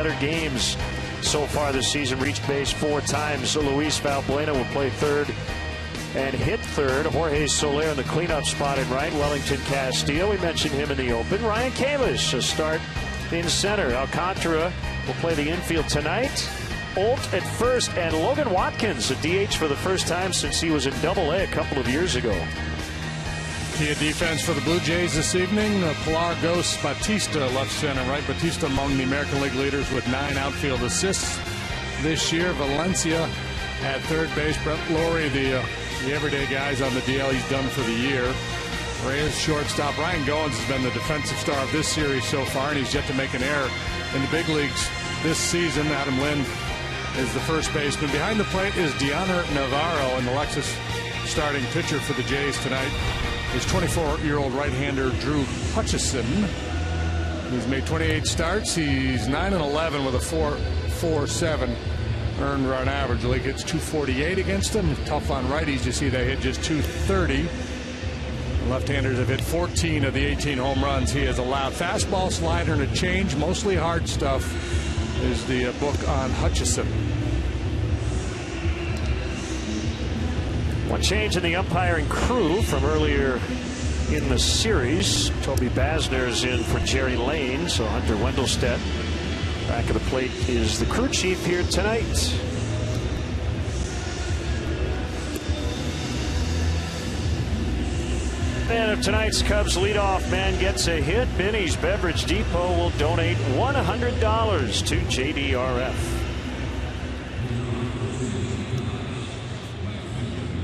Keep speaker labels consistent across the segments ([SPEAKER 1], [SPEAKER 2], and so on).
[SPEAKER 1] better games so far this season. Reached base 4 times. Luis Valbuena will play third and hit third. Jorge Soler in the cleanup spot in right. Wellington Castillo, we mentioned him in the open. Ryan Kalish a start in center. Alcantara will play the infield tonight. Olt at first, and Logan Watkins a DH for the first time since he was in Double-A a couple of years ago.
[SPEAKER 2] Key defense for the Blue Jays this evening. Pilar Ghost, Batista left center right. Batista among the American League leaders with 9 outfield assists this year. Valencia at third base. Brett Lawrie, the everyday guys on the DL, he's done for the year. Reyes shortstop. Ryan Goins has been the defensive star of this series so far, and he's yet to make an error in the big leagues this season. Adam Lynn is the first baseman. Behind the plate is Dioner Navarro, and the Lexus starting pitcher for the Jays tonight is 24-year-old right-hander Drew Hutchison. He's made 28 starts. He's 9-11 with a 4.47 earned run average. The league hits 248 against him. Tough on righties. You see they hit just 230. Left-handers have hit 14 of the 18 home runs he has allowed. Fastball, slider, and a change. Mostly hard stuff is the book on Hutchison.
[SPEAKER 1] One change in the umpiring crew from earlier in the series. Toby Basner's in for Jerry Lane, so Hunter Wendelstedt back of the plate is the crew chief here tonight. And if tonight's Cubs leadoff man gets a hit, Benny's Beverage Depot will donate $100 to JDRF.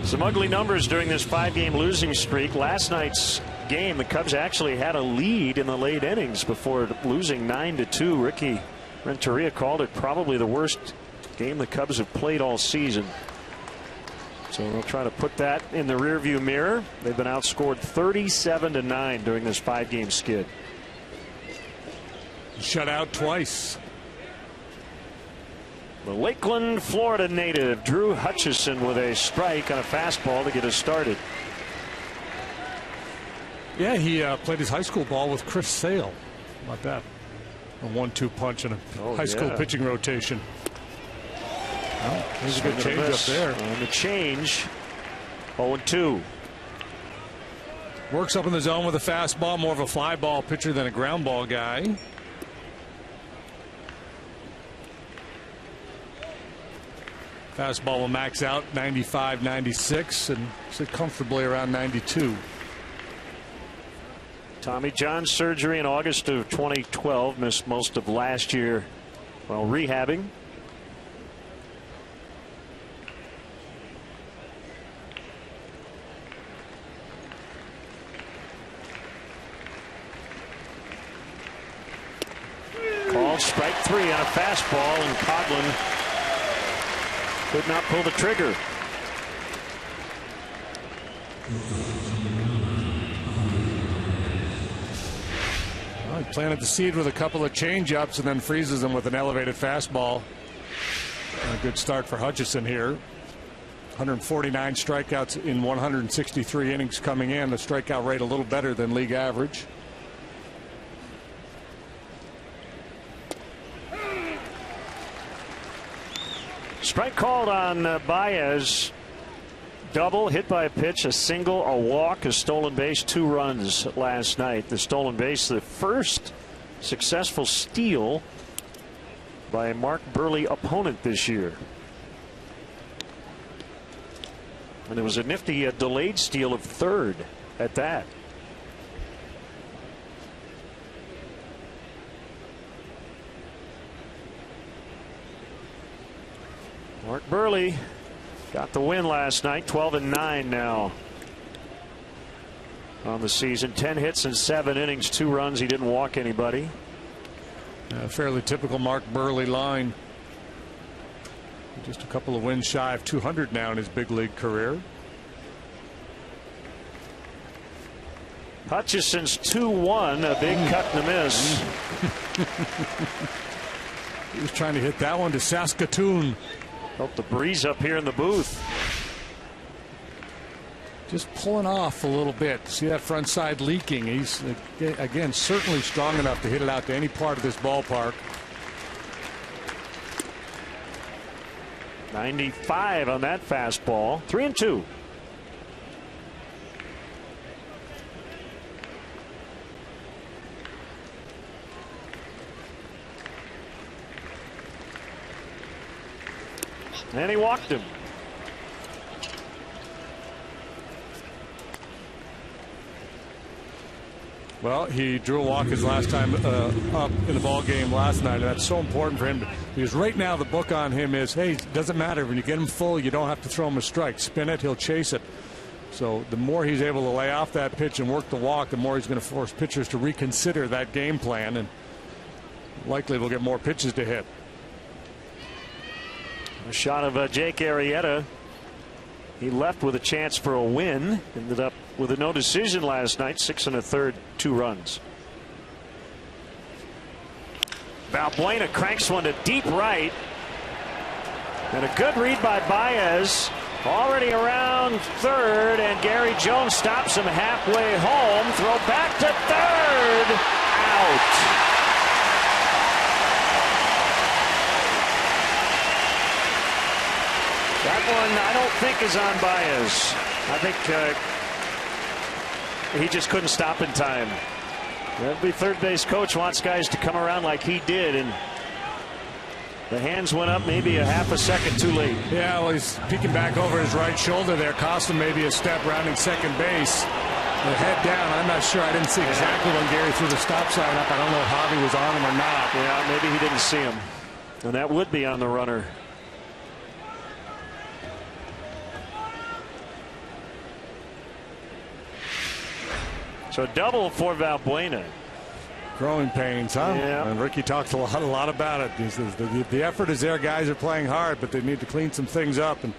[SPEAKER 1] Some ugly numbers during this 5-game losing streak. Last night's game, the Cubs actually had a lead in the late innings before losing 9-2. Ricky Renteria called it probably the worst game the Cubs have played all season. So we'll try to put that in the rearview mirror. They've been outscored 37-9 during this 5-game skid.
[SPEAKER 2] Shut out twice.
[SPEAKER 1] The Lakeland, Florida native Drew Hutchison with a strike on a fastball to get us started.
[SPEAKER 2] Yeah, he played his high school ball with Chris Sale. How about that? A 1-2 punch in a high school pitching rotation. Oh, there's a good change up there.
[SPEAKER 1] On the change, 0-2.
[SPEAKER 2] Works up in the zone with a fastball, more of a fly ball pitcher than a ground ball guy. Fastball will max out 95, 96, and sit comfortably around 92.
[SPEAKER 1] Tommy John surgery in August of 2012. Missed most of last year while rehabbing. Called strike 3 on a fastball, and Coghlan could not pull the trigger.
[SPEAKER 2] Well, he planted the seed with a couple of change-ups and then freezes them with an elevated fastball. A good start for Hutchison here. 149 strikeouts in 163 innings coming in. The strikeout rate a little better than league average.
[SPEAKER 1] Strike called on Baez. Double, hit by a pitch, a single, a walk, a stolen base, 2 runs last night. The stolen base, the first successful steal by a Mark Burley opponent this year. And it was a nifty delayed steal of 3rd at that. Mark Burley got the win last night. 12-9 now on the season. 10 hits in 7 innings, 2 runs. He didn't walk anybody.
[SPEAKER 2] Fairly typical Mark Burley line. Just a couple of wins shy of 200 now in his big league career.
[SPEAKER 1] Hutchison's 2-1, a big cut and a miss.
[SPEAKER 2] He was trying to hit that one to Saskatoon.
[SPEAKER 1] Felt the breeze up here in the booth.
[SPEAKER 2] Just pulling off a little bit. See that front side leaking. He's again certainly strong enough to hit it out to any part of this ballpark.
[SPEAKER 1] 95 on that fastball. 3-2. And he walked him.
[SPEAKER 2] Well, he drew a walk his last time up in the ball game last night, and that's so important for him because right now the book on him is, hey, it doesn't matter when you get him full, you don't have to throw him a strike. Spin it, he'll chase it. So the more he's able to lay off that pitch and work the walk, the more he's going to force pitchers to reconsider that game plan, and likely they'll get more pitches to hit.
[SPEAKER 1] A shot of Jake Arrieta. He left with a chance for a win. Ended up with a no decision last night. 6 1/3, 2 runs. Valbuena cranks one to deep right. And a good read by Baez. Already around third, and Gary Jones stops him halfway home. Throw back to third. Out. That one I don't think is on Baez. I think he just couldn't stop in time. Every third base coach wants guys to come around like he did, and the hands went up maybe a half a second too late.
[SPEAKER 2] Yeah, well, he's peeking back over his right shoulder there. Cost him maybe a step rounding second base. The head down. I'm not sure. I didn't see exactly when Gary threw the stop sign up. I don't know if Javi was on him or not.
[SPEAKER 1] Yeah, maybe he didn't see him. And that would be on the runner. So double for Valbuena.
[SPEAKER 2] Growing pains, huh?
[SPEAKER 1] Yeah.
[SPEAKER 2] And Ricky talks a lot about it. He says the effort is there. Guys are playing hard, but they need to clean some things up. And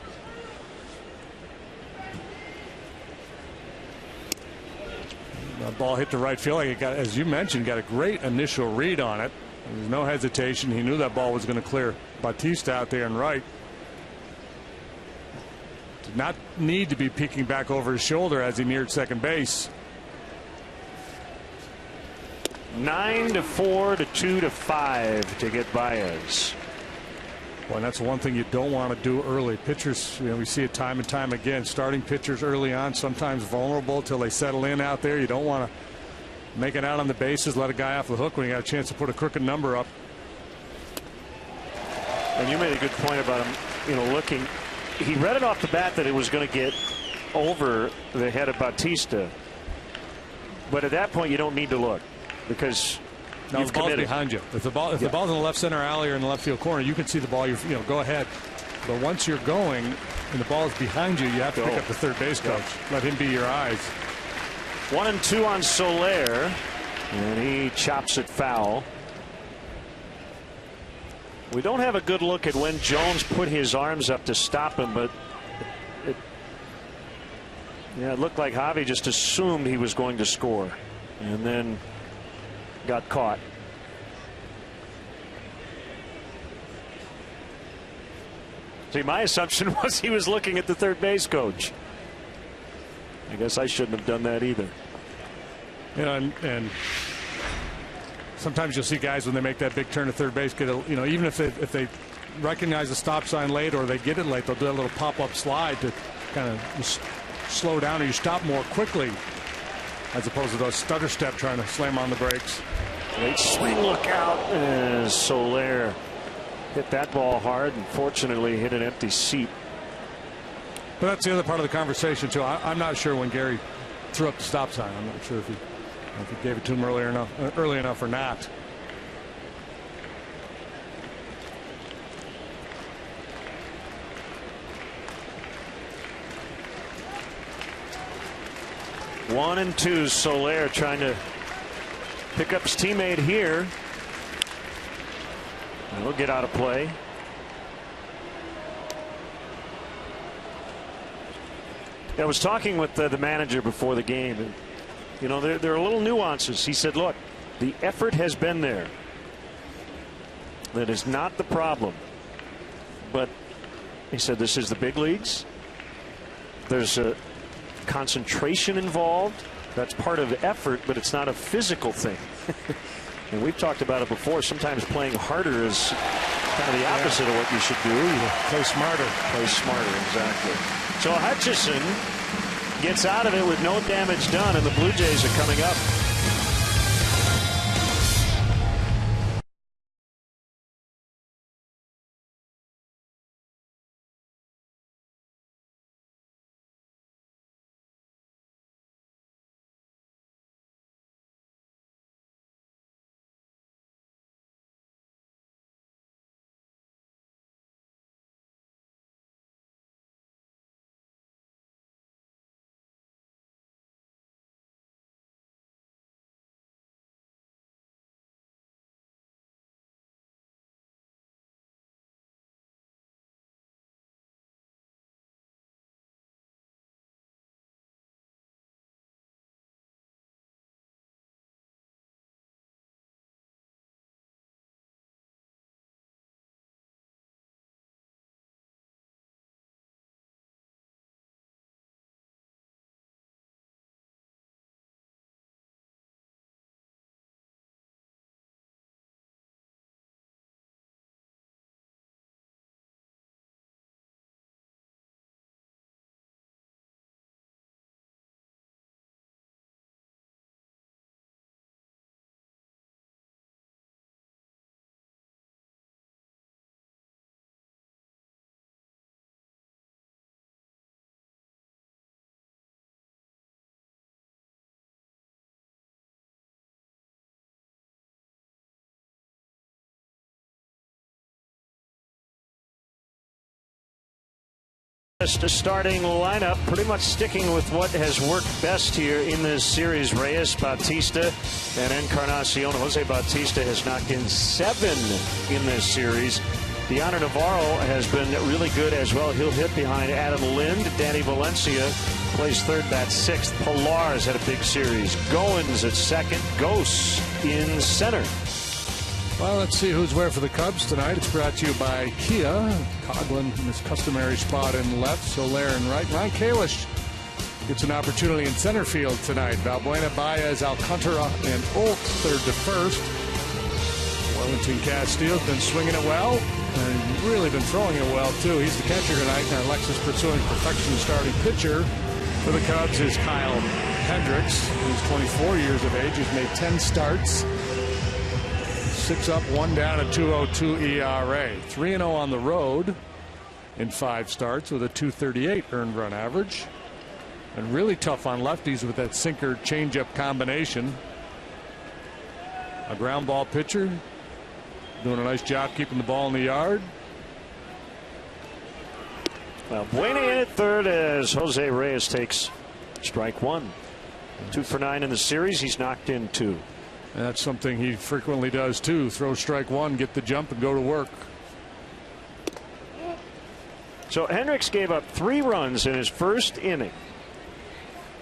[SPEAKER 2] the ball hit the right field. Like it got, as you mentioned, got a great initial read on it. There's no hesitation. He knew that ball was going to clear Bautista out there and right. Did not need to be peeking back over his shoulder as he neared second base.
[SPEAKER 1] 9-4 to 2-5 to get Baez.
[SPEAKER 2] Well, and that's one thing you don't want to do early. Pitchers, we see it time and time again. Starting pitchers early on, sometimes vulnerable till they settle in out there. You don't want to make it out on the bases, let a guy off the hook when you got a chance to put a crooked number up.
[SPEAKER 1] And you made a good point about him, looking. He read it off the bat that it was going to get over the head of Bautista. But at that point, you don't need to look. Because
[SPEAKER 2] you've committed. Behind you. If the ball's in the left center alley or in the left field corner, you can see the ball. Go ahead. But once you're going and the ball is behind you, you have to pick up the third base coach. Let him be your eyes.
[SPEAKER 1] 1-2 on Soler, and he chops it foul. We don't have a good look at when Jones put his arms up to stop him, but it looked like Javi just assumed he was going to score, and then got caught. See, my assumption was he was looking at the third base coach. I guess I shouldn't have done that either.
[SPEAKER 2] And sometimes you'll see guys when they make that big turn to third base get even if they recognize the stop sign late or they get it late, they'll do a little pop-up slide to kind of slow down or you stop more quickly, as opposed to those stutter step trying to slam on the brakes.
[SPEAKER 1] Late swing, look out, as Soler hit that ball hard and fortunately hit an empty seat.
[SPEAKER 2] But that's the other part of the conversation too. I'm not sure when Gary threw up the stop sign. I'm not sure if he gave it to him early enough or not.
[SPEAKER 1] One and two. Soler trying to pick up his teammate here. He'll get out of play. I was talking with the manager before the game, and there are little nuances. He said, look, the effort has been there. That is not the problem. But he said this is the big leagues. There's a concentration involved. That's part of effort, but it's not a physical thing. And we've talked about it before. Sometimes playing harder is Kind of the opposite of what you should do.
[SPEAKER 2] Play smarter.
[SPEAKER 1] Play smarter, exactly. So Hutchison gets out of it with no damage done, and the Blue Jays are coming up. The starting lineup pretty much sticking with what has worked best here in this series. Reyes, Bautista, and Encarnacion. Jose Bautista has knocked in 7 in this series. Deanna Navarro has been really good as well. He'll hit behind Adam Lind. Danny Valencia plays third, bats 6th. Pilar's had a big series. Goins at second. Ghosts in center.
[SPEAKER 2] Well, let's see who's where for the Cubs tonight. It's brought to you by Kia. Coughlin in his customary spot in left, Soler in right. Ryan Kalish gets an opportunity in center field tonight. Valbuena, Baez, Alcantara, and Olt third to first. Wellington Castillo's been swinging it well, and really been throwing it well, too. He's the catcher tonight. And Alexis pursuing perfection. Starting pitcher for the Cubs is Kyle Hendricks. He's 24 years of age. He's made 10 starts. 6 up, 1 down, a 2.02 ERA. 3-0 on the road in 5 starts with a 2.38 earned run average. And really tough on lefties with that sinker changeup combination. A ground ball pitcher doing a nice job keeping the ball in the yard.
[SPEAKER 1] Well, Buena in at third as Jose Reyes takes strike 1. 2 for 9 in the series. He's knocked in 2.
[SPEAKER 2] And that's something he frequently does too. Throw strike 1, get the jump, and go to work.
[SPEAKER 1] So Hendricks gave up 3 runs in his first inning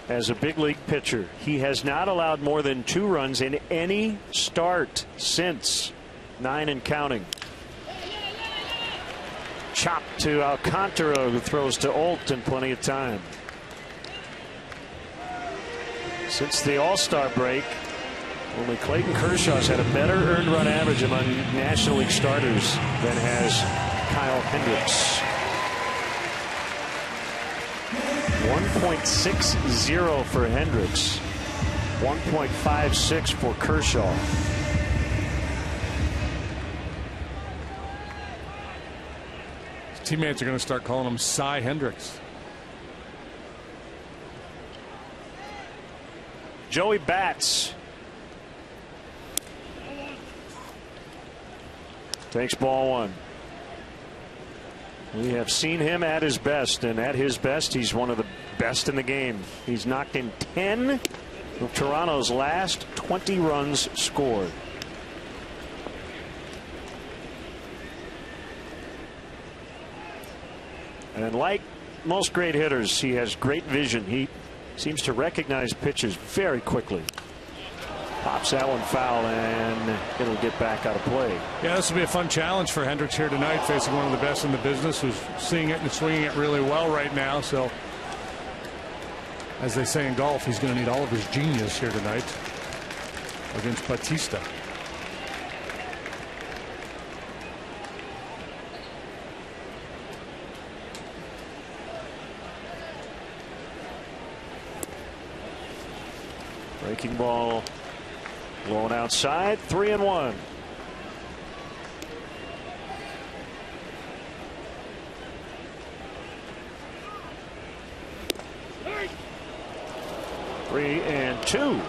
[SPEAKER 1] as a big league pitcher. He has not allowed more than 2 runs in any start since. 9 and counting. Chop to Alcantara, who throws to Olt in plenty of time. Since the All-Star break, only Clayton Kershaw's had a better earned run average among National League starters than has Kyle Hendricks. 1.60 for Hendricks. 1.56 for Kershaw.
[SPEAKER 2] His teammates are going to start calling him Cy Hendricks.
[SPEAKER 1] Joey Bats takes ball 1. We have seen him at his best, and at his best, he's one of the best in the game. He's knocked in 10 of Toronto's last 20 runs scored. And like most great hitters, he has great vision. He seems to recognize pitches very quickly. Pops that one foul, and it'll get back out of play.
[SPEAKER 2] Yeah, this will be a fun challenge for Hendricks here tonight, facing one of the best in the business, who's seeing it and swinging it really well right now. So, as they say in golf, he's going to need all of his genius here tonight against Bautista.
[SPEAKER 1] Breaking ball blown outside. 3-1. Three and two.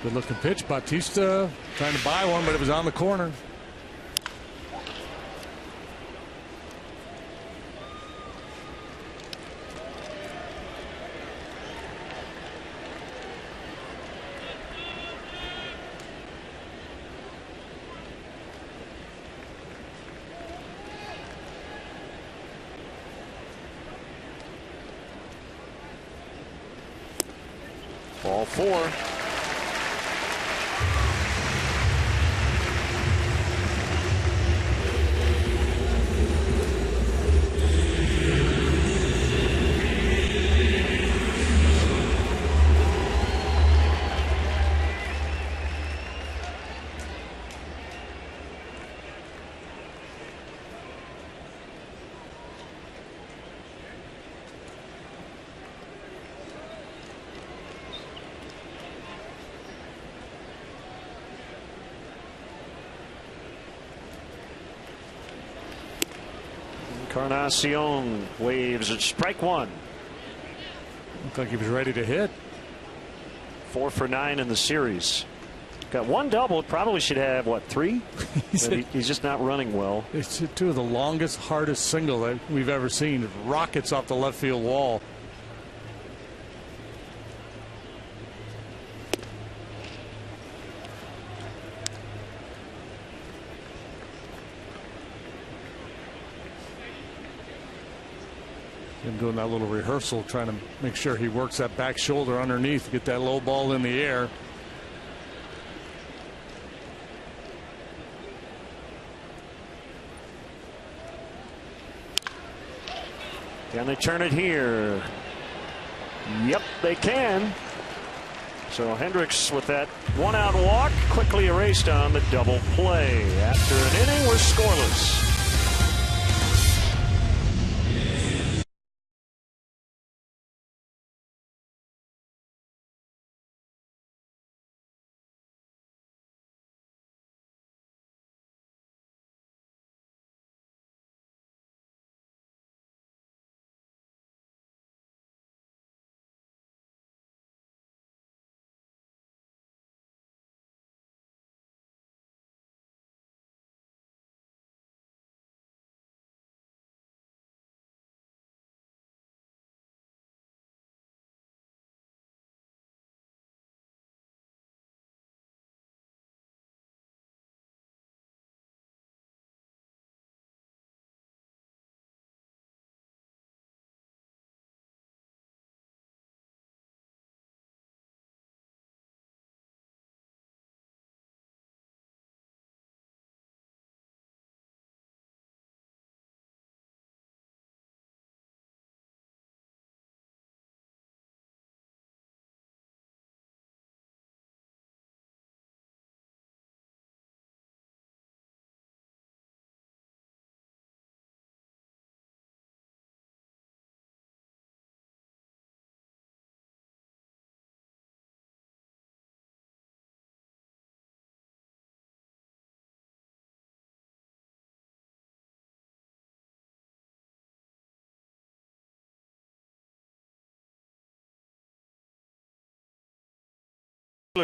[SPEAKER 2] Good looking pitch. Bautista trying to buy one, but it was on the corner.
[SPEAKER 1] Ball four. Encarnacion waves at strike one.
[SPEAKER 2] Looked like he was ready to hit.
[SPEAKER 1] 4 for 9 in the series. Got one double. Probably should have, what, 3? He's just not running well.
[SPEAKER 2] It's two of the longest, hardest single that we've ever seen. It rockets off the left field wall. Him doing that little rehearsal, trying to make sure he works that back shoulder underneath, get that low ball in the air.
[SPEAKER 1] Can they turn it here? Yep, they can. So Hendricks with that one-out walk quickly erased on the double play. After an inning, we're scoreless.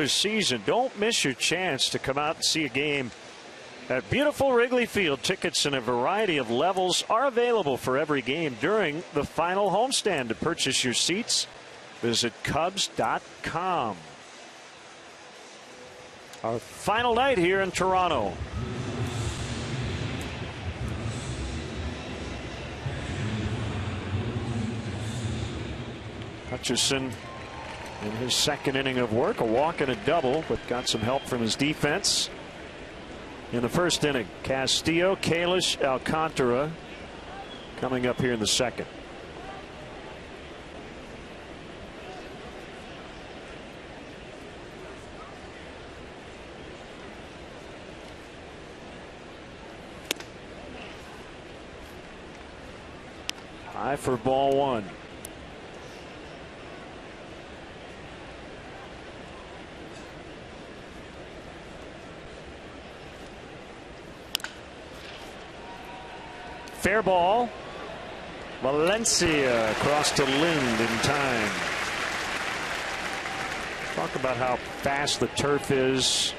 [SPEAKER 1] Season, don't miss your chance to come out and see a game at beautiful Wrigley Field. Tickets in a variety of levels are available for every game during the final homestand. To purchase your seats, visit Cubs.com. Our final night here in Toronto. Hutchison in his second inning of work, a walk and a double, but got some help from his defense. In the first inning, Castillo, Kalish, Alcantara coming up here in the second. High for ball one. Fair ball. Valencia across to Lind in time. Talk about how fast the turf is,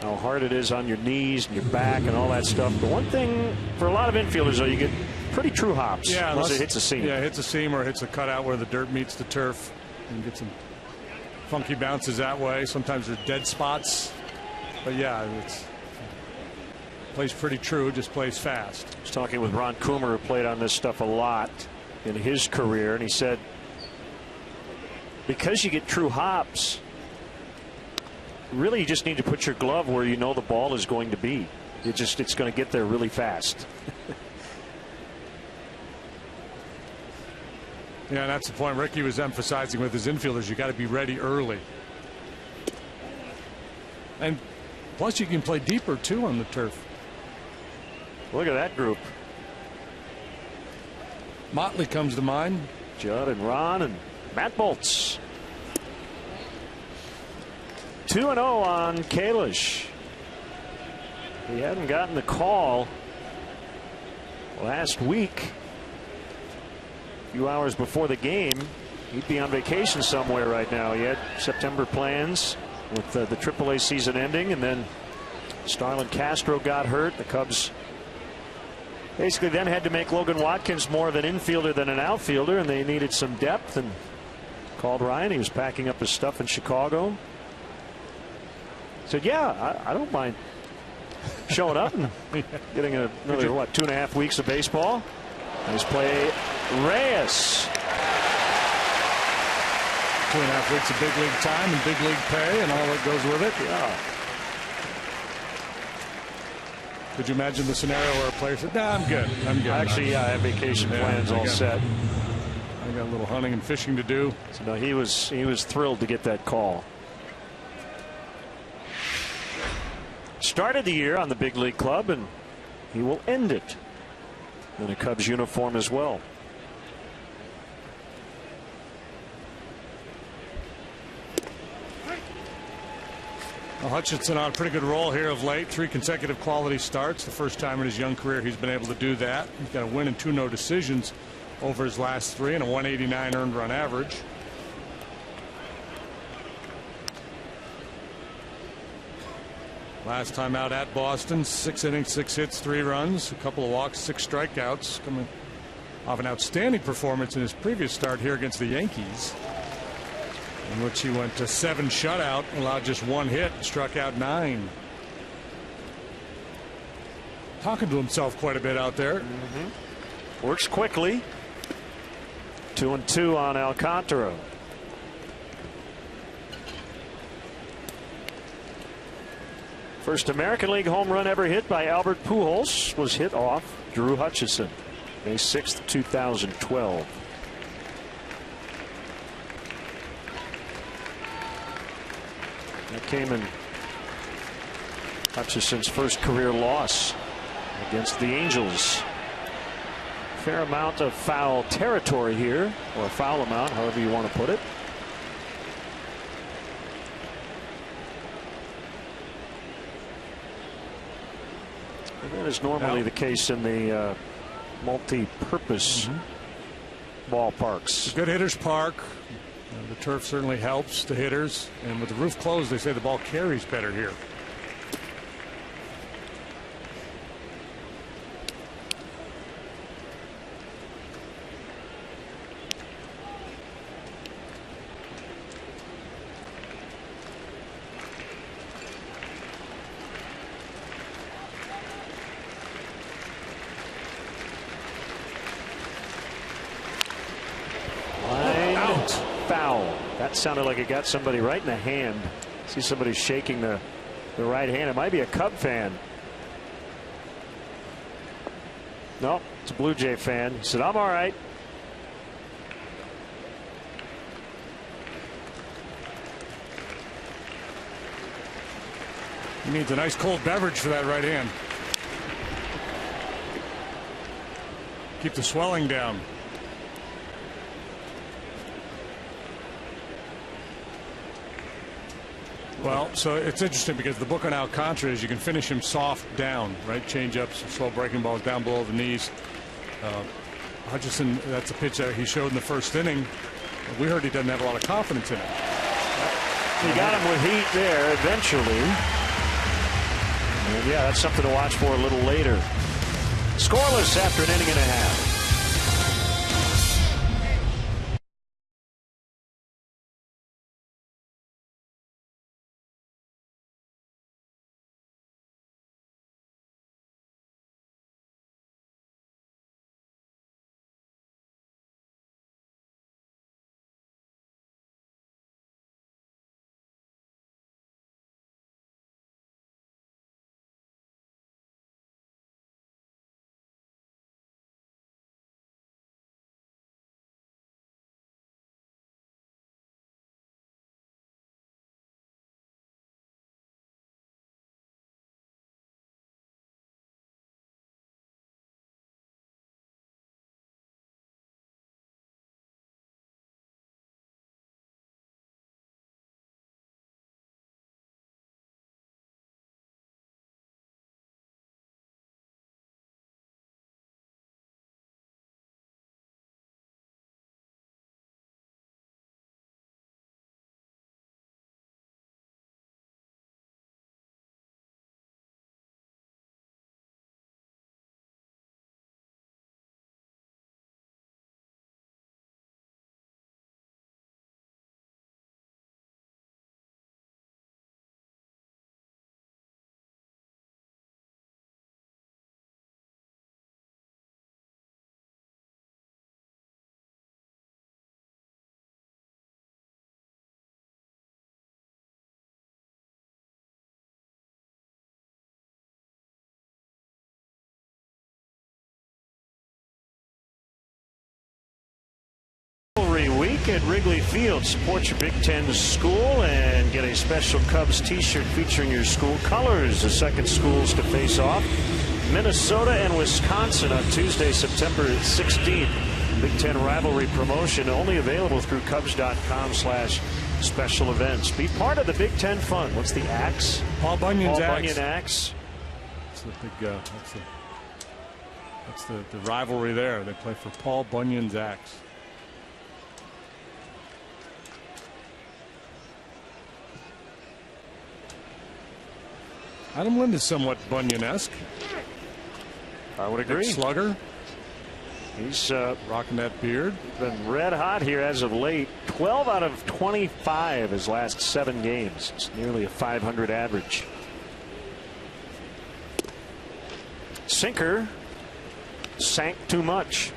[SPEAKER 1] how hard it is on your knees and your back and all that stuff. The one thing for a lot of infielders, though, you get pretty true hops.
[SPEAKER 2] Yeah,
[SPEAKER 1] unless it hits a seam.
[SPEAKER 2] Yeah, it hits a seam or hits a cutout where the dirt meets the turf. And get some funky bounces that way. Sometimes there's dead spots. But yeah, it's plays pretty true, just plays fast.
[SPEAKER 1] I was talking with Ron Coomer, who played on this stuff a lot in his career, and he said because you get true hops, really you just need to put your glove where you know the ball is going to be. It's going to get there really fast.
[SPEAKER 2] Yeah, that's the point Ricky was emphasizing with his infielders. You got to be ready early. And plus you can play deeper too on the turf.
[SPEAKER 1] Look at that group.
[SPEAKER 2] Motley comes to mind.
[SPEAKER 1] Judd and Ron and Matt Bolts. 2-0 on Kalish. He hadn't gotten the call last week. A few hours before the game. He'd be on vacation somewhere right now. He had September plans with the AAA season ending, and then Starlin Castro got hurt. The Cubs basically then had to make Logan Watkins more of an infielder than an outfielder, and they needed some depth and called Ryan. He was packing up his stuff in Chicago. Said, yeah, I don't mind showing up and getting another, what, 2.5 weeks of baseball. Nice play, Reyes.
[SPEAKER 2] 2.5 weeks of big league time and big league pay and all that goes with it.
[SPEAKER 1] Yeah.
[SPEAKER 2] Could you imagine the scenario where a player said, nah, I'm good.
[SPEAKER 1] Actually, yeah, I have vacation plans all set.
[SPEAKER 2] I got a little hunting and fishing to do.
[SPEAKER 1] So no, he was thrilled to get that call. Started the year on the big league club, and he will end it in a Cubs uniform as well.
[SPEAKER 2] Well, Hutchinson on a pretty good roll here of late. 3 consecutive quality starts. The first time in his young career he's been able to do that. He's got a win and 2 no decisions over his last 3 and a 189 earned run average. Last time out at Boston, 6 innings, 6 hits, 3 runs, a couple of walks, 6 strikeouts, coming off an outstanding performance in his previous start here against the Yankees, in which he went to 7 shutout, allowed just 1 hit, struck out 9. Talking to himself quite a bit out there.
[SPEAKER 1] Works quickly. 2-2 on Alcantara. First American League home run ever hit by Albert Pujols was hit off Drew Hutchison, May 6th, 2012. That came in Hutchison's first career loss against the Angels. Fair amount of foul territory here, or a foul amount, however you want to put it. And that is normally the case in the multi-purpose ballparks.
[SPEAKER 2] It's a good hitter's park. The turf certainly helps the hitters, and with the roof closed, they say the ball carries better here.
[SPEAKER 1] That sounded like it got somebody right in the hand. See somebody shaking the right hand. It might be a Cub fan. No, it's a Blue Jay fan. He said, I'm all right.
[SPEAKER 2] He needs a nice cold beverage for that right hand. Keep the swelling down. Well, so it's interesting because the book on Alcantara is you can finish him soft down, right? Change ups, slow breaking balls down below the knees. Hutchinson, that's a pitch that he showed in the first inning. We heard he doesn't have a lot of confidence in it.
[SPEAKER 1] He got him with heat there eventually. And yeah, that's something to watch for a little later. Scoreless after an inning and a half. Week at Wrigley Field. Support your Big Ten school and get a special Cubs t-shirt featuring your school colors. The second schools to face off, Minnesota and Wisconsin on Tuesday, September 16th. Big Ten rivalry promotion only available through Cubs.com/special events. Be part of the Big Ten fun. What's the axe?
[SPEAKER 2] Paul Bunyan's
[SPEAKER 1] Paul
[SPEAKER 2] axe.
[SPEAKER 1] Bunyan axe.
[SPEAKER 2] That's the big. That's the rivalry there. They play for Paul Bunyan's axe. Adam Lind is somewhat Bunyan-esque.
[SPEAKER 1] I would agree.
[SPEAKER 2] Big slugger.
[SPEAKER 1] He's
[SPEAKER 2] rocking that beard.
[SPEAKER 1] Been red hot here as of late. 12 out of 25 his last 7 games. It's nearly a .500 average. Sinker sank too much.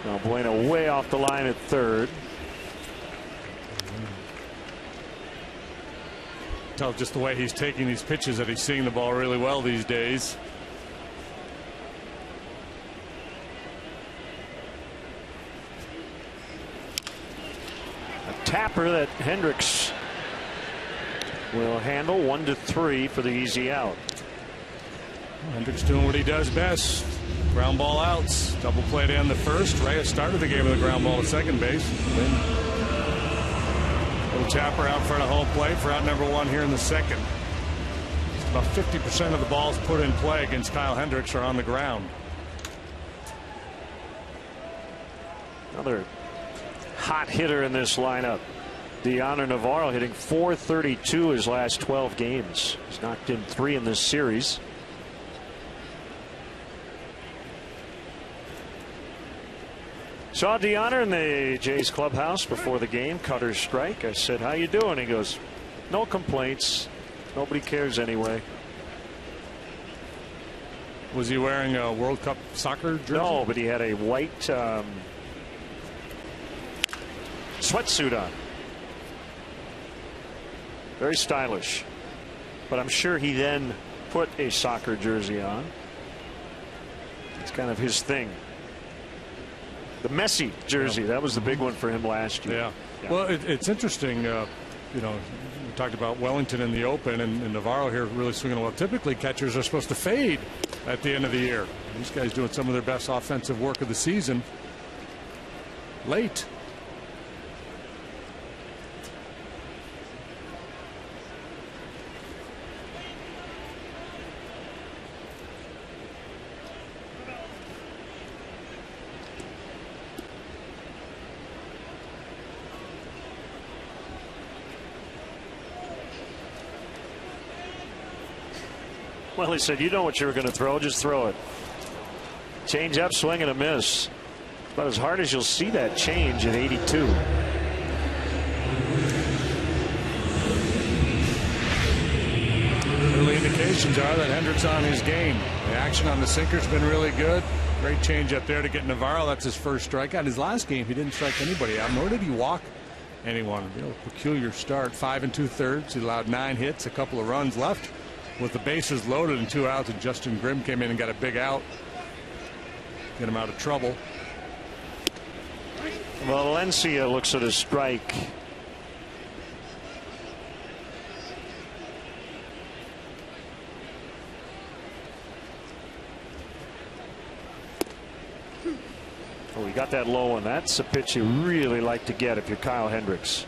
[SPEAKER 1] Now Bueno way off the line at third.
[SPEAKER 2] Tell just the way he's taking these pitches that he's seeing the ball really well these days.
[SPEAKER 1] A tapper that Hendricks will handle. 1-3 for the easy out.
[SPEAKER 2] Hendricks doing what he does best. Ground ball outs. Double play to end the first. Reyes started the game with a ground ball to second base. Then little tapper out in front of home plate for out number 1 here in the second. Just about 50% of the balls put in play against Kyle Hendricks are on the ground.
[SPEAKER 1] Another hot hitter in this lineup. Deoner Navarro hitting .432 his last 12 games. He's knocked in 3 in this series. Saw Deoner in the Jays clubhouse before the game. Cutter strike. I said, "How you doing?" He goes, "No complaints. Nobody cares anyway."
[SPEAKER 2] Was he wearing a World Cup soccer jersey?
[SPEAKER 1] No, but he had a white sweatsuit on. Very stylish. But I'm sure he then put a soccer jersey on. It's kind of his thing. The Messi jersey, that was the big one for him last year.
[SPEAKER 2] Yeah. Well, it's interesting. You know, we talked about Wellington in the open, and Navarro here really swinging well. Typically, catchers are supposed to fade at the end of the year. These guys doing some of their best offensive work of the season late.
[SPEAKER 1] Well, he said, you know what you were going to throw, just throw it. Change up, swing and a miss. About as hard as you'll see that change at 82.
[SPEAKER 2] Early indications are that Hendricks on his game. The action on the sinker's been really good. Great change up there to get Navarro. That's his first strikeout. His last game, he didn't strike anybody out, nor did he walk anyone. Peculiar start. 5 2/3. He allowed 9 hits, a couple of runs left with the bases loaded and 2 outs, and Justin Grimm came in and got a big out. Get him out of trouble.
[SPEAKER 1] Valencia looks at a strike. Oh, he got that low one. That's a pitch you really like to get if you're Kyle Hendricks.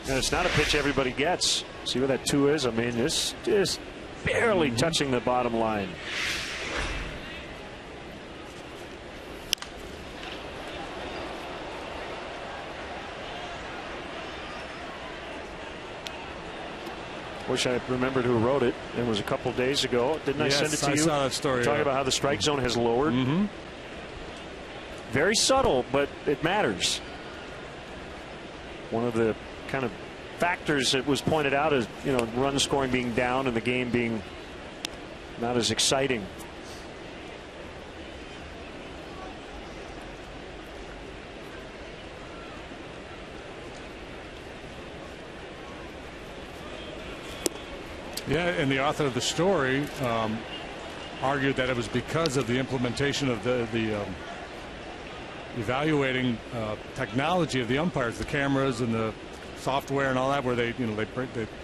[SPEAKER 1] And it's not a pitch everybody gets. See where that 2 is? I mean, this just barely touching the bottom line. Wish I remembered who wrote it. It was a couple days ago. Didn't I send it to you?
[SPEAKER 2] I saw that story.
[SPEAKER 1] Talking about how the strike zone has lowered. Very subtle, but it matters. One of the kind of factors that was pointed out is, run scoring being down and the game being not as exciting.
[SPEAKER 2] Yeah, and the author of the story argued that it was because of the implementation of the evaluating technology of the umpires, the cameras and the software and all that, where they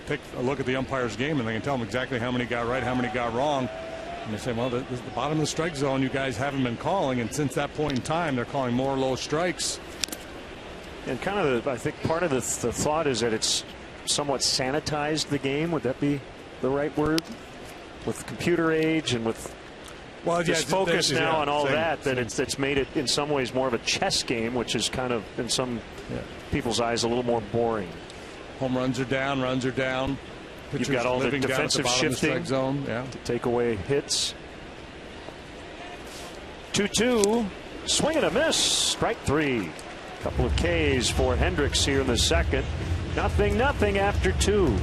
[SPEAKER 2] take a look at the umpire's game and they can tell them exactly how many got right, how many got wrong. And they say, well, this is the bottom of the strike zone. You guys haven't been calling, and since that point in time, they're calling more low strikes.
[SPEAKER 1] And kind of, I think part of the thought is that it's somewhat sanitized the game. Would that be the right word? With computer age and with this focus now on all that it's made it in some ways more of a chess game, which is kind of in some people's eyes a little more boring.
[SPEAKER 2] Home runs are down, runs are down.
[SPEAKER 1] You've got all the defensive shifting
[SPEAKER 2] zone,
[SPEAKER 1] to take away hits. 2-2, swing and a miss, strike 3. Couple of Ks for Hendricks here in the second. Nothing after 2.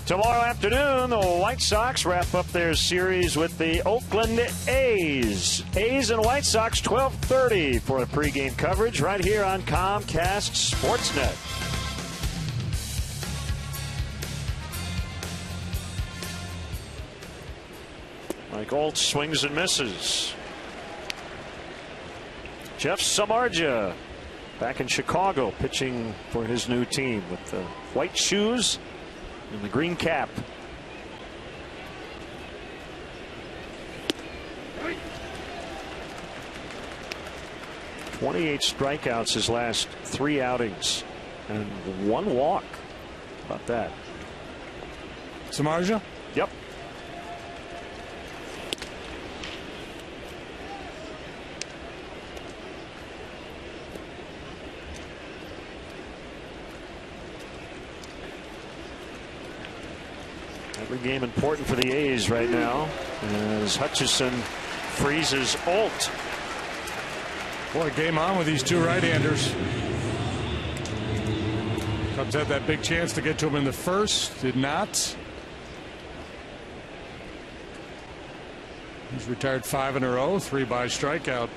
[SPEAKER 1] Tomorrow afternoon, the White Sox wrap up their series with the Oakland A's. A's and White Sox, 12:30 for a pregame coverage right here on Comcast Sportsnet. Mike Oltz swings and misses. Jeff Samardzija back in Chicago pitching for his new team with the white shoes and the green cap. "28 strikeouts his last 3 outings and 1 walk. How about that?
[SPEAKER 2] Samardzija?
[SPEAKER 1] Yep. Every game important for the A's right now as Hutchison freezes Alt.
[SPEAKER 2] Boy, game on with these two right-handers. Cubs had that big chance to get to him in the first. Did not. He's retired 5 in a row, 3 by strikeout.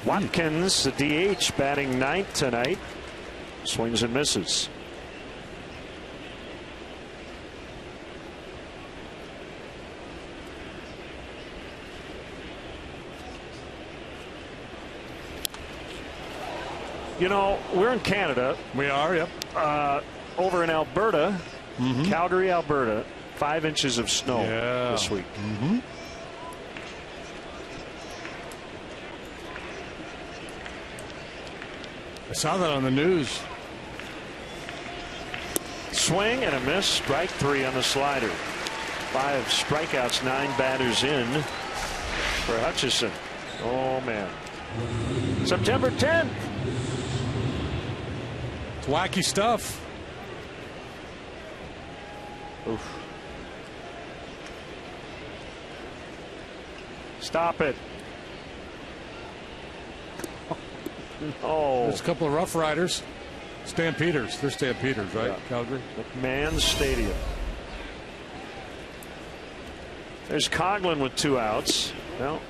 [SPEAKER 1] Watkins, the DH, batting 9th tonight. Swings and misses. You know, we're in Canada.
[SPEAKER 2] We are, yep.
[SPEAKER 1] Over in Alberta, Calgary, Alberta, 5 inches of snow this week.
[SPEAKER 2] I saw that on the news.
[SPEAKER 1] Swing and a miss. Strike 3 on the slider. 5 strikeouts, 9 batters in for Hutchison. Oh, man. September 10th.
[SPEAKER 2] It's wacky stuff.
[SPEAKER 1] Oof. Stop it. Oh.
[SPEAKER 2] There's a couple of Rough Riders. Stampeders. They're Stampeders, right?
[SPEAKER 1] Yeah.
[SPEAKER 2] Calgary.
[SPEAKER 1] McMahon Stadium. There's Coughlin with 2 outs. Well,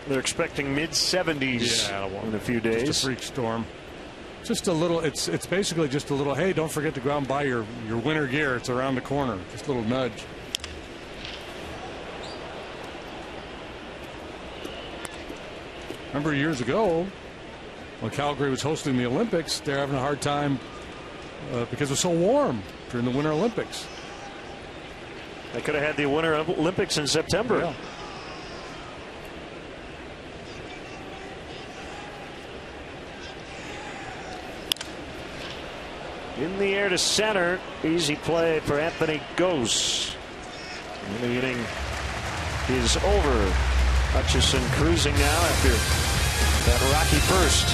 [SPEAKER 1] they're expecting mid-70s in a few days.
[SPEAKER 2] Just a freak storm. Just a little. It's basically just a little. Hey, don't forget to go out and buy your winter gear. It's around the corner. Just a little nudge. Remember years ago when Calgary was hosting the Olympics, they're having a hard time because it was so warm during the Winter Olympics.
[SPEAKER 1] They could have had the Winter Olympics in September. Yeah. In the air to center. Easy play for Anthony Gose. And the inning is over. Hutchison cruising now after that rocky first.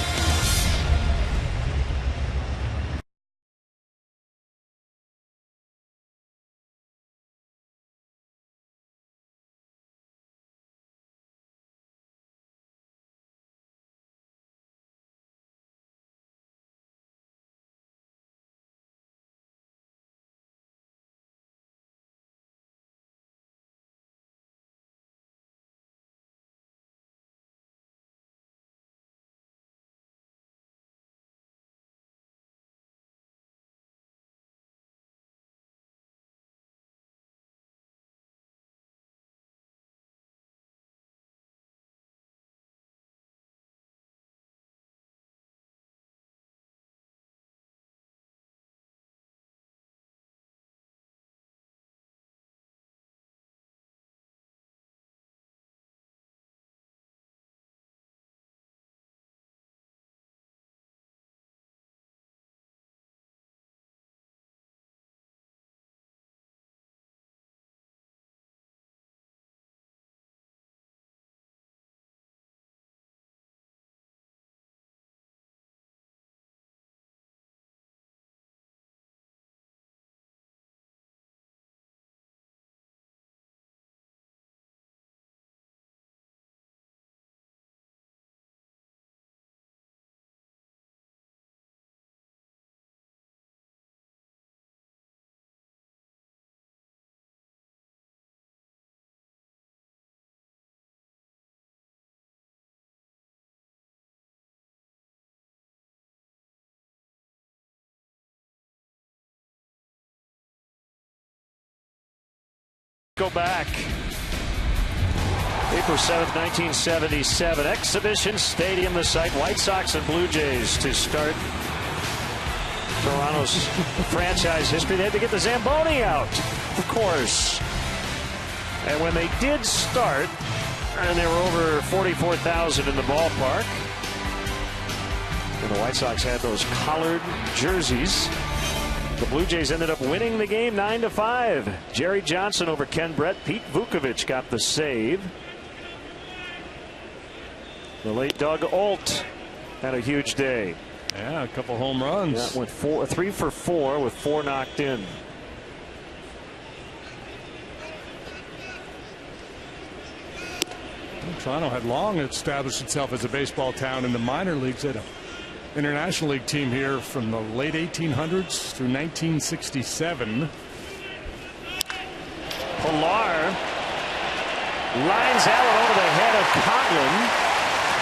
[SPEAKER 1] Go back. April 7th, 1977. Exhibition Stadium, the site. White Sox and Blue Jays to start Toronto's franchise history. They had to get the Zamboni out, of course. And when they did start, and there were over 44,000 in the ballpark, and the White Sox had those collared jerseys, the Blue Jays ended up winning the game 9-5. Jerry Johnson over Ken Brett. Pete Vukovich got the save. The late Doug Ault had a huge day.
[SPEAKER 2] Yeah, a couple home runs.
[SPEAKER 1] Yeah, went 3 for 4 with 4 knocked in.
[SPEAKER 2] Toronto had long established itself as a baseball town in the minor leagues. They had an International League team here from the late 1800s through 1967.
[SPEAKER 1] Pilar lines out over the head of Coghlan,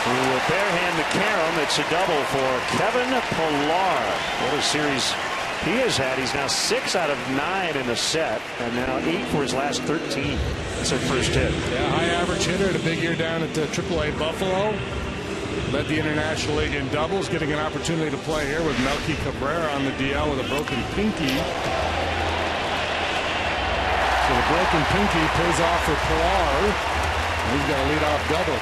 [SPEAKER 1] who will barehand the carom. It's a double for Kevin Pilar. What a series he has had. He's now 6 out of 9 in the set, and now 8 for his last 13. That's their first hit.
[SPEAKER 2] Yeah, high average hitter. Had a big year down at AAA Buffalo. Led the International League in doubles, getting an opportunity to play here with Melky Cabrera on the DL with a broken pinky. So the broken pinky pays off for Pilar. He's got a leadoff double.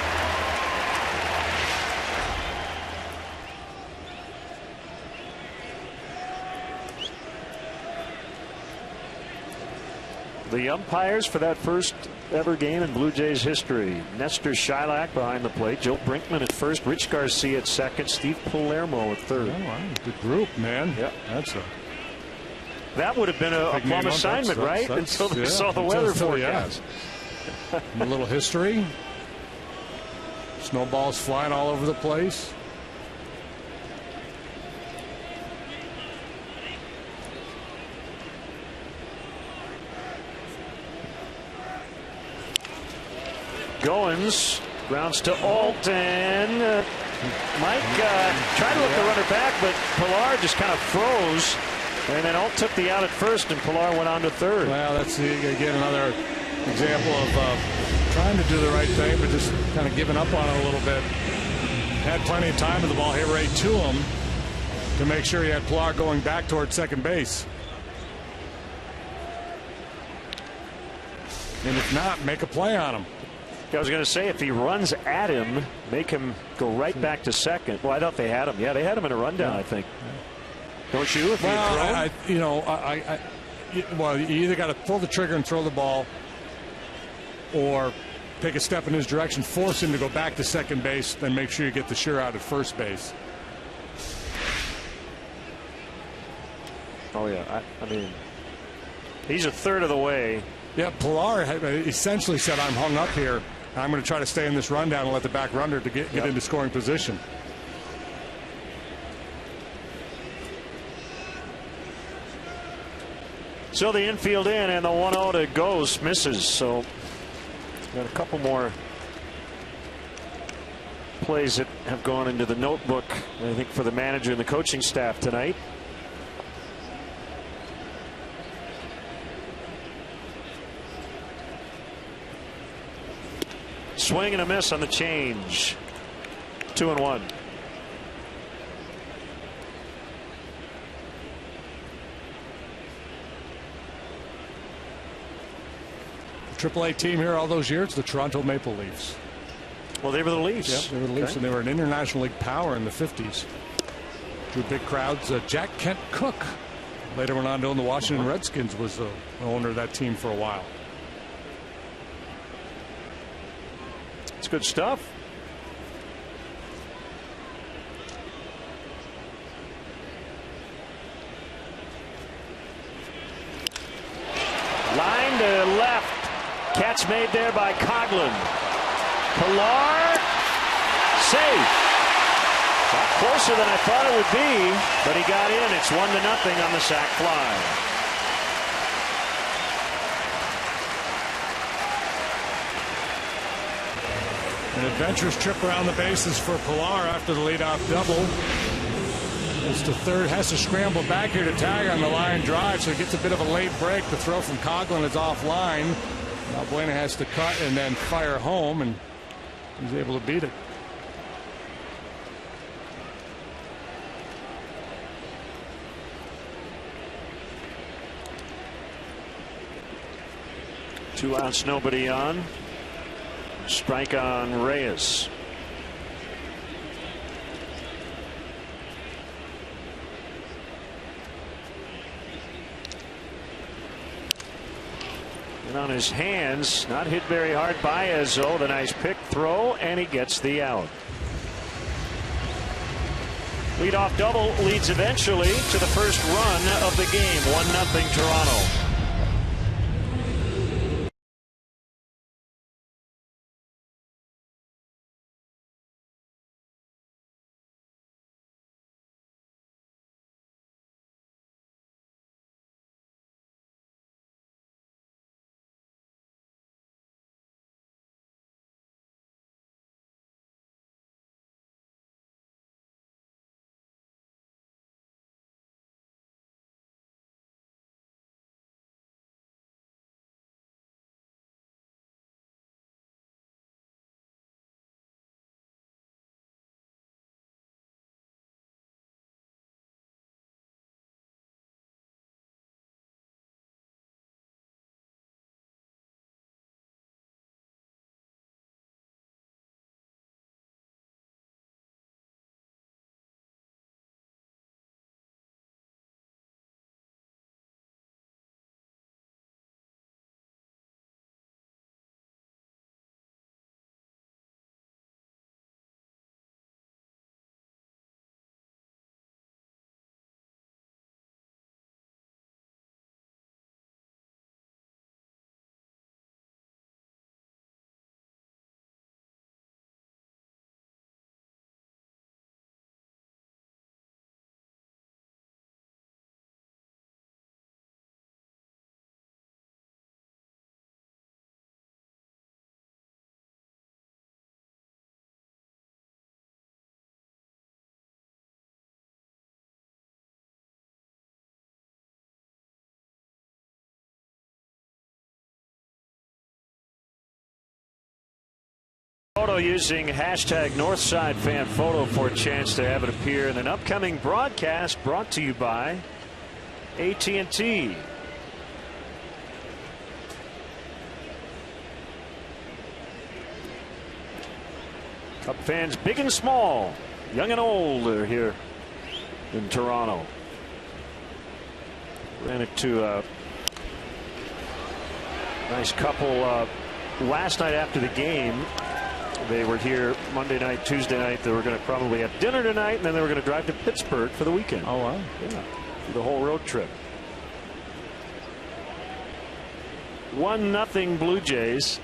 [SPEAKER 1] The umpires for that first ever game in Blue Jays history: Nestor Shylock behind the plate, Joe Brinkman at first, Rich Garcia at second, Steve Palermo at third.
[SPEAKER 2] Oh, wow. Good group, man.
[SPEAKER 1] Yeah, that would have been a plum assignment, right? Until they saw the weather forecast.
[SPEAKER 2] A little history. Snowballs flying all over the place.
[SPEAKER 1] Goins grounds to Ault, and Mike tried to look the runner back, but Pilar just kind of froze, and then Ault took the out at first, and Pilar went on to third.
[SPEAKER 2] Well, that's again another example of trying to do the right thing, but just kind of giving up on it a little bit. Had plenty of time with the ball, hit right to him to make sure he had Pilar going back towards second base. And if not, make a play on him.
[SPEAKER 1] I was going to say, if he runs at him, make him go right back to second. Well, I thought they had him. Yeah, they had him in a rundown, I think. Don't you? If
[SPEAKER 2] well, you either got to pull the trigger and throw the ball, or take a step in his direction, force him to go back to second base, then make sure you get the sure out at first base.
[SPEAKER 1] Oh, yeah. I mean, he's a third of the way.
[SPEAKER 2] Yeah, Pilar essentially said, I'm hung up here. I'm going to try to stay in this rundown and let the back runner to get into scoring position.
[SPEAKER 1] So the infield in, and the 1-0 to Ghost misses. So got a couple more plays that have gone into the notebook, I think, for the manager and the coaching staff tonight. Swing and a miss on the change. 2-1.
[SPEAKER 2] The AAA team here all those years, the Toronto Maple Leafs.
[SPEAKER 1] Well, they were the Leafs.
[SPEAKER 2] Yep, they were the Leafs, and they were an International League power in the 50s. Drew big crowds. Jack Kent Cook later went on to own the Washington Redskins, was the owner of that team for a while.
[SPEAKER 1] It's good stuff. Line to left. Catch made there by Coghlan. Pilar, safe. Got closer than I thought it would be, but he got in. It's 1-0 on the sac fly.
[SPEAKER 2] An adventurous trip around the bases for Pilar after the leadoff double. It's to third, has to scramble back here to tag on the line drive, so he gets a bit of a late break. The throw from Coghlan is offline. Balbuena has to cut and then fire home, and he's able to beat it.
[SPEAKER 1] Two outs, nobody on. Strike on Reyes. And on his hands, not hit very hard by Ezzo. The nice pick throw, and he gets the out. Leadoff double leads eventually to the first run of the game. 1-0 Toronto. Photo using hashtag Northside Fan Photo for a chance to have it appear in an upcoming broadcast brought to you by AT&T. Cub fans big and small, young and old, are here in Toronto. Ran into a nice couple last night after the game. They were here Monday night, Tuesday night. They were going to probably have dinner tonight, and then they were going to drive to Pittsburgh for the weekend.
[SPEAKER 2] Oh, wow.
[SPEAKER 1] Yeah, the whole road trip. 1-0 Blue Jays.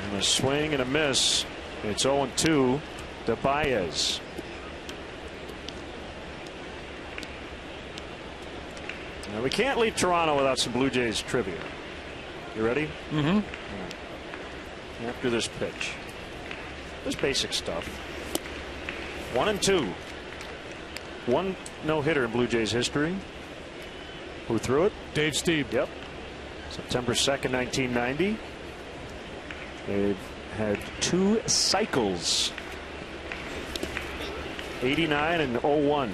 [SPEAKER 1] And a swing and a miss. It's 0-2 to Baez. Now, we can't leave Toronto without some Blue Jays trivia. You ready?
[SPEAKER 2] Mm-hmm.
[SPEAKER 1] Right. After this pitch. This basic stuff. 1-2. One no-hitter in Blue Jays history. Who threw it?
[SPEAKER 2] Dave Stieb.
[SPEAKER 1] Yep. September 2nd, 1990. They've had 2 cycles. 89 and 01.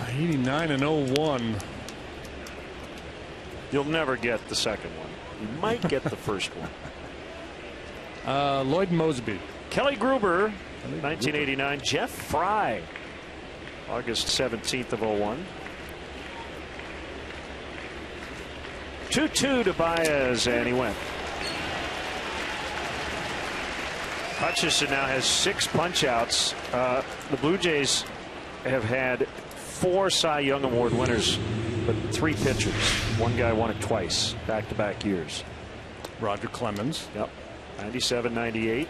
[SPEAKER 2] 89 and 01.
[SPEAKER 1] You'll never get the second one. You might get the first one.
[SPEAKER 2] Lloyd Mosby.
[SPEAKER 1] Kelly Gruber, 1989. Jeff Fry, August 17th of 01. 2-2 to Baez, and he went. Hutchison now has 6 punch-outs. The Blue Jays have had 4 Cy Young Award winners, but 3 pitchers. One guy won it twice, back-to-back years.
[SPEAKER 2] Roger Clemens.
[SPEAKER 1] Yep. 97, 98.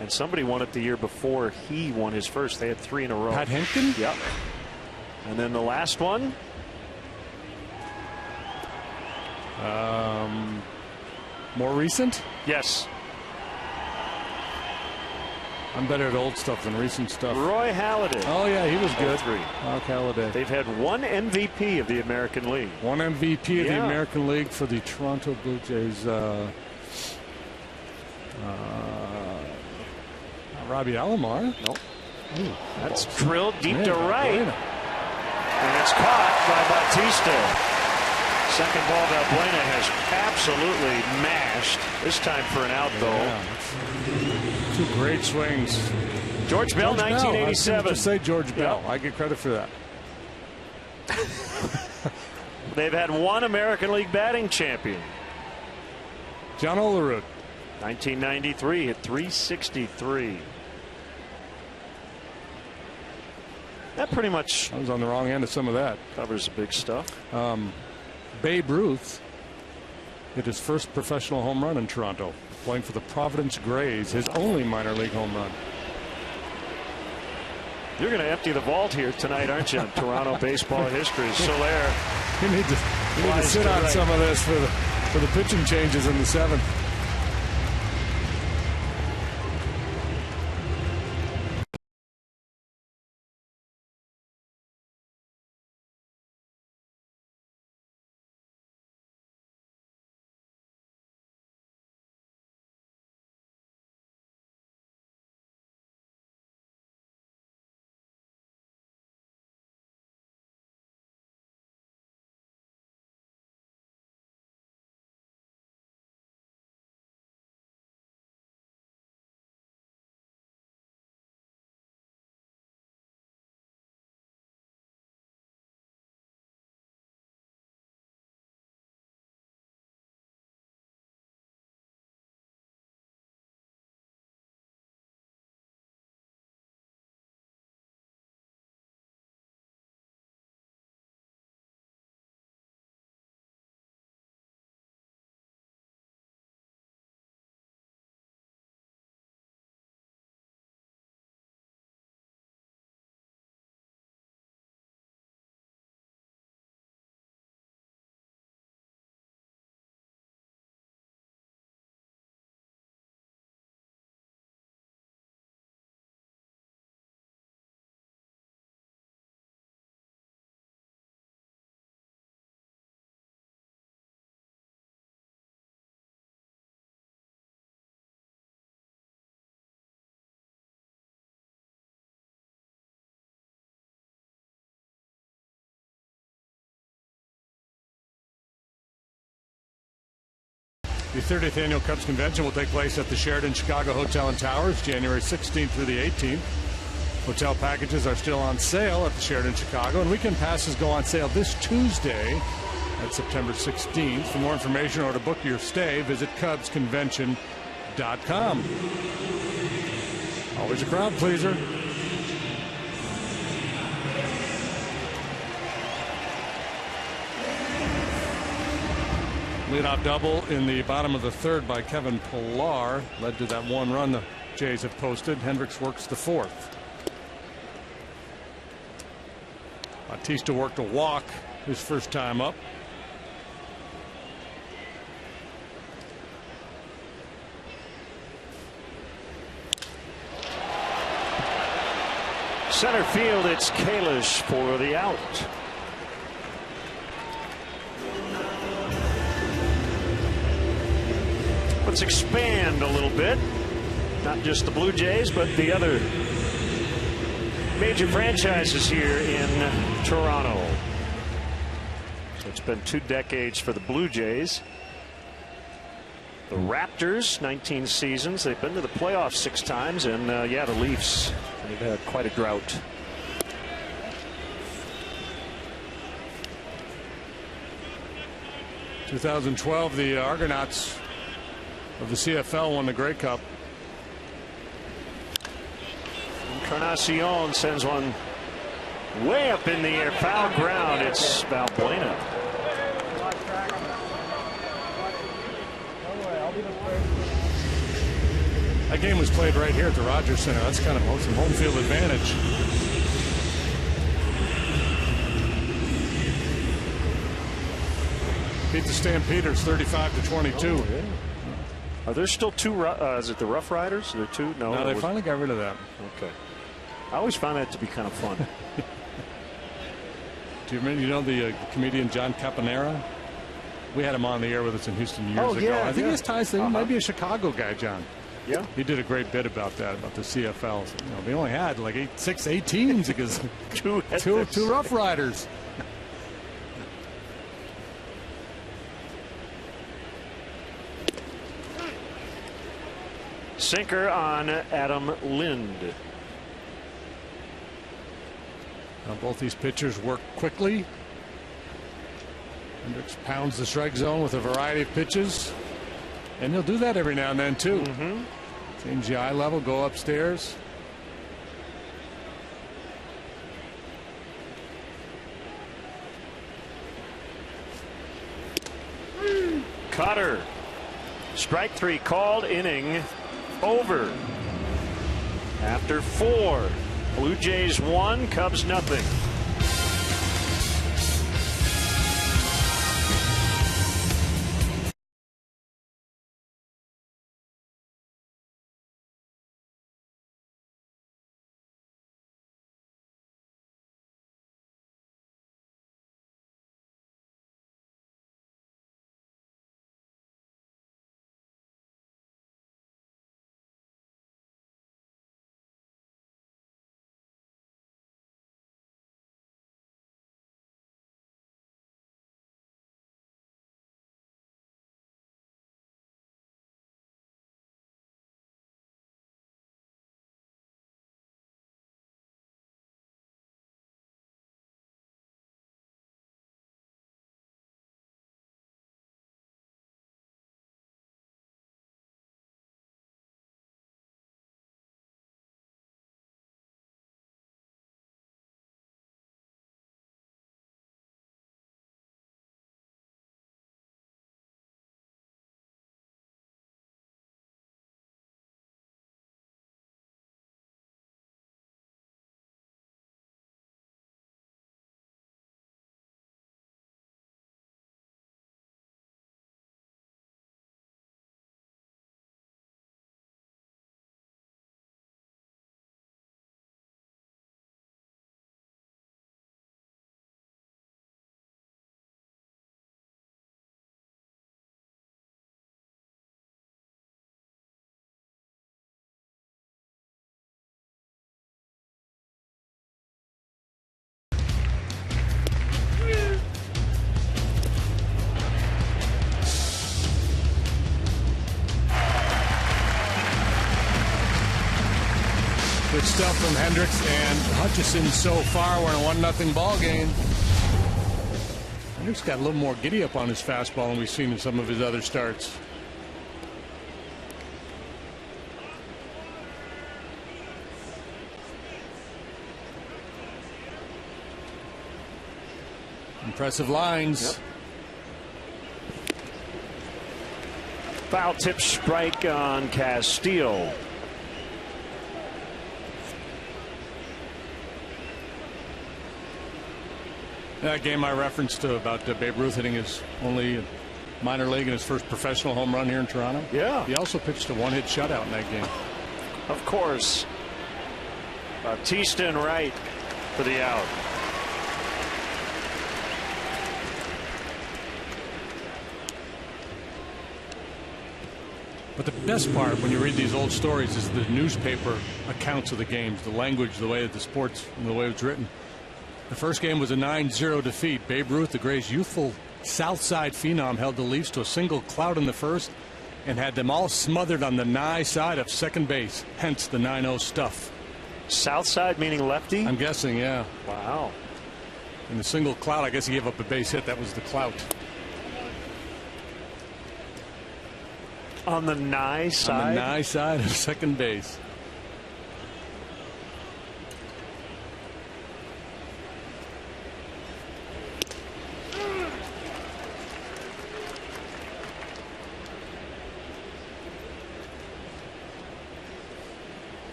[SPEAKER 1] And somebody won it the year before he won his first. They had 3 in a row.
[SPEAKER 2] Pat Henkin?
[SPEAKER 1] Yep. And then the last one?
[SPEAKER 2] More recent?
[SPEAKER 1] Yes.
[SPEAKER 2] I'm better at old stuff than recent stuff.
[SPEAKER 1] Roy Halladay.
[SPEAKER 2] Oh, yeah, he was good.
[SPEAKER 1] 03.
[SPEAKER 2] Mark Halladay.
[SPEAKER 1] They've had one MVP of the American League.
[SPEAKER 2] One MVP of the American League for the Toronto Blue Jays. Robbie Alomar.
[SPEAKER 1] Nope. Ooh, that's drilled deep to right. And it's caught by Bautista. Second ball, Valbuena has absolutely mashed. This time for an out, though.
[SPEAKER 2] Yeah. Two great swings.
[SPEAKER 1] George Bell, 1987.
[SPEAKER 2] Just say George Bell. I get credit for that.
[SPEAKER 1] They've had one American League batting champion.
[SPEAKER 2] John Olerud.
[SPEAKER 1] 1993 hit .363. That pretty much.
[SPEAKER 2] I was on the wrong end of some of that.
[SPEAKER 1] Covers the big stuff.
[SPEAKER 2] Babe Ruth hit his first professional home run in Toronto, playing for the Providence Grays, his only minor league home run.
[SPEAKER 1] You're going to empty the vault here tonight, aren't you? Toronto baseball history. Soler.
[SPEAKER 2] You need to sit on some of this for the pitching changes in the seventh. The 30th Annual Cubs Convention will take place at the Sheraton Chicago Hotel and Towers, January 16th through the 18th. Hotel packages are still on sale at the Sheraton Chicago, and weekend passes go on sale this Tuesday at September 16th. For more information or to book your stay, visit CubsConvention.com. Always a crowd pleaser. Leadoff double in the bottom of the third by Kevin Pillar led to that one run the Jays have posted. Hendricks works the fourth. Bautista worked a walk his first time up.
[SPEAKER 1] Center field, it's Kalish for the out. Let's expand a little bit. Not just the Blue Jays, but the other major franchises here in Toronto. So it's been 2 decades for the Blue Jays. The Raptors, 19 seasons. They've been to the playoffs 6 times. And, yeah, the Leafs, they've had quite a drought.
[SPEAKER 2] In 2012, the Argonauts of the CFL won the Grey Cup.
[SPEAKER 1] Encarnacion sends one way up in the air. Foul ground. It's Valbuena.
[SPEAKER 2] That game was played right here at the Rogers Center. That's kind of some home field advantage. Beat the Stampeders 35-22.
[SPEAKER 1] Are there still two? Is it the Rough Riders? Are there two?
[SPEAKER 2] No, they finally got rid of that.
[SPEAKER 1] Okay. I always found that to be kind of fun.
[SPEAKER 2] Do you remember? You know the comedian John Caponera? We had him on the air with us in Houston years ago.
[SPEAKER 1] Yeah,
[SPEAKER 2] I think his ties. He might be a Chicago guy, John.
[SPEAKER 1] Yeah.
[SPEAKER 2] He did a great bit about that, about the CFL. They only had like 8 teams because two Rough Riders.
[SPEAKER 1] Sinker on Adam Lind.
[SPEAKER 2] Now both these pitchers work quickly. Hendricks pounds the strike zone with a variety of pitches. And he'll do that every now and then, too. Change the eye level, go upstairs.
[SPEAKER 1] Cutter. Strike 3 called, inning over. After 4. Blue Jays 1, Cubs nothing.
[SPEAKER 2] Good stuff from Hendricks and Hutchison so far. We're in a 1-0 ball game. Hendricks got a little more giddy up on his fastball than we've seen in some of his other starts. Impressive lines.
[SPEAKER 1] Foul tip strike on Castillo.
[SPEAKER 2] That game I referenced to about Babe Ruth hitting his only minor league and his first professional home run here in Toronto.
[SPEAKER 1] Yeah.
[SPEAKER 2] He also pitched a one-hit shutout in that game.
[SPEAKER 1] Of course. Bautista and right for the out.
[SPEAKER 2] But the best part when you read these old stories is the newspaper accounts of the games, the language, the way that the sports, and the way it was written. The first game was a 9-0 defeat. Babe Ruth, the Grays' youthful South Side phenom, held the Leafs to a single clout in the first and had them all smothered on the nigh side of second base, hence the 9-0 stuff.
[SPEAKER 1] South side meaning lefty?
[SPEAKER 2] I'm guessing, yeah.
[SPEAKER 1] Wow.
[SPEAKER 2] In the single clout, I guess he gave up a base hit. That was the clout.
[SPEAKER 1] On the nigh side?
[SPEAKER 2] On the nigh side of second base.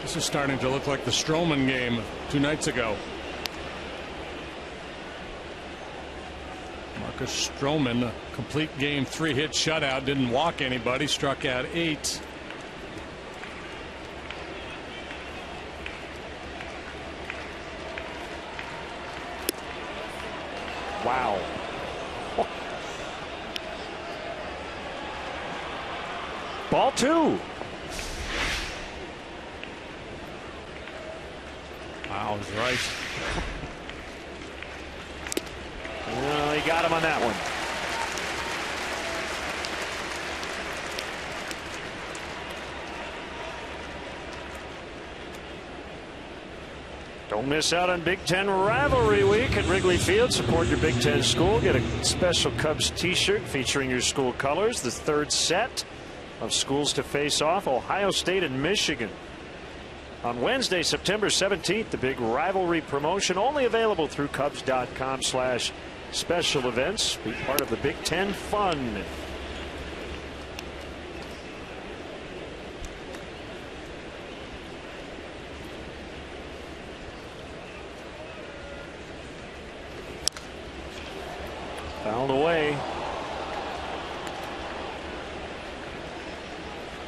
[SPEAKER 2] This is starting to look like the Stroman game 2 nights ago. Marcus Stroman, a complete game 3-hit shutout, didn't walk anybody, struck out 8.
[SPEAKER 1] Wow. Ball 2.
[SPEAKER 2] Wow, he's right.
[SPEAKER 1] Well, he got him on that one. Don't miss out on Big Ten Rivalry Week at Wrigley Field. Support your Big Ten school. Get a special Cubs t-shirt featuring your school colors. The third set of schools to face off, Ohio State and Michigan. On Wednesday, September 17th, the big rivalry promotion only available through Cubs.com/special events. Be part of the Big Ten fun. Fouled away.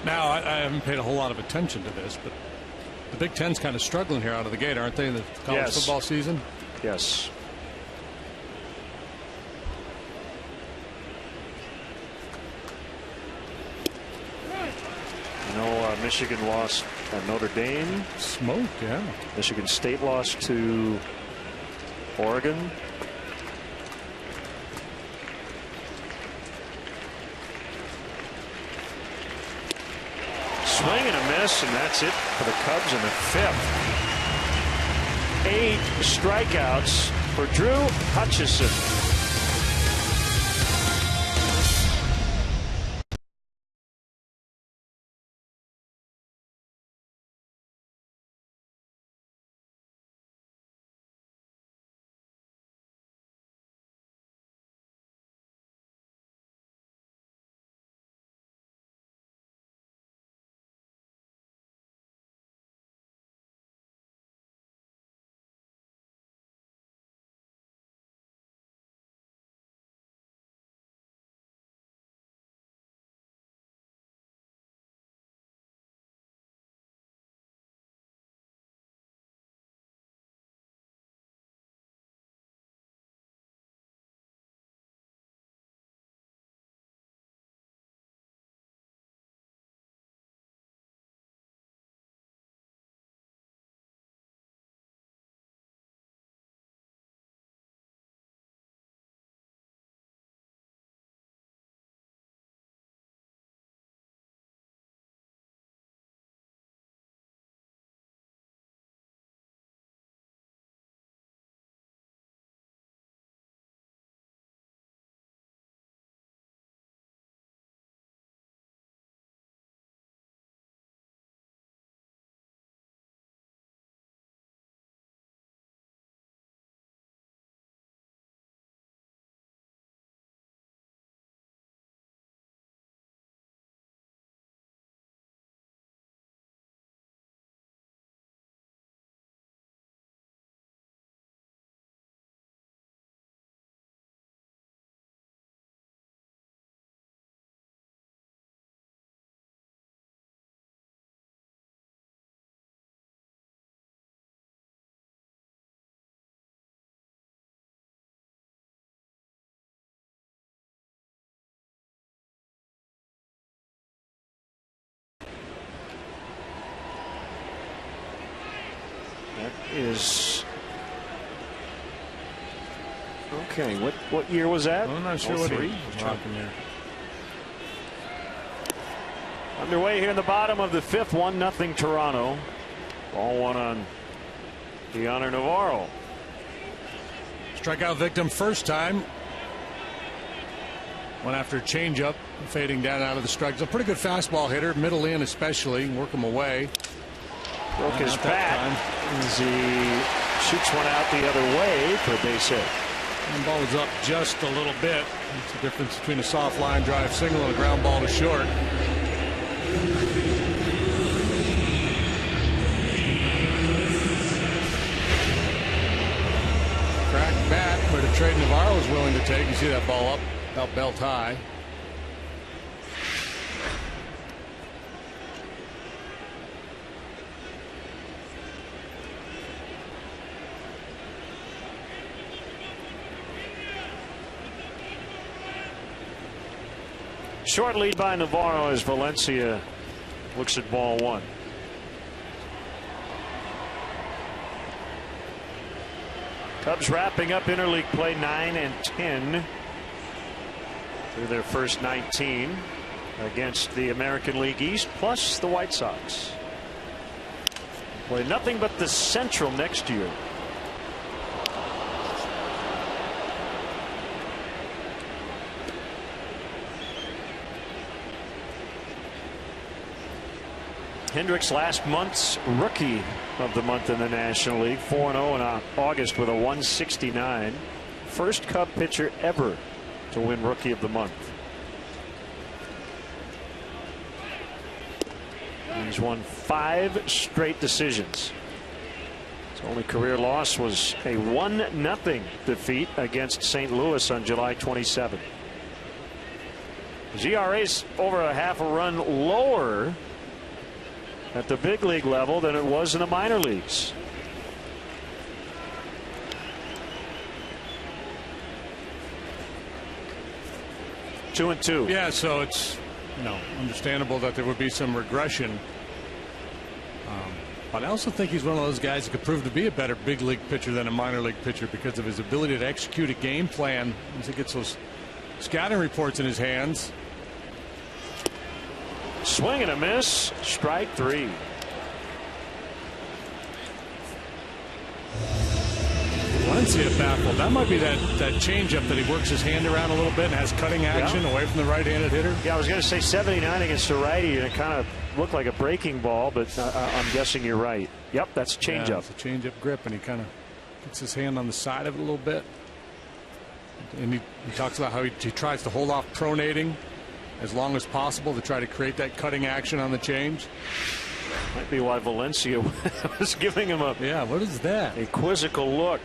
[SPEAKER 2] Now, I haven't paid a whole lot of attention to this, but the Big Ten's kind of struggling here out of the gate, aren't they, in the college football season?
[SPEAKER 1] Yes. You know, Michigan lost at Notre Dame.
[SPEAKER 2] Smoke, yeah.
[SPEAKER 1] Michigan State lost to Oregon. Swing and a miss, and that's it for the Cubs in the 5th. 8 strikeouts for Drew Hutchison. That is okay. What year was that?
[SPEAKER 2] I'm not sure what he talking there.
[SPEAKER 1] Underway here in the bottom of the 5th, 1-0 Toronto. Ball 1 on Gianner Navarro.
[SPEAKER 2] Strikeout victim first time. Went after a changeup, fading down out of the strike. He's a pretty good fastball hitter, middle in especially, work him away.
[SPEAKER 1] Broke his bat as he shoots one out the other way for a base hit.
[SPEAKER 2] And ball was up just a little bit. It's the difference between a soft line drive single and a ground ball to short. Cracked bat, but trade Navarro is willing to take. You see that ball up, about belt high.
[SPEAKER 1] Short lead by Navarro as Valencia looks at ball one. Cubs wrapping up interleague play 9 and 10 through their first 19 against the American League East plus the White Sox. Play nothing but the Central next year. Hendricks, last month's rookie of the month in the National League, 4-0 in August with a 169. First Cub pitcher ever to win Rookie of the Month. He's won 5 straight decisions. His only career loss was a 1-0 defeat against St. Louis on July 27. His ERA's over a half a run lower at the big league level than it was in the minor leagues. Two and two.
[SPEAKER 2] Yeah, so it's understandable that there would be some regression. But I also think he's one of those guys that could prove to be a better big league pitcher than a minor league pitcher because of his ability to execute a game plan once he gets those scouting reports in his hands.
[SPEAKER 1] Swing and a miss. Strike 3.
[SPEAKER 2] Valencia baffled. That might be that changeup that he works his hand around a little bit and has cutting action away from the right-handed hitter.
[SPEAKER 1] Yeah, I was going to say 79 against the righty, and it kind of looked like a breaking ball, but I'm guessing you're right. Yep, that's a changeup.
[SPEAKER 2] Yeah, it's a changeup grip, and he kind of gets his hand on the side of it a little bit. And he talks about how he tries to hold off pronating as long as possible to try to create that cutting action on the change.
[SPEAKER 1] Might be why Valencia was giving him a
[SPEAKER 2] what is that?
[SPEAKER 1] A quizzical look.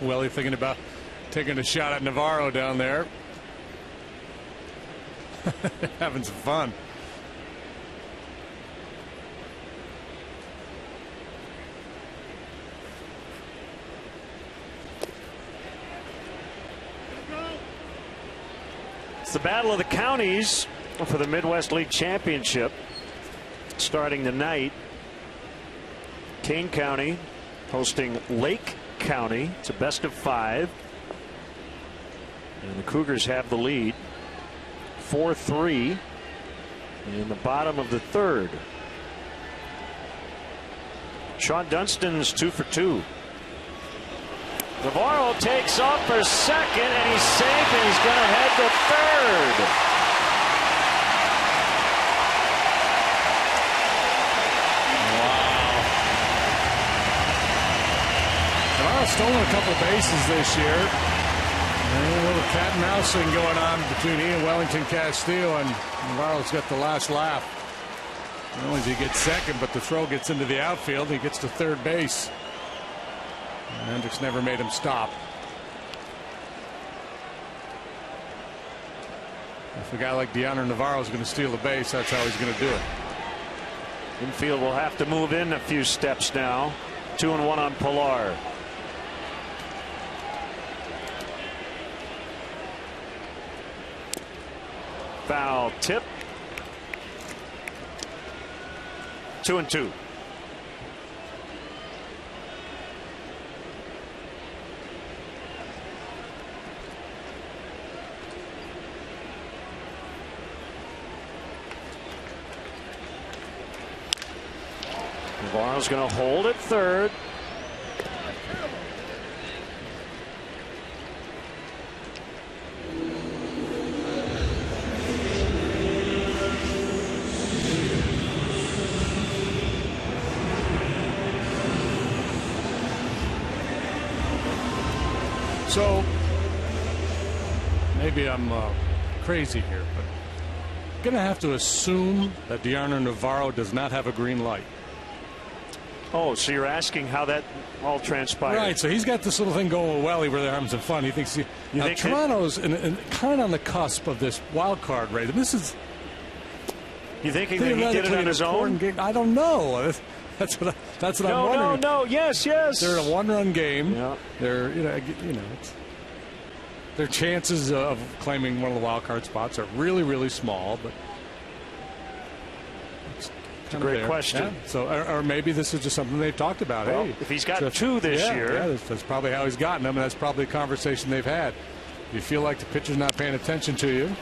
[SPEAKER 2] Willie thinking about taking a shot at Navarro down there. Having some fun.
[SPEAKER 1] It's the battle of the counties for the Midwest League Championship starting tonight. Kane County hosting Lake County. It's a best of 5. And the Cougars have the lead 4-3 in the bottom of the 3rd. Sean Dunstan's 2 for 2. Navarro takes off for second, and he's safe, and he's going to head to third.
[SPEAKER 2] Wow. Navarro's stolen a couple bases this year. And a little cat and mouse thing going on between he and Wellington Castillo, and Navarro's got the last laugh. Not only does he get second, but the throw gets into the outfield. He gets to third base. And Hendricks never made him stop. If a guy like Deandre Navarro is going to steal the base, that's how he's going to do it.
[SPEAKER 1] Infield will have to move in a few steps now. 2-1 on Pilar. Foul tip. 2-2. Navarro's going to hold at third.
[SPEAKER 2] So maybe I'm crazy here, but going to have to assume that Diarno Navarro does not have a green light.
[SPEAKER 1] Oh, so you're asking how that all transpired?
[SPEAKER 2] Right. So he's got this little thing going with Welly where they're having some fun. He thinks Toronto's kind of on the cusp of this wild card race. And this is.
[SPEAKER 1] You thinking that he did it on his own?
[SPEAKER 2] Game. I don't know. That's what I'm wondering.
[SPEAKER 1] No. Yes.
[SPEAKER 2] They're in a one-run game.
[SPEAKER 1] Yeah.
[SPEAKER 2] They're their chances of claiming one of the wild card spots are really, really small, but
[SPEAKER 1] it's a great question.
[SPEAKER 2] Yeah. So, or maybe this is just something they've talked about.
[SPEAKER 1] Well,
[SPEAKER 2] hey,
[SPEAKER 1] if he's got two this year,
[SPEAKER 2] that's probably how he's gotten them, and that's probably a conversation they've had. You feel like the pitcher's not paying attention to you.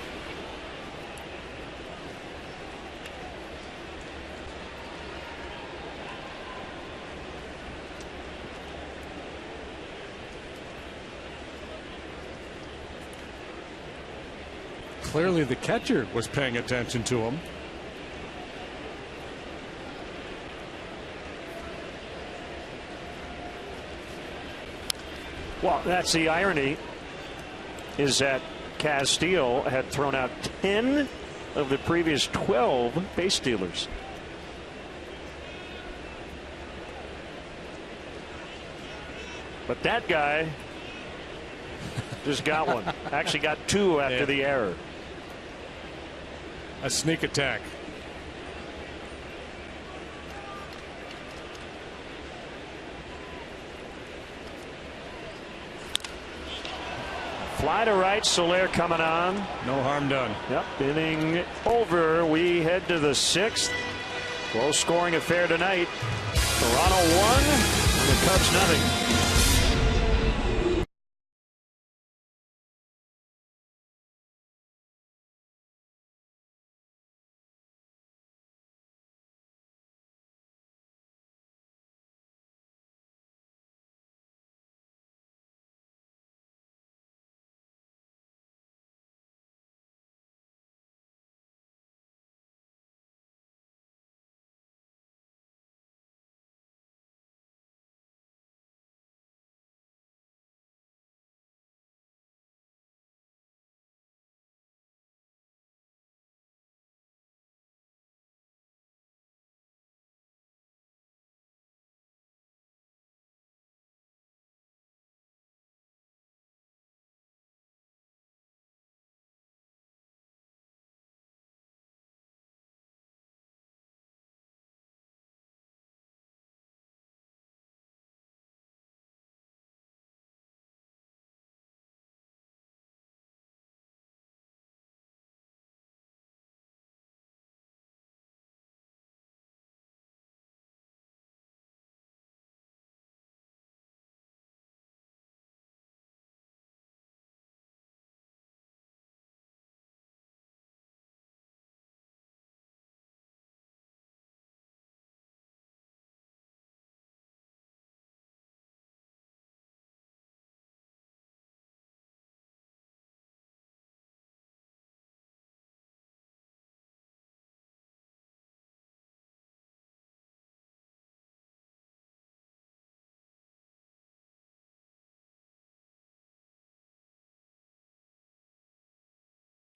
[SPEAKER 2] Clearly the catcher was paying attention to him.
[SPEAKER 1] Well, that's the irony, is that Castillo had thrown out 10 of the previous 12 base stealers. But that guy just got one. Actually got two after the error.
[SPEAKER 2] A sneak attack.
[SPEAKER 1] Fly to right, Soler coming on.
[SPEAKER 2] No harm done.
[SPEAKER 1] Yep, inning over. We head to the 6th. Low scoring affair tonight. Toronto 1 and the Cubs nothing.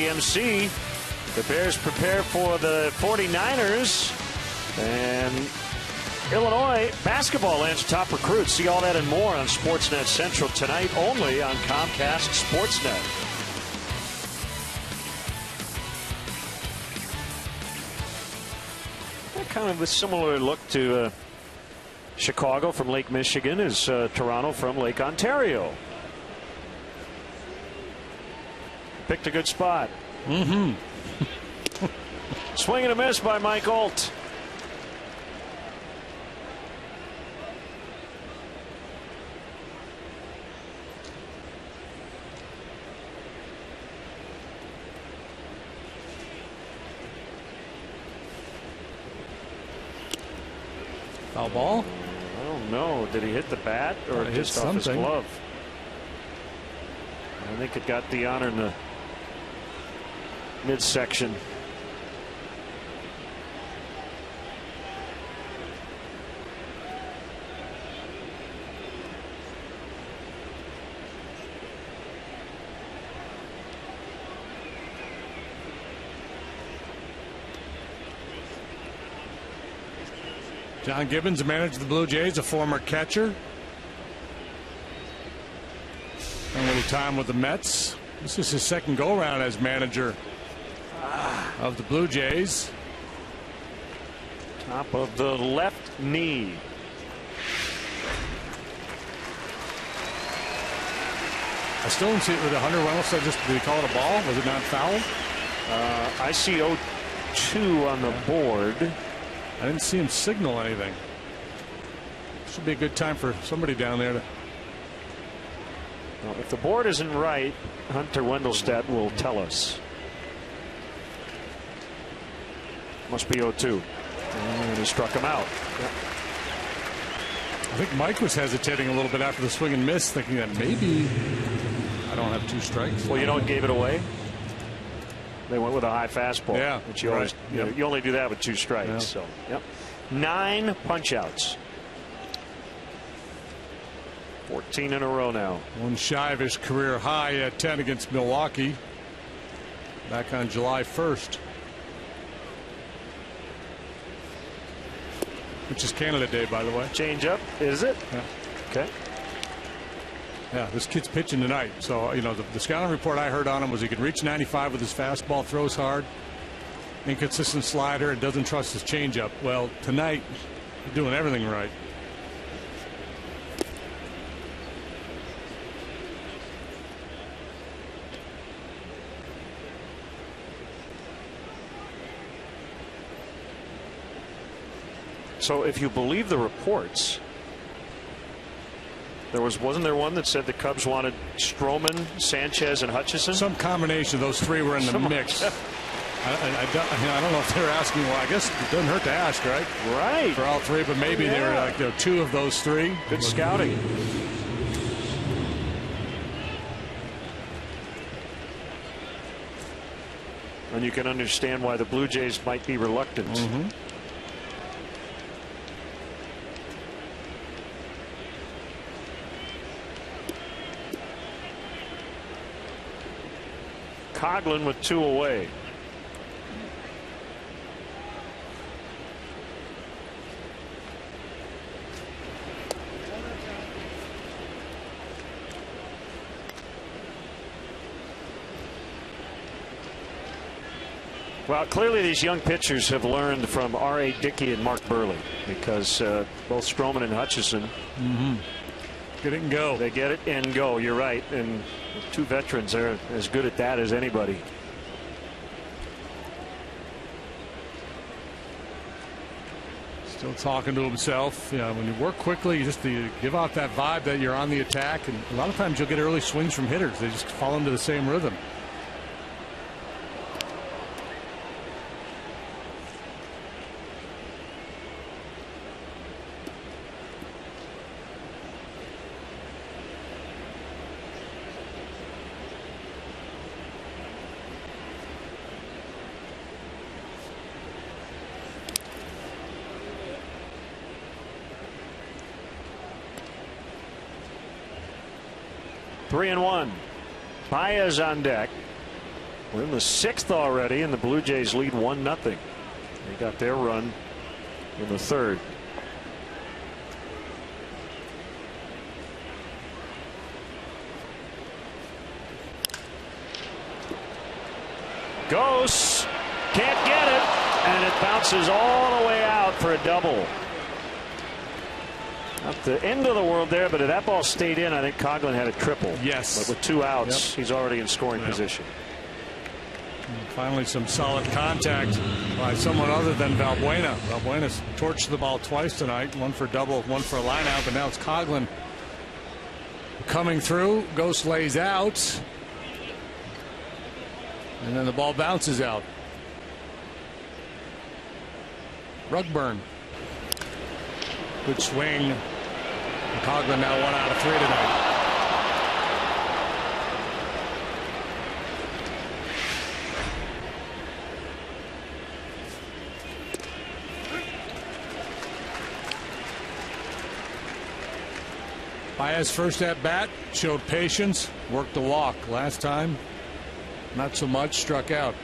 [SPEAKER 1] MC. The Bears prepare for the 49ers. And Illinois basketball lands top recruits. See all that and more on Sportsnet Central tonight, only on Comcast Sportsnet. Kind of a similar look to Chicago from Lake Michigan is Toronto from Lake Ontario. Picked a good spot. Swing and a miss by Mike Alt.
[SPEAKER 2] Foul ball?
[SPEAKER 1] I don't know. Did he hit the bat or just off his glove? I think it got the honor in the midsection.
[SPEAKER 2] John Gibbons managed the Blue Jays, a former catcher. A little time with the Mets. This is his second go-around as manager of the Blue Jays.
[SPEAKER 1] Top of the left knee.
[SPEAKER 2] I still don't see it with the Hunter Reynolds. So just did he call it a ball? Was it not foul?
[SPEAKER 1] I see 0-2 on the board.
[SPEAKER 2] I didn't see him signal anything. Should be a good time for somebody down there to.
[SPEAKER 1] Well, if the board isn't right, Hunter Wendelstedt will tell us. Must be 0-2. And he struck him out. Yep.
[SPEAKER 2] I think Mike was hesitating a little bit after the swing and miss, thinking that maybe I don't have 2 strikes.
[SPEAKER 1] Well, you know what gave it away? They went with a high fastball.
[SPEAKER 2] Yeah,
[SPEAKER 1] which you always, you only do that with 2 strikes.
[SPEAKER 2] Yeah.
[SPEAKER 1] So, yep. 9 punch-outs. 14 in a row now.
[SPEAKER 2] One shy of his career high at 10 against Milwaukee back on July 1st. Which is Canada Day, by the way.
[SPEAKER 1] Change up, is it?
[SPEAKER 2] Yeah.
[SPEAKER 1] Okay.
[SPEAKER 2] Yeah, this kid's pitching tonight. So, you know, the scouting report I heard on him was he could reach 95 with his fastball, throws hard, inconsistent slider, and doesn't trust his changeup. Well, tonight, he's doing everything right.
[SPEAKER 1] So if you believe the reports, wasn't there one that said the Cubs wanted Stroman, Sanchez, and Hutchison?
[SPEAKER 2] Some combination of those 3 were in the mix. I don't know if they're asking. Well, I guess it doesn't hurt to ask, right?
[SPEAKER 1] Right.
[SPEAKER 2] For all 3, but maybe they were like 2 of those 3.
[SPEAKER 1] Good scouting. And you can understand why the Blue Jays might be reluctant.
[SPEAKER 2] Mm-hmm.
[SPEAKER 1] Coughlin with 2 away. Well, clearly these young pitchers have learned from R.A. Dickey and Mark Burley, because both Stroman and Hutchison
[SPEAKER 2] get it and go.
[SPEAKER 1] They get it and go. You're right. And 2 veterans are as good at that as anybody.
[SPEAKER 2] Still talking to himself. You know, when you work quickly, you give out that vibe that you're on the attack, and a lot of times you'll get early swings from hitters. They just fall into the same rhythm.
[SPEAKER 1] Three and 1. Baez on deck. We're in the 6th already, and the Blue Jays lead 1-0. They got their run in the 3rd. Goes, can't get it, and it bounces all the way out for a double. Not the end of the world there, but if that ball stayed in, I think Coughlin had a triple.
[SPEAKER 2] Yes.
[SPEAKER 1] But with 2 outs, he's already in scoring position.
[SPEAKER 2] And finally, some solid contact by someone other than Valbuena. Valbuena's torched the ball twice tonight, 1 for double, 1 for a line out, but now it's Coughlin coming through. Ghost lays out, and then the ball bounces out. Rugburn. Good swing. Coughlin now 1 out of 3 tonight. Baez first at bat showed patience, worked the walk. Last time, not so much, struck out.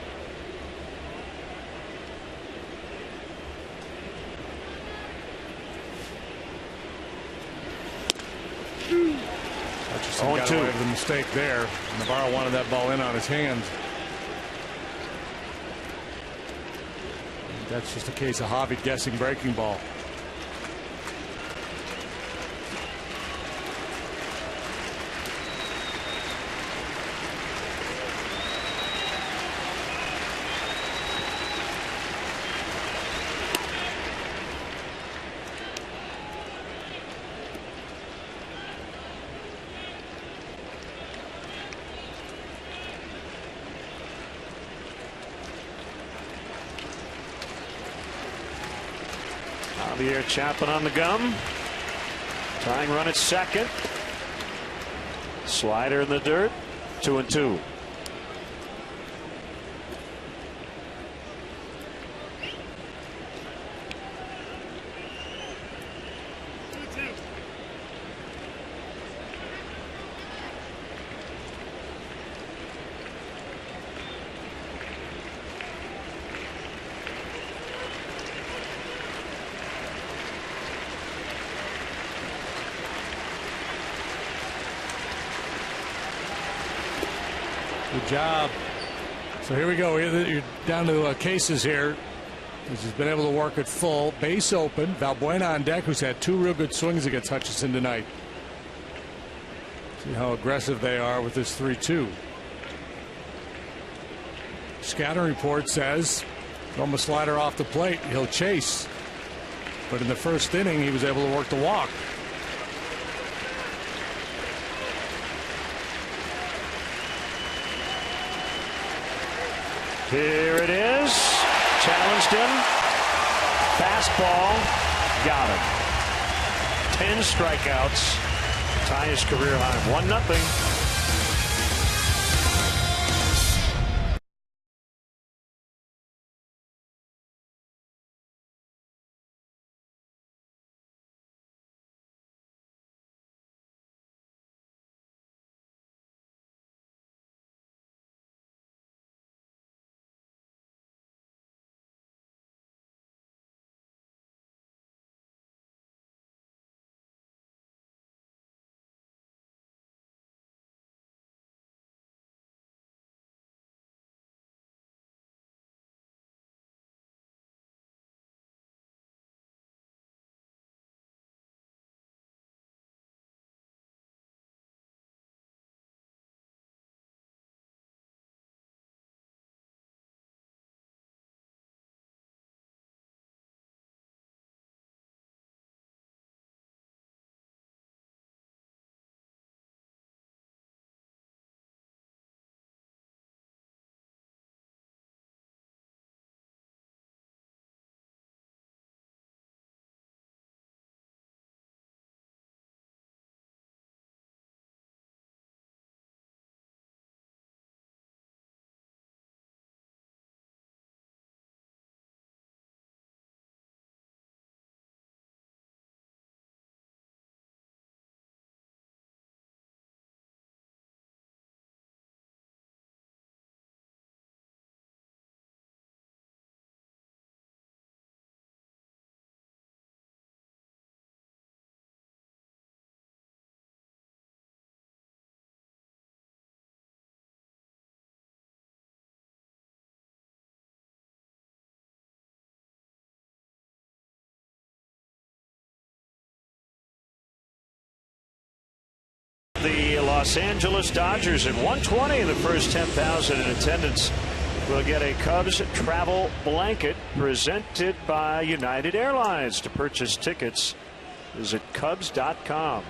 [SPEAKER 2] Anderson got away with the mistake there. Navarro wanted that ball in on his hands. That's just a case of Javi guessing breaking ball.
[SPEAKER 1] Javier Chapman on the gum. Tying run at second. Slider in the dirt. 2-2.
[SPEAKER 2] Good job. So here we go. You're down to cases here. He's been able to work it full. Base open. Valbuena on deck, who's had 2 real good swings against Hutchinson tonight. See how aggressive they are with this 3-2. Scouting report says from a slider off the plate, he'll chase. But in the first inning, he was able to work the walk.
[SPEAKER 1] Here it is. Challenged him. Fastball. Got him. 10 strikeouts. Tie his career high. 1-0. The Los Angeles Dodgers at 120 in the first 10,000 in attendance will get a Cubs travel blanket presented by United Airlines. To purchase tickets, visit Cubs.com.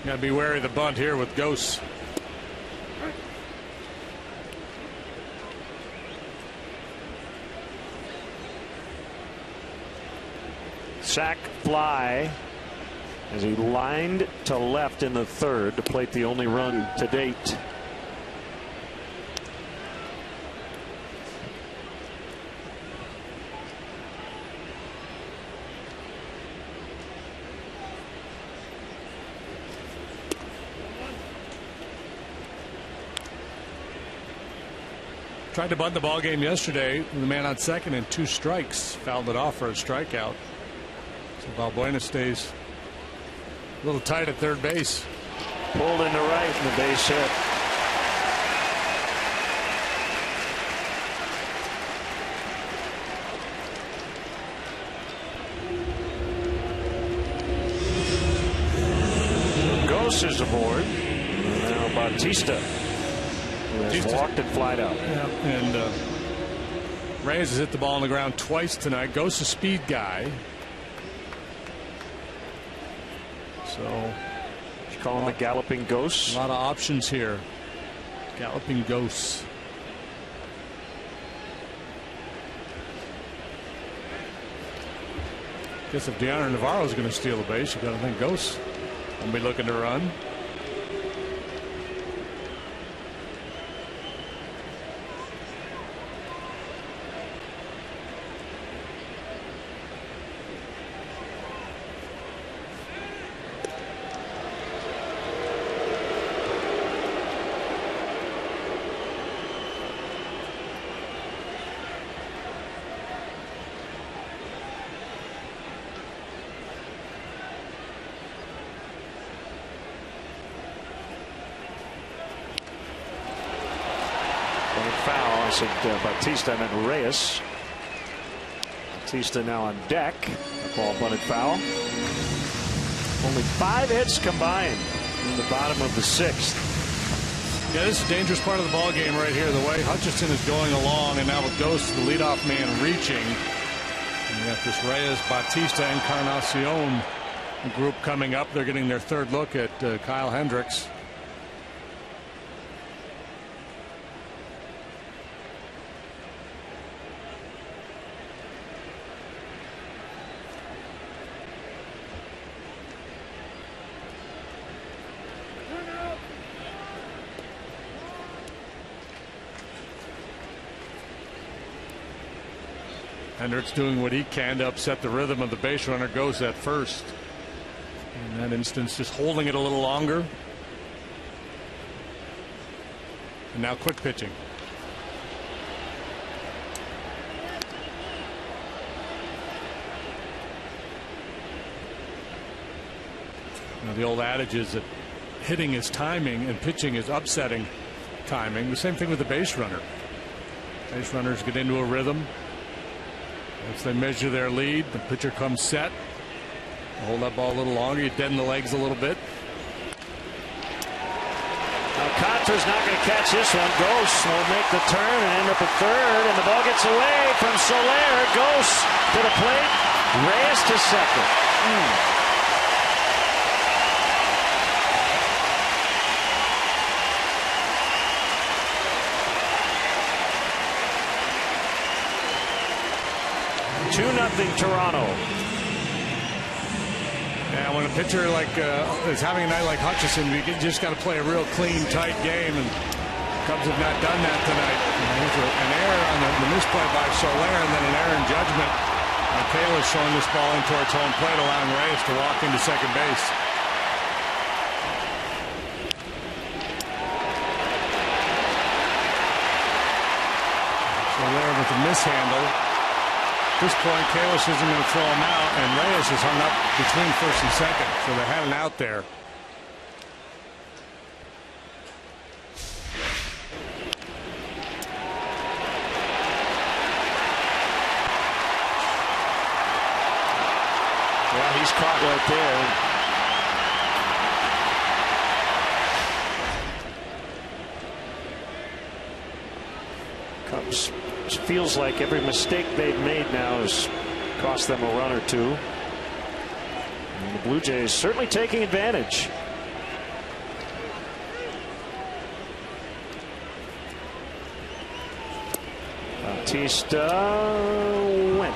[SPEAKER 2] Got to be wary of the bunt here with Ghosts.
[SPEAKER 1] Sack fly as he lined to left in the third to plate the only run to date.
[SPEAKER 2] Tried to bunt the ball game yesterday with the man on second and 2 strikes. Fouled it off for a strikeout. Balbuena stays a little tight at third base.
[SPEAKER 1] Pulled into right and the base hit. Ghost is aboard. Now Bautista has walked and flied out.
[SPEAKER 2] Yeah, and Reyes has hit the ball on the ground twice tonight. Ghost a speed guy. So
[SPEAKER 1] you call him the galloping ghost.
[SPEAKER 2] A lot of options here. Galloping ghosts. Guess if Deanna Navarro is going to steal the base, you got to think Ghost will be looking to run.
[SPEAKER 1] Foul. I said Bautista, I meant Reyes. Bautista now on deck. The ball bunted foul. Only 5 hits combined in the bottom of the 6th.
[SPEAKER 2] Yeah, this is a dangerous part of the ball game right here. The way Hutchison is going along, and now with Ghost, the leadoff man, reaching. And you got this Reyes, Bautista, Encarnacion group coming up. They're getting their third look at Kyle Hendricks. Hendricks doing what he can to upset the rhythm of the base runner. Goes at first. In that instance, just holding it a little longer. And now quick pitching. Now the old adage is that hitting is timing and pitching is upsetting timing. The same thing with the base runner. Base runners get into a rhythm. Once they measure their lead, the pitcher comes set. Hold that ball a little longer. You deaden the legs a little bit.
[SPEAKER 1] Alcantara's not going to catch this one. Ghost will make the turn and end up at third, and the ball gets away from Soler. Ghost to the plate. Reyes to second. 2-0 Toronto.
[SPEAKER 2] Yeah, when a pitcher like is having a night like Hutchison, you just got to play a real clean, tight game, and Cubs have not done that tonight. An error on the misplay by Soler, and then an error in judgment. Kayla's showing this ball in towards home plate, allowing Reyes to walk into second base. Soler with the mishandle. At this point, Kalish isn't going to throw him out, and Reyes is hung up between first and second, so they had an out there.
[SPEAKER 1] Yeah, he's caught right there. Cubs. It feels like every mistake they've made now has cost them a run or two. And the Blue Jays certainly taking advantage. Bautista went.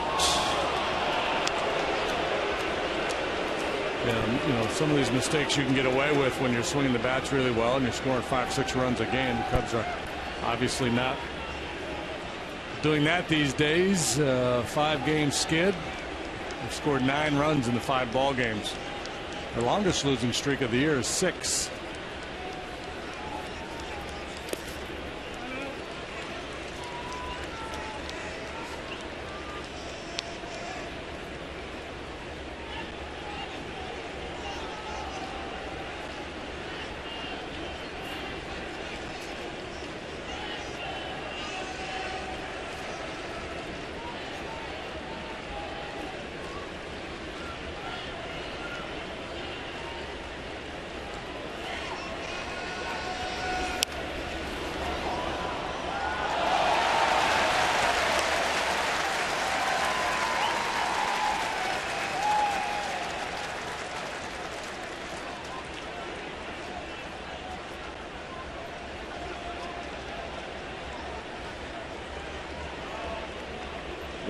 [SPEAKER 2] Yeah, you know, some of these mistakes you can get away with when you're swinging the bats really well and you're scoring 5-6 runs a game. The Cubs are obviously not doing that these days. 5-game skid. They've scored 9 runs in the 5 ball games. Their longest losing streak of the year is 6.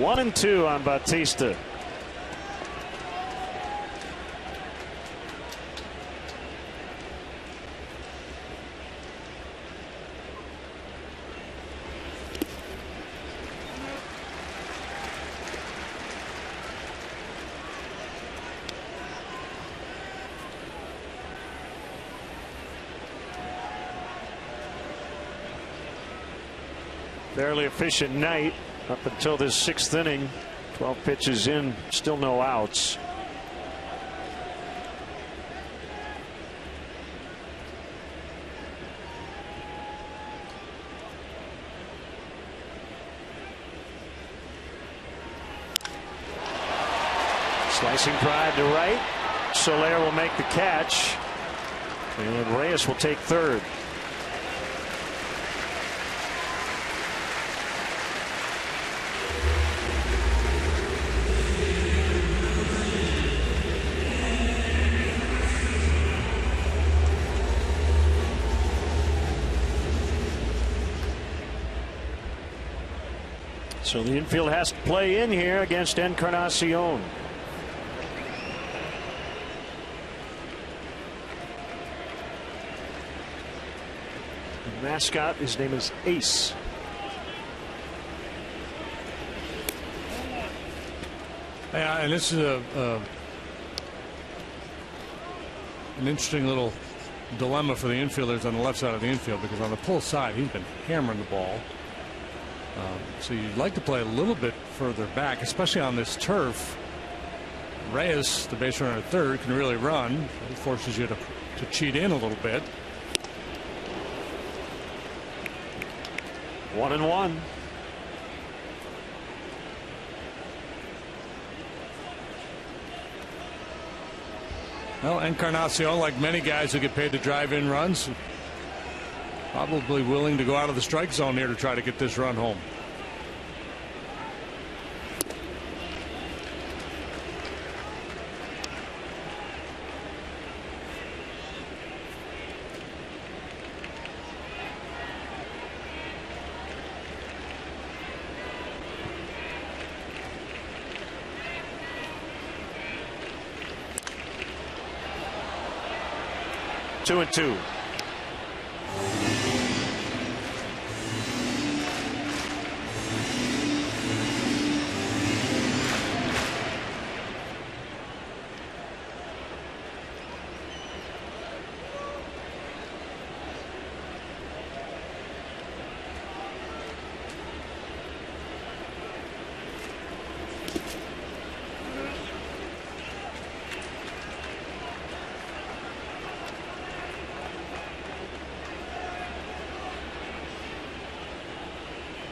[SPEAKER 1] 1-2 on Bautista. Fairly efficient night up until this 6th inning. 12 pitches in, still no outs. Slicing drive to right. Soler will make the catch, and Reyes will take third. So the infield has to play in here against Encarnacion. The mascot, his name is Ace.
[SPEAKER 2] Yeah, and this is an interesting little dilemma for the infielders on the left side of the infield, because on the pull side he's been hammering the ball. So you'd like to play a little bit further back, especially on this turf. Reyes, the base runner at third, can really run. It forces you to cheat in a little bit.
[SPEAKER 1] 1-1.
[SPEAKER 2] Well, Encarnacion, like many guys who get paid to drive in runs, probably willing to go out of the strike zone here to try to get this run home.
[SPEAKER 1] Two and two.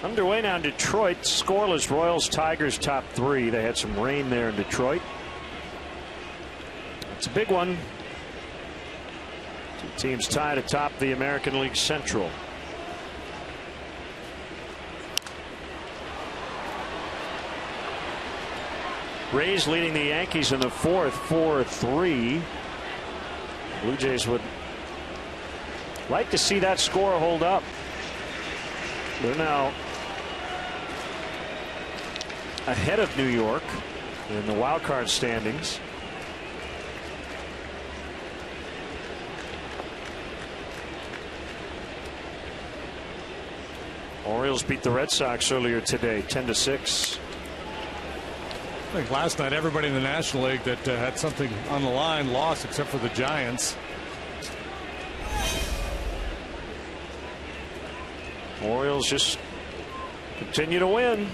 [SPEAKER 1] Underway now in Detroit. Scoreless Royals, Tigers top three. They had some rain there in Detroit. It's a big one. Two teams tied atop the American League Central. Rays leading the Yankees in the fourth, 4-3. Blue Jays would like to see that score hold up. They're now ahead of New York in the wild card standings. Orioles beat the Red Sox earlier today, 10-6.
[SPEAKER 2] I think last night everybody in the National League that had something on the line lost, except for the Giants.
[SPEAKER 1] Orioles just continue to win.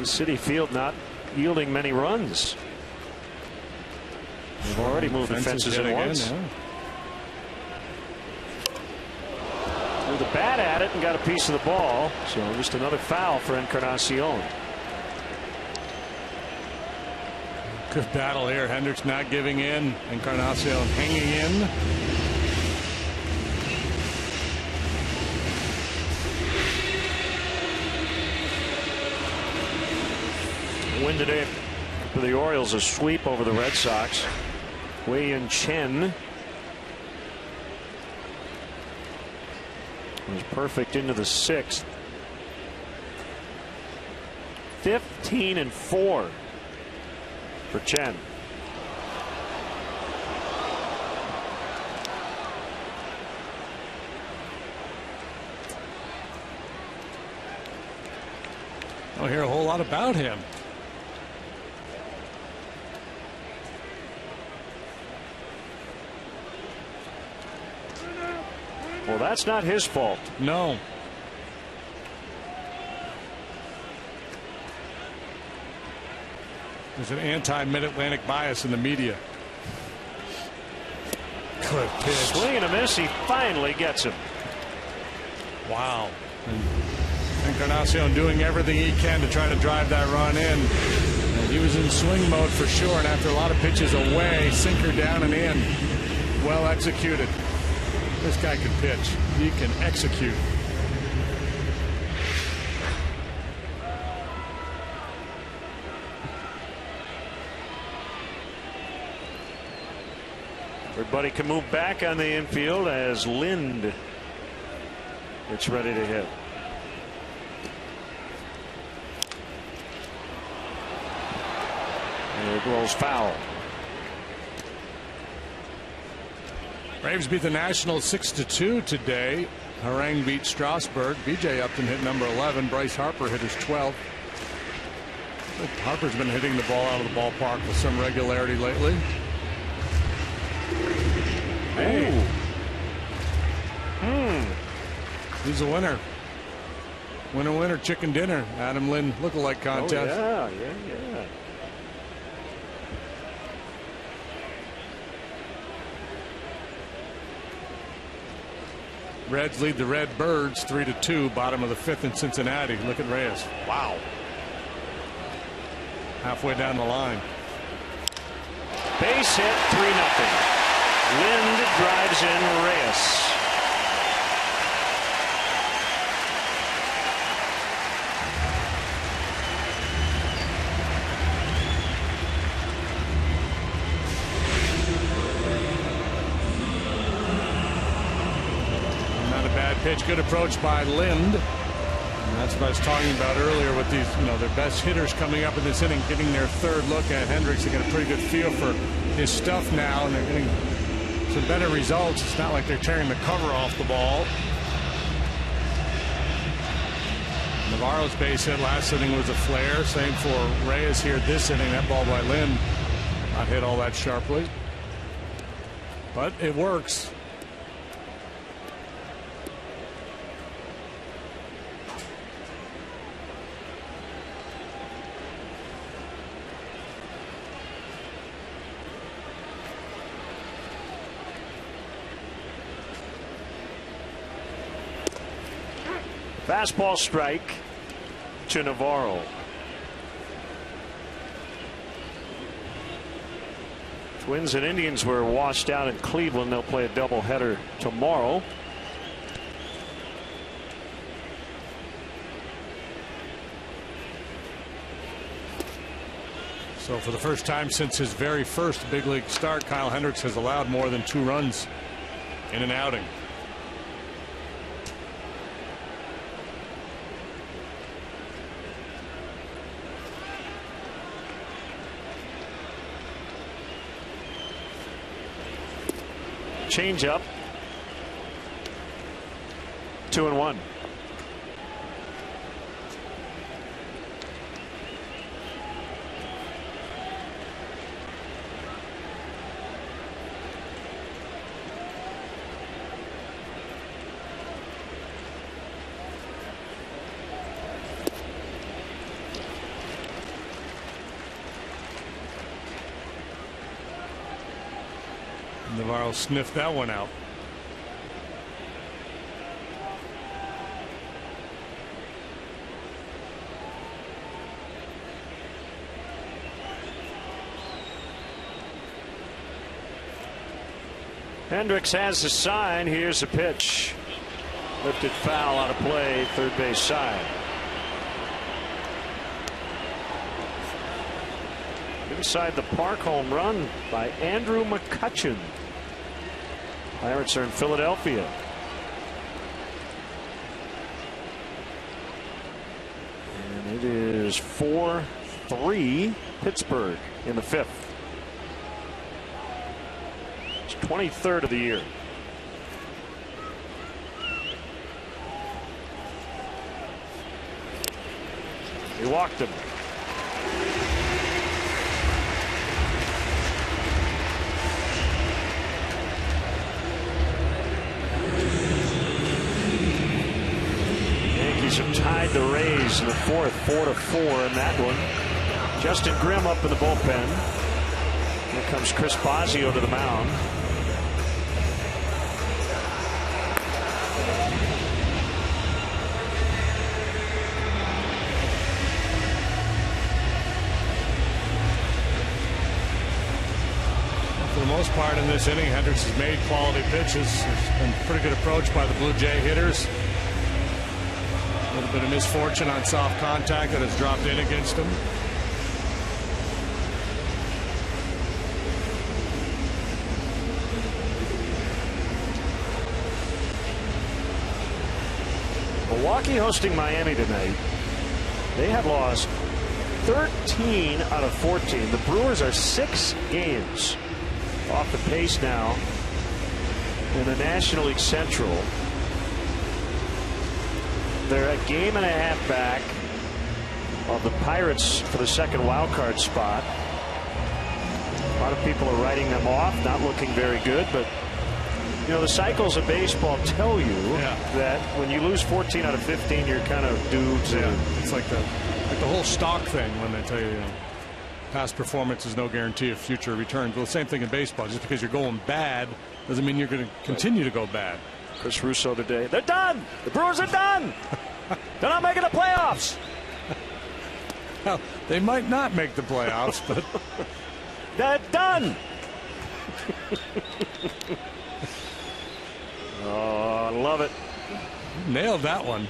[SPEAKER 1] City Field not yielding many runs. They've already moved the fences in once.
[SPEAKER 2] Yeah.
[SPEAKER 1] Threw the bat at it and got a piece of the ball. So just another foul for Encarnacion.
[SPEAKER 2] Good battle here. Hendricks not giving in. Encarnacion hanging in.
[SPEAKER 1] Win today for the Orioles, a sweep over the Red Sox. Wei-Yin Chen was perfect into the sixth. 15-4 for Chen.
[SPEAKER 2] I don't hear a whole lot about him.
[SPEAKER 1] Well, that's not his fault.
[SPEAKER 2] No. There's an anti-Mid-Atlantic bias in the media. Good pitch.
[SPEAKER 1] Swing and a miss. He finally gets him.
[SPEAKER 2] Wow. Encarnacion doing everything he can to try to drive that run in. And he was in swing mode for sure. And after a lot of pitches away, sinker down and in. Well executed. This guy can pitch. He can execute.
[SPEAKER 1] Everybody can move back on the infield as Lind gets ready to hit. And it rolls foul.
[SPEAKER 2] Braves beat the Nationals 6-2 today. Harang beat Strasburg. B.J. Upton hit number 11. Bryce Harper hit his 12th. Harper's been hitting the ball out of the ballpark with some regularity lately. Hey. He's a winner. Winner, chicken dinner. Adam Lind lookalike contest.
[SPEAKER 1] Oh, yeah.
[SPEAKER 2] Reds lead the Red Birds 3-2, bottom of the 5th in Cincinnati. Look at Reyes. Wow. Halfway down the line.
[SPEAKER 1] Base hit, 3-0. Lind drives in Reyes.
[SPEAKER 2] Pitch, good approach by Lind. And that's what I was talking about earlier with these, their best hitters coming up in this inning, getting their third look at Hendricks. They get a pretty good feel for his stuff now, and they're getting some better results. It's not like they're tearing the cover off the ball. Navarro's base hit last inning was a flare. Same for Reyes here this inning. That ball by Lind not hit all that sharply, but it works.
[SPEAKER 1] Fastball strike to Navarro. Twins and Indians were washed out in Cleveland. They'll play a doubleheader tomorrow.
[SPEAKER 2] So for the first time since his very first big league start, Kyle Hendricks has allowed more than 2 runs in an outing.
[SPEAKER 1] Change up. 2-1.
[SPEAKER 2] Navarro sniffed that one out.
[SPEAKER 1] Hendricks has the sign. Here's a pitch. Lifted foul out of play, third base side. Inside the park home run by Andrew McCutchen. Pirates are in Philadelphia. And it is is 4-3 Pittsburgh in the 5th. It's 23rd of the year. He walked him. Yankees have tied the Rays in the 4th, 4-4 in that one. Justin Grimm up in the bullpen. Here comes Chris Bosio to the mound.
[SPEAKER 2] For the most part in this inning, Hendricks has made quality pitches. There's been a pretty good approach by the Blue Jay hitters. A little bit of misfortune on soft contact that has dropped in against him.
[SPEAKER 1] Milwaukee hosting Miami tonight. They have lost 13 out of 14. The Brewers are 6 games off the pace now in the National League Central. They're a game and a half back of the Pirates for the second wild card spot. A lot of people are writing them off, not looking very good, but you know, the cycles of baseball tell you that when you lose 14 out of 15, you're kind of due to.
[SPEAKER 2] It's like the whole stock thing when they tell you, past performance is no guarantee of future returns. Well, the same thing in baseball. Just because you're going bad doesn't mean you're going to continue to go bad.
[SPEAKER 1] Chris Russo today. They're done. The Brewers are done. They're not making the playoffs.
[SPEAKER 2] Well, they might not make the playoffs, but
[SPEAKER 1] they're done. Oh, I love it.
[SPEAKER 2] Nailed that one.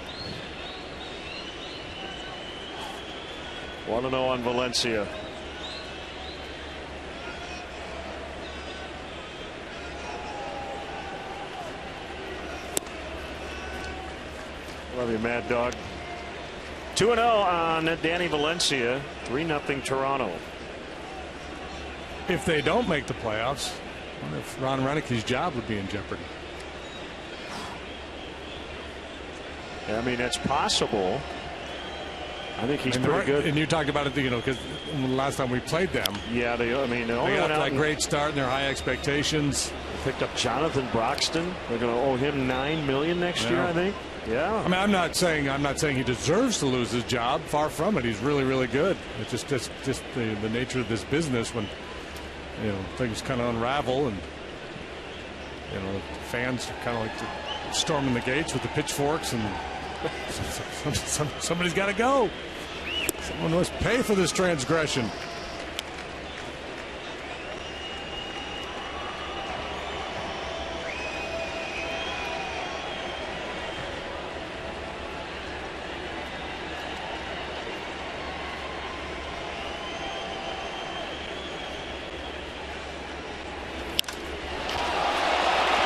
[SPEAKER 1] 1-0 on Valencia. Love you, Mad Dog. 2-0 on Danny Valencia. 3-0 Toronto.
[SPEAKER 2] If they don't make the playoffs, I wonder if Ron Renicke's job would be in jeopardy.
[SPEAKER 1] I mean, it's possible. I think he's pretty good.
[SPEAKER 2] And you talked about it, because the last time we played them.
[SPEAKER 1] Yeah, they
[SPEAKER 2] got that great start and their high expectations.
[SPEAKER 1] Picked up Jonathan Broxton. They're going to owe him $9 million next year, I think. Yeah. I
[SPEAKER 2] mean, I'm not saying he deserves to lose his job. Far from it. He's really, really good. It's just the nature of this business when things kind of unravel and fans are kind of like storming the gates with the pitchforks and somebody's got to go. Someone must pay for this transgression.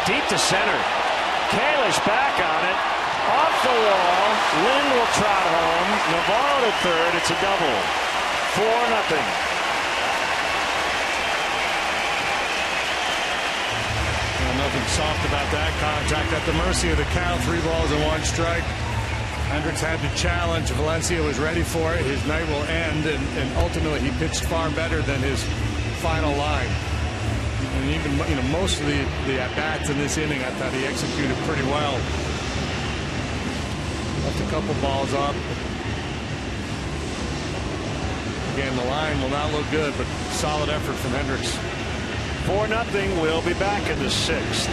[SPEAKER 1] Deep to center. Kalish back on it. Off the wall. Lynn will trot home. Navarro to third. It's a double. 4-0.
[SPEAKER 2] Nothing soft about that contact. At the mercy of the count. 3 balls and 1 strike. Hendricks had to challenge. Valencia was ready for it. His night will end, and ultimately he pitched far better than his final line. And even most of the at-bats in this inning, I thought he executed pretty well. Left a couple balls up. Again, the line will not look good, but solid effort from Hendricks.
[SPEAKER 1] 4-0. We'll be back in the 6th.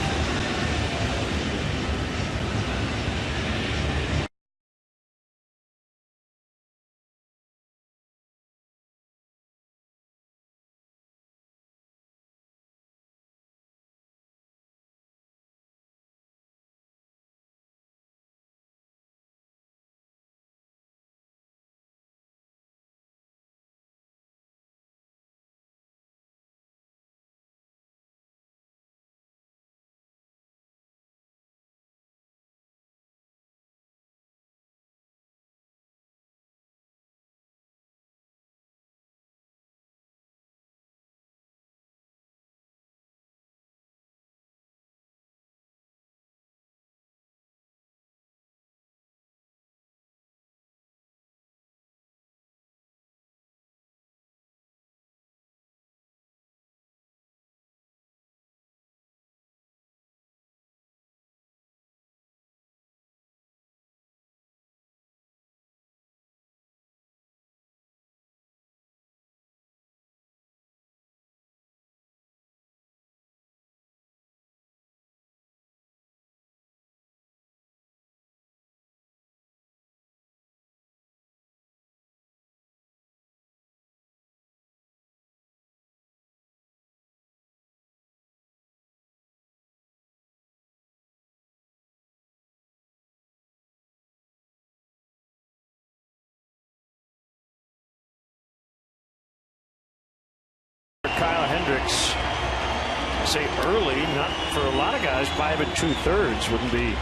[SPEAKER 1] say early, not for a lot of guys. 5 2/3 wouldn't be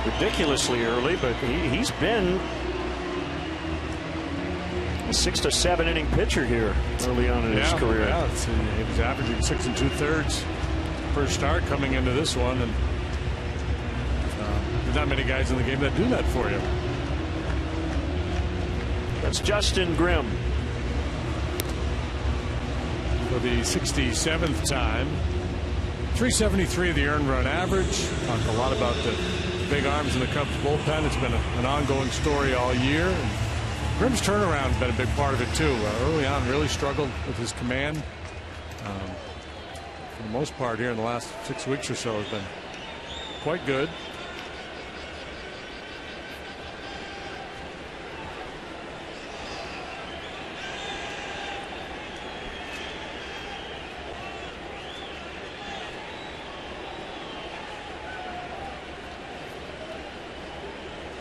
[SPEAKER 1] ridiculously early, but he's been a 6 to 7 inning pitcher here early on in his career.
[SPEAKER 2] Yeah, he was averaging 6 2/3 per start coming into this one, and there's not many guys in the game that do that for you.
[SPEAKER 1] That's Justin Grimm.
[SPEAKER 2] For the 67th time. 373 the earned run average. Talked a lot about the big arms in the Cubs bullpen. It's been an ongoing story all year. And Grimm's turnaround has been a big part of it too. Early on really struggled with his command. For the most part here in the last 6 weeks or so has been quite good.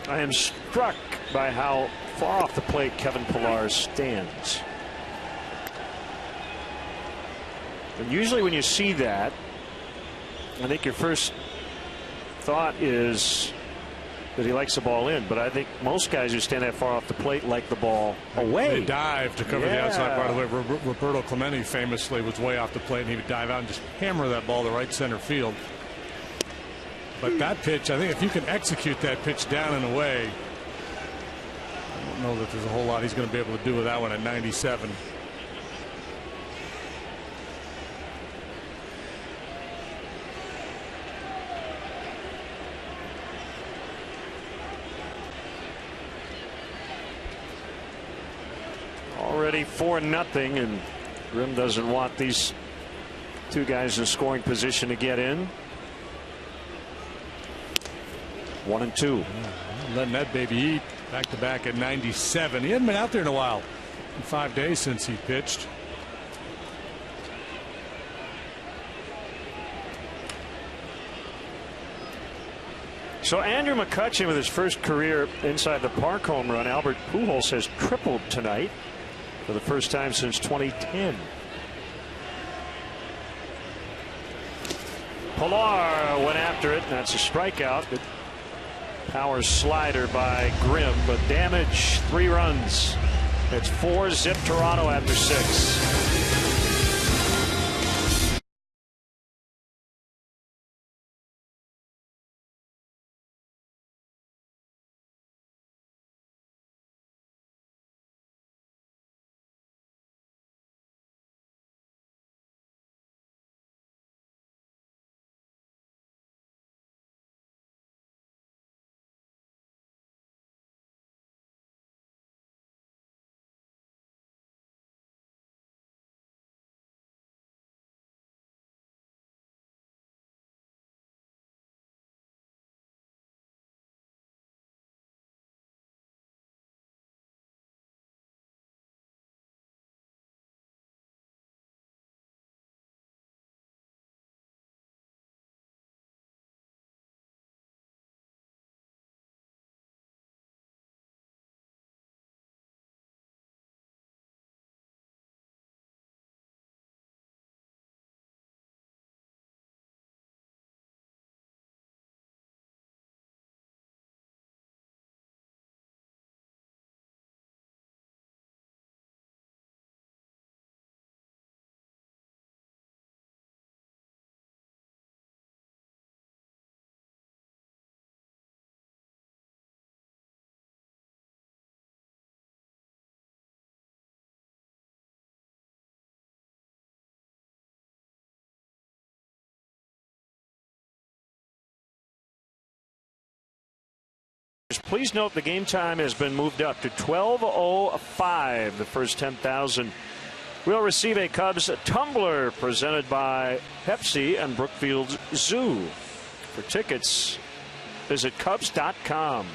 [SPEAKER 1] I am struck by how far off the plate Kevin Pillar stands. And usually when you see that, I think your first thought is that he likes the ball in, but I think most guys who stand that far off the plate like the ball away.
[SPEAKER 2] They dive to cover the outside part of the way. Roberto Clemente famously was way off the plate, and he would dive out and just hammer that ball to right center field. But that pitch, I think if you can execute that pitch down and away, I don't know that there's a whole lot he's going to be able to do with that one at 97.
[SPEAKER 1] Already 4-0, and Grimm doesn't want these two guys in scoring position to get in. 1-2.
[SPEAKER 2] Letting that baby eat. Back to back at 97. He hadn't been out there in a while. In 5 days since he pitched.
[SPEAKER 1] So Andrew McCutchen with his first career inside the park home run. Albert Pujols has tripled tonight for the first time since 2010. Pillar went after it. That's a strikeout. Good power slider by Grimm, but damage 3 runs. It's 4-zip Toronto after 6. Please note the game time has been moved up to 12:05. The first 10,000 will receive a Cubs tumbler presented by Pepsi and Brookfield Zoo. For tickets, visit Cubs.com.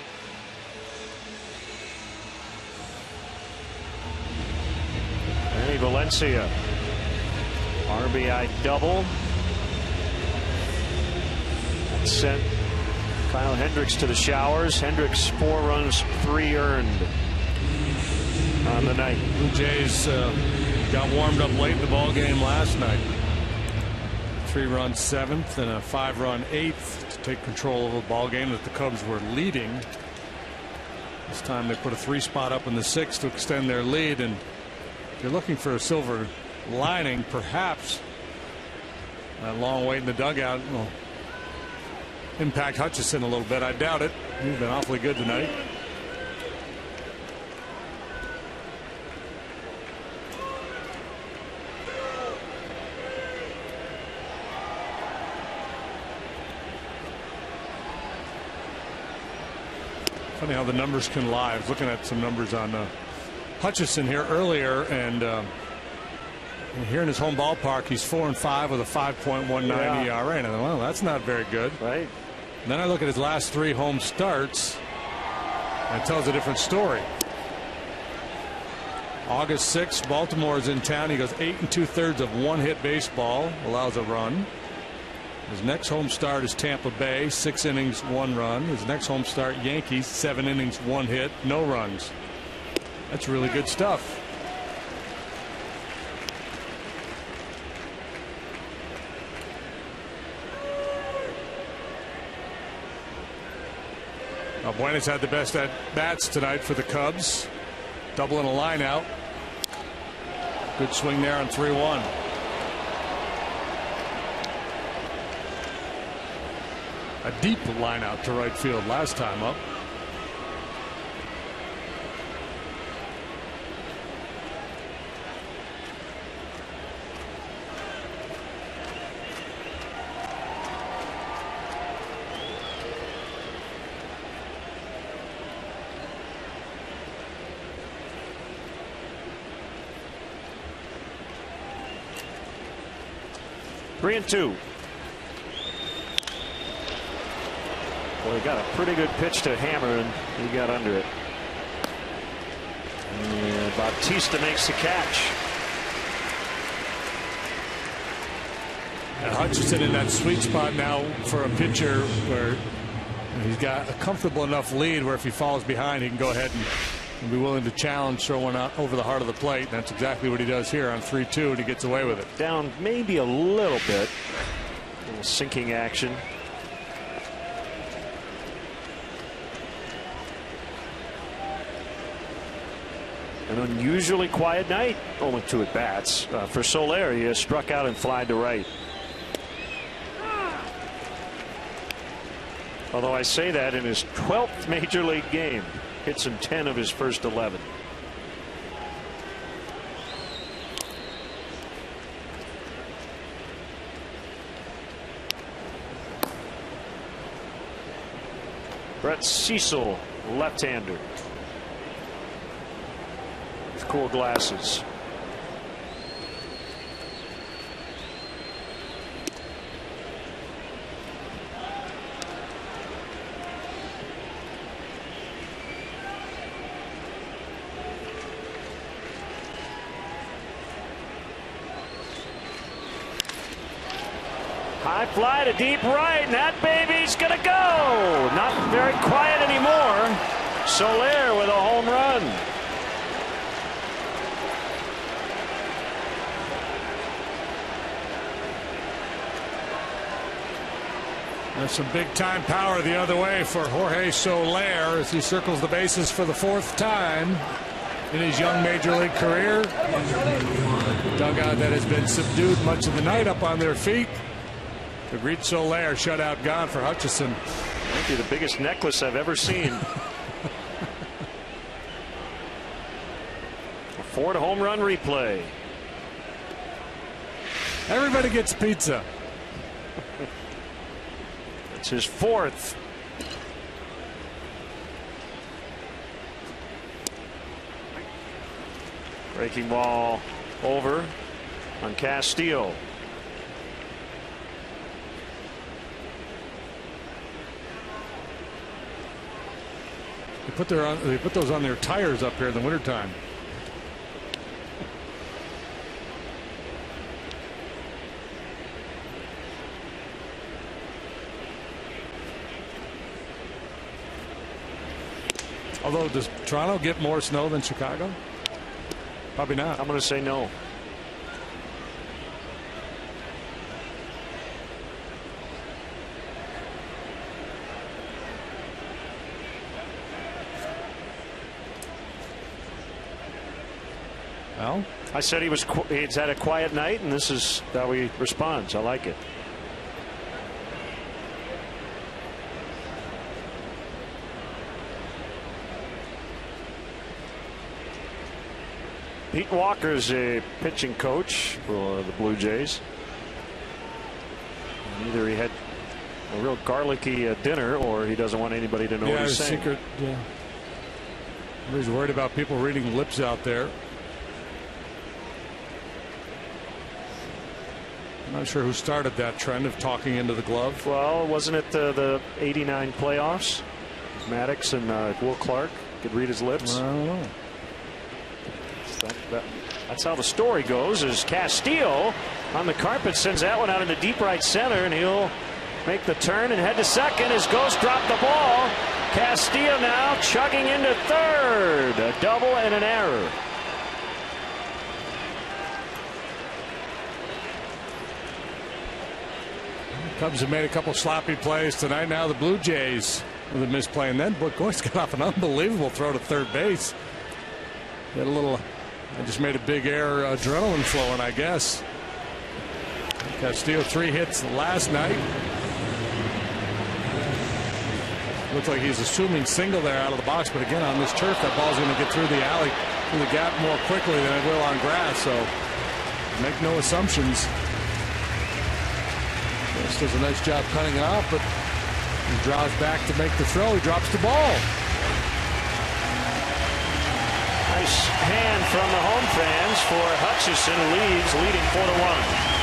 [SPEAKER 1] Danny Valencia, RBI double. Sent Kyle Hendricks to the showers. Hendricks 4 runs, 3 earned on the night.
[SPEAKER 2] Blue Jays got warmed up late in the ball game last night. 3-run 7th and a 5-run 8th to take control of a ball game that the Cubs were leading. This time they put a 3 spot up in the 6th to extend their lead, and if you're looking for a silver lining, perhaps that long wait in the dugout will impact Hutchison a little bit. I doubt it. He's been awfully good tonight. Funny how the numbers can lie. I was looking at some numbers on Hutchison here earlier, and here in his home ballpark, he's 4-5 with a 5.19 ERA. And I thought, well, that's not very good.
[SPEAKER 1] Right. And
[SPEAKER 2] then I look at his last 3 home starts, and it tells a different story. August 6th, Baltimore is in town. He goes 8 2/3 of 1-hit baseball, allows a run. His next home start is Tampa Bay, 6 innings, 1 run. His next home start, Yankees, 7 innings, 1 hit, no runs. That's really good stuff. Now, Buenas had the best at bats tonight for the Cubs. Doubling a line out. Good swing there on 3-1. A deep line out to right field last time up.
[SPEAKER 1] Three and 2. Well, he got a pretty good pitch to hammer, and he got under it. And Bautista makes the catch.
[SPEAKER 2] And Hutchison in that sweet spot now for a pitcher where he's got a comfortable enough lead where if he falls behind, he can go ahead and be willing to challenge throwing out over the heart of the plate. And that's exactly what he does here on 3-2, and he gets away with it.
[SPEAKER 1] Down maybe a little bit. A little sinking action. An unusually quiet night. Only 2 at bats for Soler. He has struck out and flied to right. Although I say that in his 12th major league game, hits in 10 of his first 11. Brett Cecil, left-hander. With cool glasses. High fly to deep right, and that baby's gonna go. Not very quiet anymore. Soler with a home run.
[SPEAKER 2] There's some big time power the other way for Jorge Soler as he circles the bases for the 4th time in his young major league career. Dugout that has been subdued much of the night up on their feet. To greet Soler, shutout gone for Hutchison.
[SPEAKER 1] Might be the biggest necklace I've ever seen. A Ford home run replay.
[SPEAKER 2] Everybody gets pizza.
[SPEAKER 1] It's his 4th. Breaking ball over on Castillo.
[SPEAKER 2] They put those on their tires up here in the wintertime. Although, does Toronto get more snow than Chicago? Probably not.
[SPEAKER 1] I'm going to say no.
[SPEAKER 2] Well,
[SPEAKER 1] I said he's had a quiet night, and this is how he responds. I like it. Pete Walker's a pitching coach for the Blue Jays. And either he had a real garlicky dinner, or he doesn't want anybody to know what he's saying.
[SPEAKER 2] Secret, yeah. He's worried about people reading lips out there. I'm not sure who started that trend of talking into the glove.
[SPEAKER 1] Well, wasn't it the '89 playoffs? Maddox and Will Clark could read his lips.
[SPEAKER 2] I don't know.
[SPEAKER 1] That's how the story goes. As Castillo on the carpet sends that one out into deep right center, and he'll make the turn and head to second as Ghost dropped the ball. Castillo now chugging into third. A double and an error.
[SPEAKER 2] Cubs have made a couple sloppy plays tonight. Now the Blue Jays with a misplay, and then Ghost got off an unbelievable throw to third base. Had a little. I just made a big error, adrenaline flowing, I guess. Castillo 3 hits last night. Looks like he's assuming single there out of the box, but again on this turf, that ball's going to get through the alley, through the gap more quickly than it will on grass. So make no assumptions. This does a nice job cutting it off, but he draws back to make the throw. He drops the ball.
[SPEAKER 1] Nice hand from the home fans for Hutchison, who leads, leading 4-1.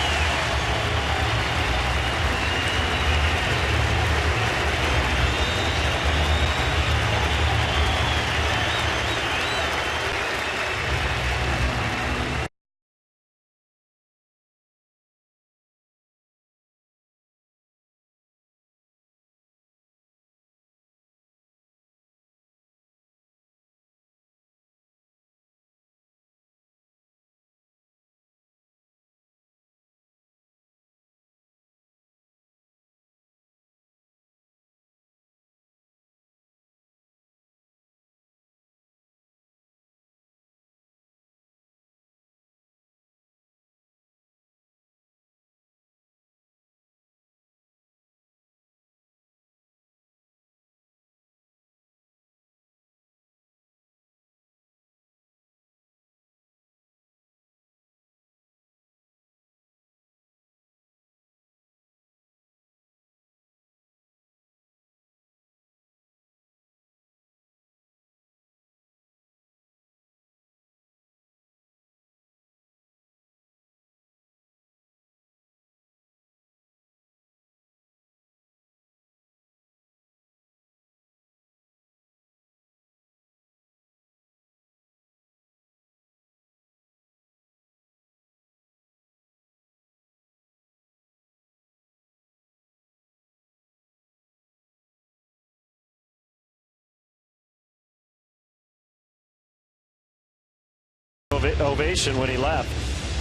[SPEAKER 1] Ovation when he left.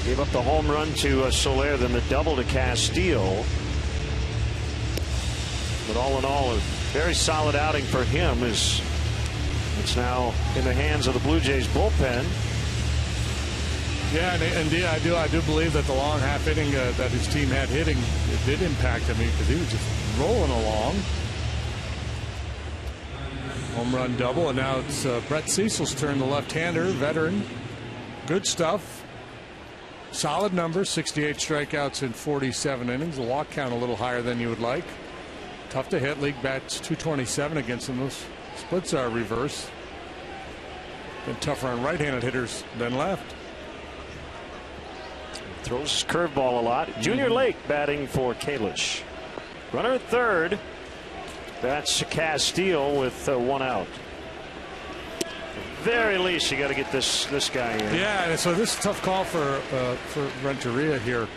[SPEAKER 1] Gave up the home run to Soler, then the double to Castillo. But all in all, a very solid outing for him, as it's now in the hands of the Blue Jays bullpen.
[SPEAKER 2] Yeah, and indeed, I do believe that the long half inning that his team had hitting, it did impact him, because he was just rolling along. Home run double, and now it's Brett Cecil's turn, the left-hander, veteran. Good stuff. Solid numbers, 68 strikeouts in 47 innings. The walk count a little higher than you would like. Tough to hit. League bats .227 against him. Those splits are reverse. Been tougher on right-handed hitters than left.
[SPEAKER 1] Throws his curveball a lot. Junior Lake batting for Kalish. Runner at third. That's Castillo with one out. Very least, you got to get this guy in.
[SPEAKER 2] Yeah, and so this is a tough call for Renteria here.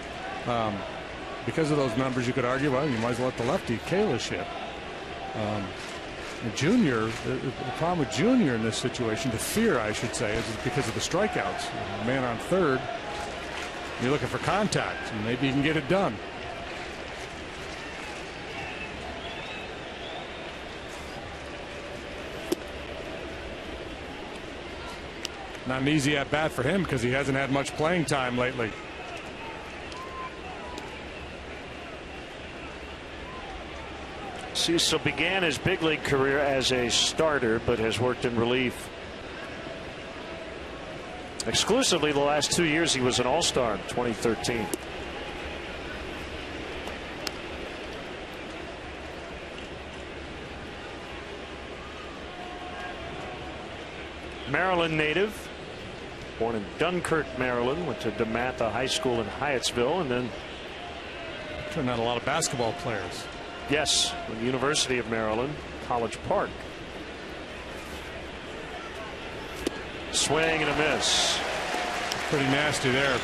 [SPEAKER 2] Because of those numbers, you could argue, well, you might as well let the lefty Kalish hit. Junior, the problem with Junior in this situation, the fear, I should say, is because of the strikeouts. Man on third, you're looking for contact, and maybe you can get it done. Not an easy at bat for him because he hasn't had much playing time lately.
[SPEAKER 1] Cecil began his big league career as a starter, but has worked in relief exclusively the last 2 years. He was an all-star in 2013. Maryland native, born in Dunkirk, Maryland, went to DeMatha High School in Hyattsville, and then
[SPEAKER 2] turned out a lot of basketball players.
[SPEAKER 1] Yes, the University of Maryland, College Park. Swing and a miss.
[SPEAKER 2] Pretty nasty there.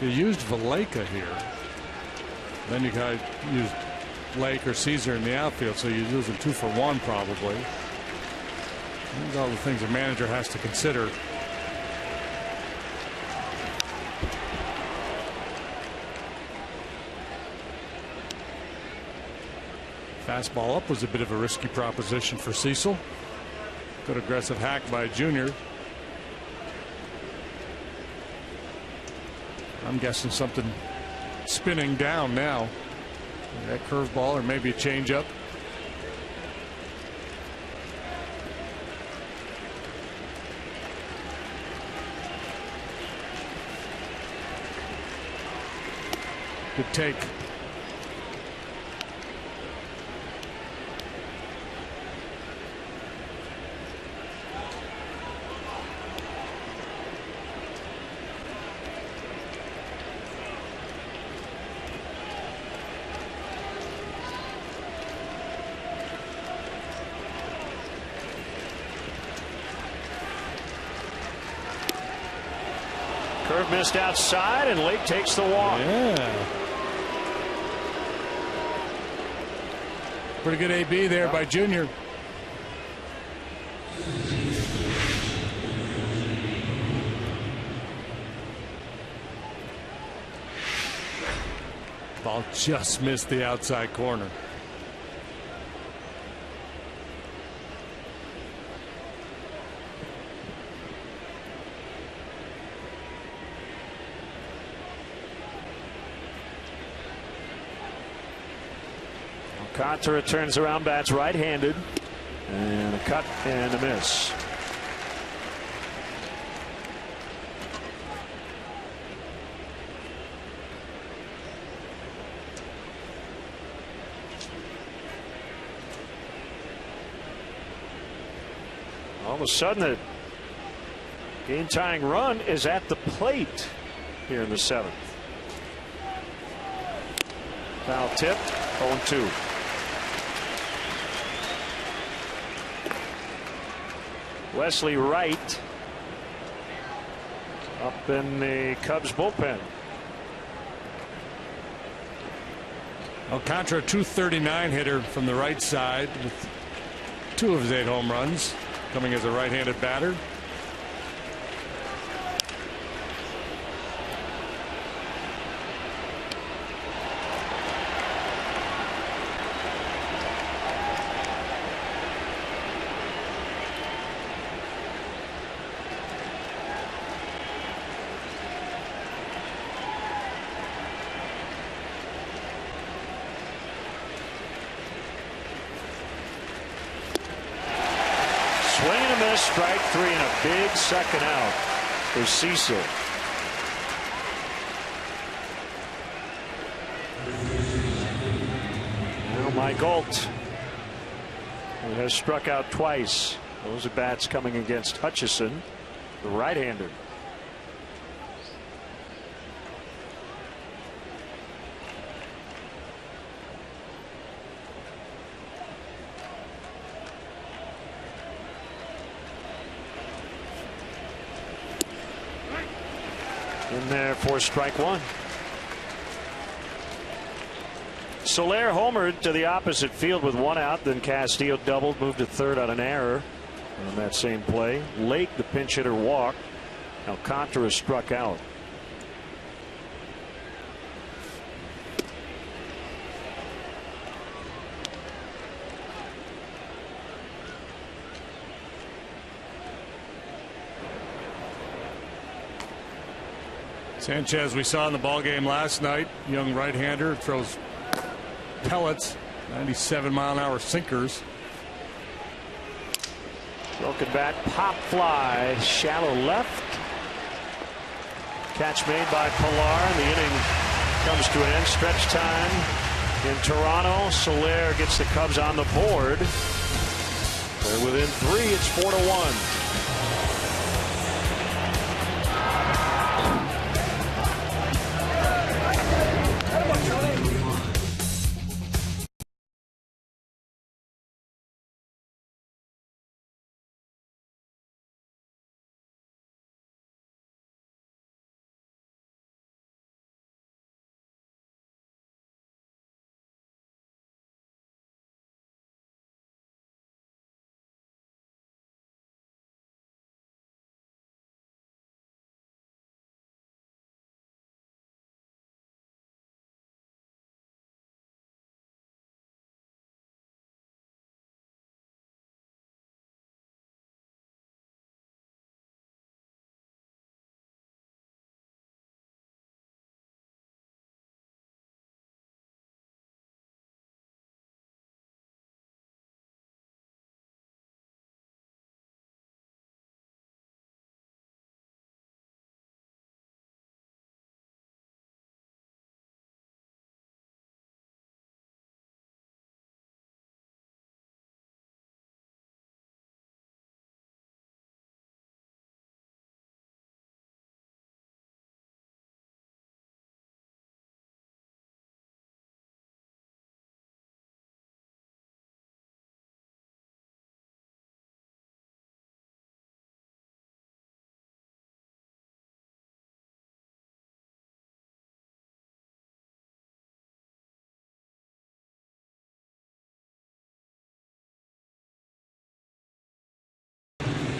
[SPEAKER 2] You used Valleca here. Then you got used Lake or Caesar in the outfield, so you're losing 2 for 1 probably. These are all the things a manager has to consider. Fastball up was a bit of a risky proposition for Cecil. Good aggressive hack by Junior. I'm guessing something spinning down now. That curveball or maybe a changeup. Good take.
[SPEAKER 1] Curve missed outside, and Lake takes the walk.
[SPEAKER 2] Yeah. Pretty good AB there by Junior. Ball just missed the outside corner.
[SPEAKER 1] Alcantara turns around, bats right-handed, and a cut and a miss. All of a sudden, the game-tying run is at the plate here in the 7th. Foul tipped, 0-2. Wesley Wright up in the Cubs bullpen.
[SPEAKER 2] Alcantara, 239 hitter from the right side with 2 of his 8 home runs coming as a right-handed batter.
[SPEAKER 1] Strike 3 and a big second out for Cecil. Now Mike Alt, who has struck out twice. Those are bats coming against Hutchison, the right-hander. In there for strike 1. Soler homered to the opposite field with 1 out. Then Castillo doubled, moved to third on an error on that same play. Lake, the pinch hitter, walked. Alcantara struck out.
[SPEAKER 2] Sanchez, we saw in the ball game last night, young right-hander, throws pellets, 97-mile-an-hour sinkers.
[SPEAKER 1] Broken bat, pop fly, shallow left. Catch made by Pilar, and the inning comes to an end. Stretch time in Toronto. Soler gets the Cubs on the board. They're within 3. It's 4-1.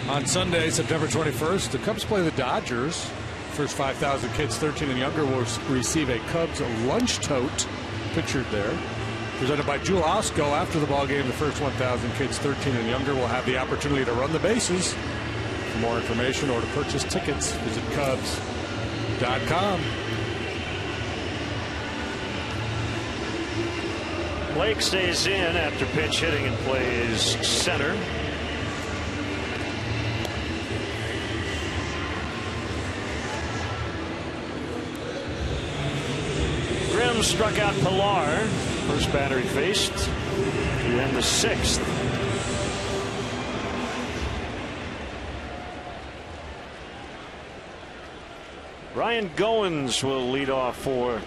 [SPEAKER 2] On Sunday, September 21st, the Cubs play the Dodgers. First 5,000 kids 13 and younger will receive a Cubs lunch tote, pictured there. Presented by Jewel Osco. After the ball game, the first 1,000 kids 13 and younger will have the opportunity to run the bases. For more information or to purchase tickets, visit Cubs.com.
[SPEAKER 1] Blake stays in after pinch hitting and plays center. Grimm struck out Pilar. First batter he faced to end the 6th. Ryan Goins will lead off for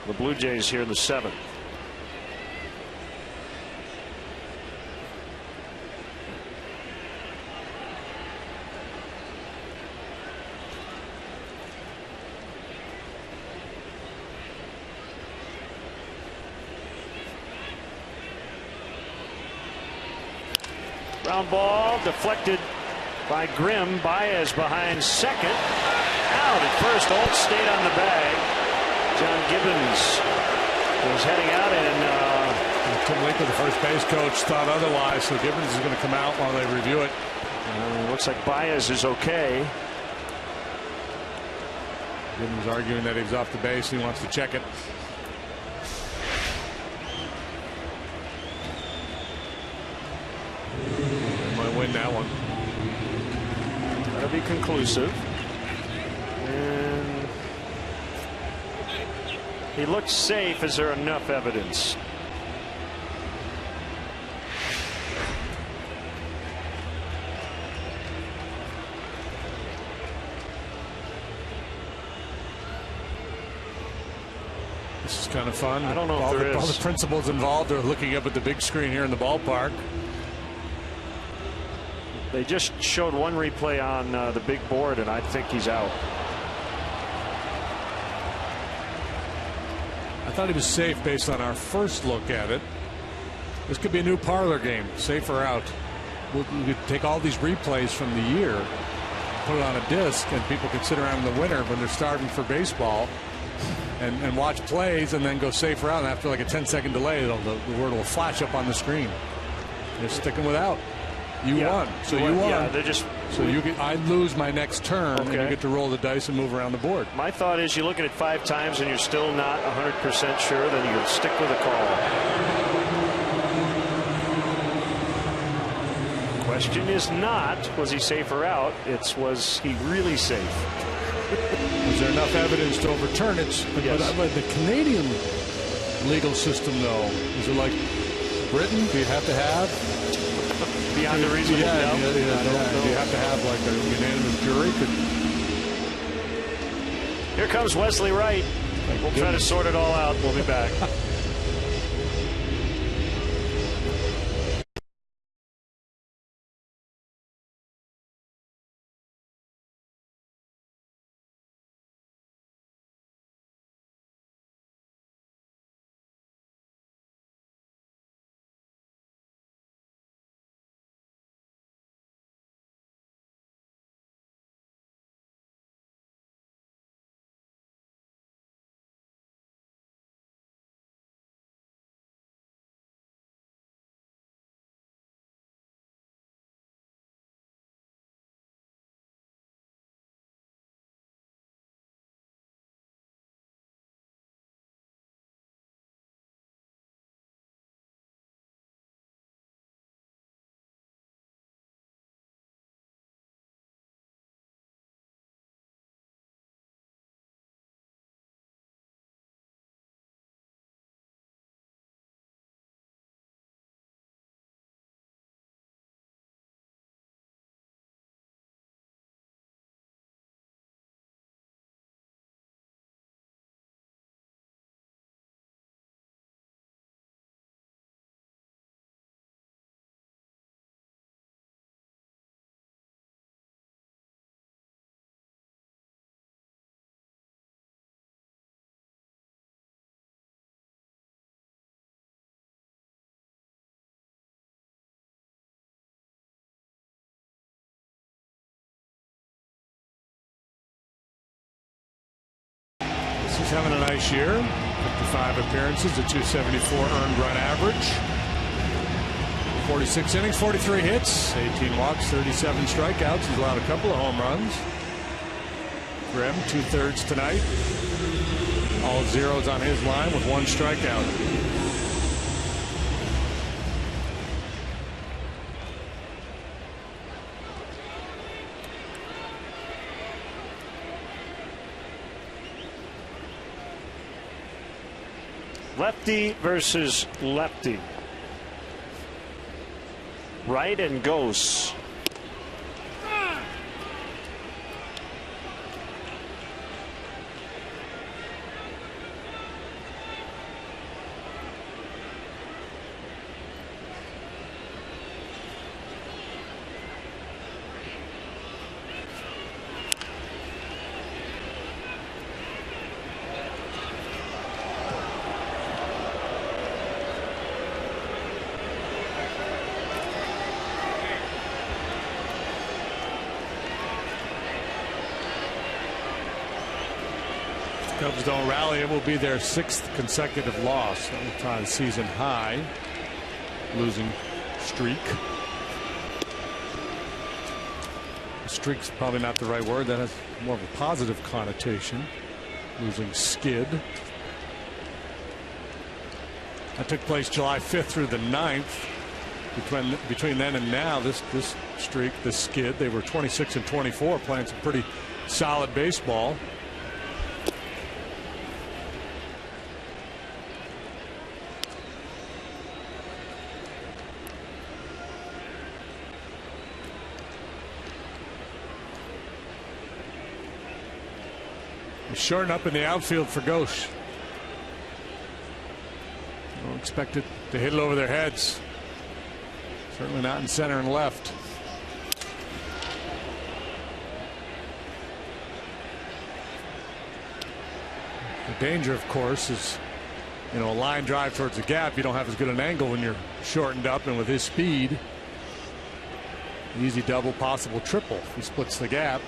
[SPEAKER 1] the Blue Jays here in the 7th. Ground ball deflected by Grimm. Baez behind second. Out at first. Alt stayed on the bag. John Gibbons was heading out, and
[SPEAKER 2] Tim Lincoln, the first base coach, thought otherwise, so Gibbons is going to come out while they review it.
[SPEAKER 1] Looks like Baez is okay.
[SPEAKER 2] Gibbons arguing that he's off the base. He wants to check it. Win that one.
[SPEAKER 1] That'll be conclusive. And he looks safe. Is there enough evidence?
[SPEAKER 2] This is kind of fun.
[SPEAKER 1] I don't know
[SPEAKER 2] all
[SPEAKER 1] if there is.
[SPEAKER 2] All the principals involved are looking up at the big screen here in the ballpark.
[SPEAKER 1] They just showed one replay on the big board, and I think he's out.
[SPEAKER 2] I thought he was safe based on our first look at it. This could be a new parlor game, safe or out. We could take all these replays from the year, put it on a disc, and people could sit around in the winter when they're starving for baseball and watch plays and then go safe or out. And after like a 10-second delay, the word will flash up on the screen. They're sticking with out. You won. So you won.
[SPEAKER 1] Yeah, they're just
[SPEAKER 2] So I lose my next turn, and you get to roll the dice and move around the board.
[SPEAKER 1] My thought is, you look at it 5 times and you're still not 100% sure, then you can stick with a call. Question is not, was he safe or out? It's, was he really safe?
[SPEAKER 2] Is there enough evidence to overturn it?
[SPEAKER 1] Yes.
[SPEAKER 2] But the Canadian legal system, though, is it like Britain? Do you have to have?
[SPEAKER 1] Beyond a reasonable doubt?
[SPEAKER 2] Do you have to have like a unanimous jury?
[SPEAKER 1] Here comes Wesley Wright. We'll try to sort it all out. We'll be back.
[SPEAKER 2] He's having a nice year. 55 appearances, a 274 earned run average. 46 innings, 43 hits, 18 walks, 37 strikeouts. He's allowed a couple of home runs. Grimm, 2/3 tonight. All zeros on his line with 1 strikeout.
[SPEAKER 1] Lefty versus lefty. Right and goes.
[SPEAKER 2] Cubs don't rally. It will be their 6th consecutive loss. That will tie the season high losing streak. Streak's probably not the right word. That has more of a positive connotation. Losing skid. That took place July 5th through the 9th. Between then and now, this streak, this skid, they were 26-24, playing some pretty solid baseball. Shorten up in the outfield for Ghosh. Don't expect it to hit it over their heads. Certainly not in center and left. The danger, of course, is a line drive towards the gap. You don't have as good an angle when you're shortened up, and with his speed, easy double, possible triple. He splits the gap.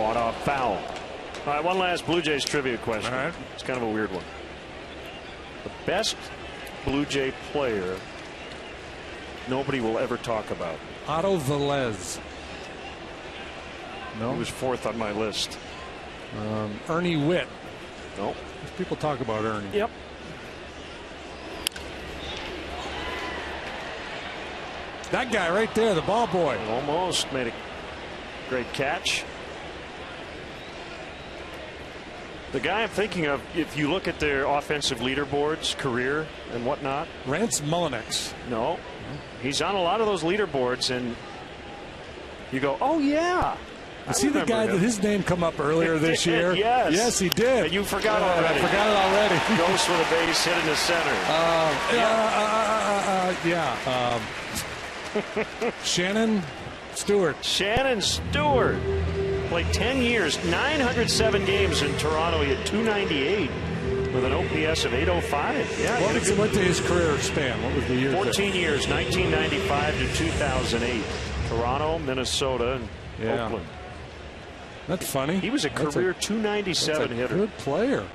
[SPEAKER 1] Fought off foul. All right, one last Blue Jays trivia question.
[SPEAKER 2] All right.
[SPEAKER 1] It's kind of a weird one. The best Blue Jay player nobody will ever talk about.
[SPEAKER 2] Otto Velez. No.
[SPEAKER 1] He was fourth on my list.
[SPEAKER 2] Ernie Witt.
[SPEAKER 1] No.
[SPEAKER 2] People talk about Ernie.
[SPEAKER 1] Yep.
[SPEAKER 2] That guy right there, the ball boy.
[SPEAKER 1] Almost made a great catch. The guy I'm thinking of, if you look at their offensive leaderboards, career and whatnot.
[SPEAKER 2] Rance Mullinax.
[SPEAKER 1] No. He's on a lot of those leaderboards, and you go, oh, yeah.
[SPEAKER 2] Is he the guy that his name come up earlier this year?
[SPEAKER 1] Yes.
[SPEAKER 2] Yes, he did.
[SPEAKER 1] And you forgot already.
[SPEAKER 2] I forgot it already.
[SPEAKER 1] Goes with a base hit in the center.
[SPEAKER 2] Shannon Stewart.
[SPEAKER 1] Shannon Stewart played 10 years, 907 games in Toronto. He had 298 with an OPS of 805. Yeah.
[SPEAKER 2] What did his career span? What was the year?
[SPEAKER 1] 14 years, 1995 to 2008. Toronto, Minnesota, and Oakland.
[SPEAKER 2] That's funny.
[SPEAKER 1] He was a career 297 hitter.
[SPEAKER 2] Good player.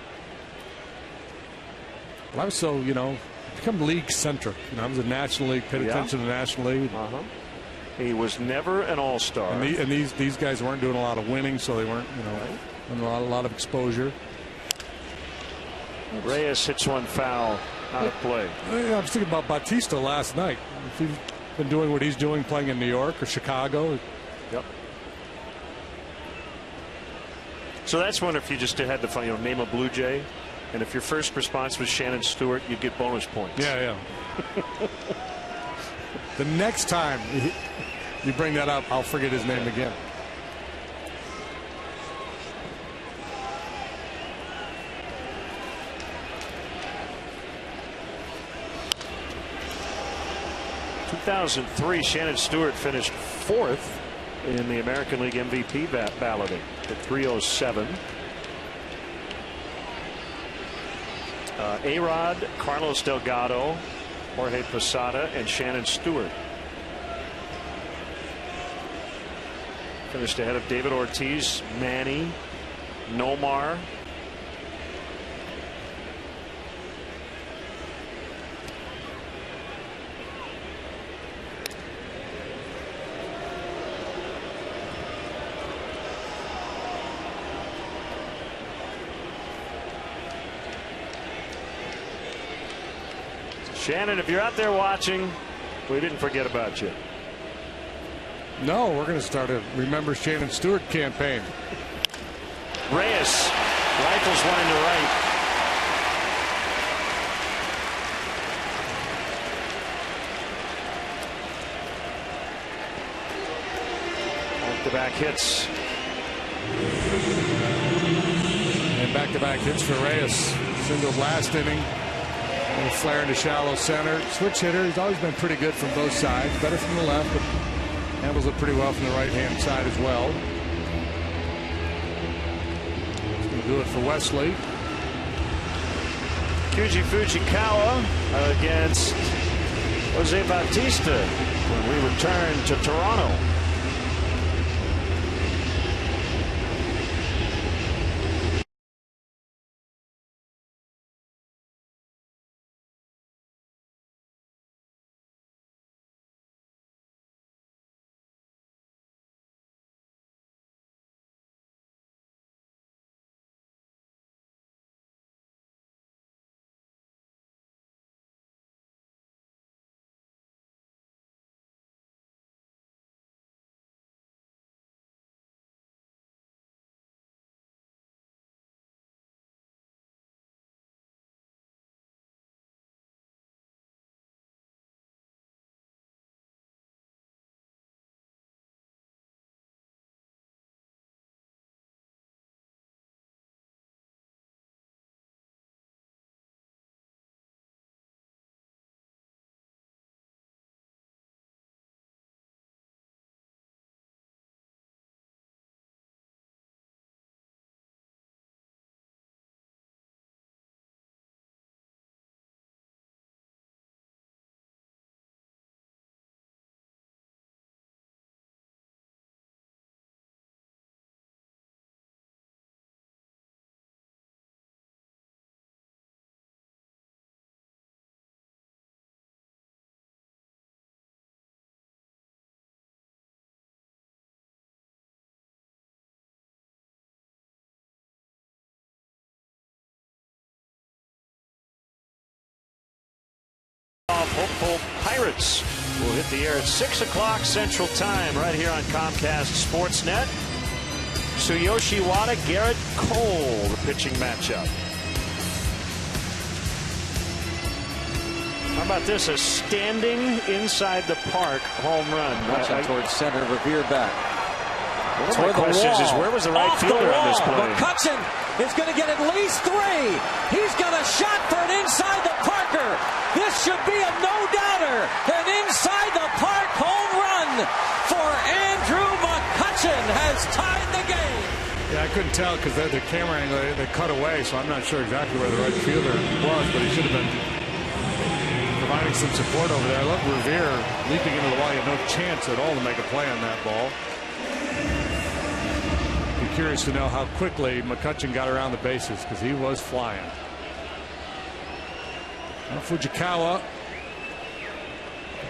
[SPEAKER 2] Well, I was so, become league centric. I was a National League, paid attention to the National League.
[SPEAKER 1] He was never an all-star.
[SPEAKER 2] And these guys weren't doing a lot of winning, so they weren't, a lot of exposure.
[SPEAKER 1] Reyes hits one foul out of play.
[SPEAKER 2] I was thinking about Bautista last night. If he's been doing what he's doing, playing in New York or Chicago.
[SPEAKER 1] Yep. So that's one if you just had to find, name a Blue Jay, and if your first response was Shannon Stewart, you'd get bonus points.
[SPEAKER 2] Yeah. The next time you bring that up, I'll forget his name again.
[SPEAKER 1] In 2003, Shannon Stewart finished fourth in the American League MVP balloting at 307. A-Rod, Carlos Delgado, Jorge Posada, and Shannon Stewart finished ahead of David Ortiz, Manny, Nomar. Shannon, if you're out there watching, we didn't forget about you.
[SPEAKER 2] No, we're going to start a Remember Shannon Stewart campaign.
[SPEAKER 1] Reyes rifles one into right. Back-to-back hits.
[SPEAKER 2] And back-to-back hits for Reyes. Singled last inning. And flare into shallow center. Switch hitter. He's always been pretty good from both sides. Better from the left, but handles it pretty well from the right-hand side as well. He's going to do it for Wesley.
[SPEAKER 1] Kyuji Fujikawa against Jose Bautista when we return to Toronto. Temple Pirates will hit the air at 6 o'clock Central Time right here on Comcast Sportsnet. Tsuyoshi Wada, Garrett Cole, the pitching matchup. How about this? A standing inside the park home run.
[SPEAKER 3] Towards center, Revere back.
[SPEAKER 1] One of my questions is, where was the right fielder on this play?
[SPEAKER 3] McCutchen is going to get at least 3. He's got a shot for an inside the Parker. This should be a no-doubter. An inside the park home run for Andrew McCutchen has tied the game.
[SPEAKER 2] Yeah, I couldn't tell because the camera angle, they cut away, so I'm not sure exactly where the right fielder was, but he should have been providing some support over there. I love Revere leaping into the wall. He had no chance at all to make a play on that ball. Be curious to know how quickly McCutchen got around the bases because he was flying. Now Fujikawa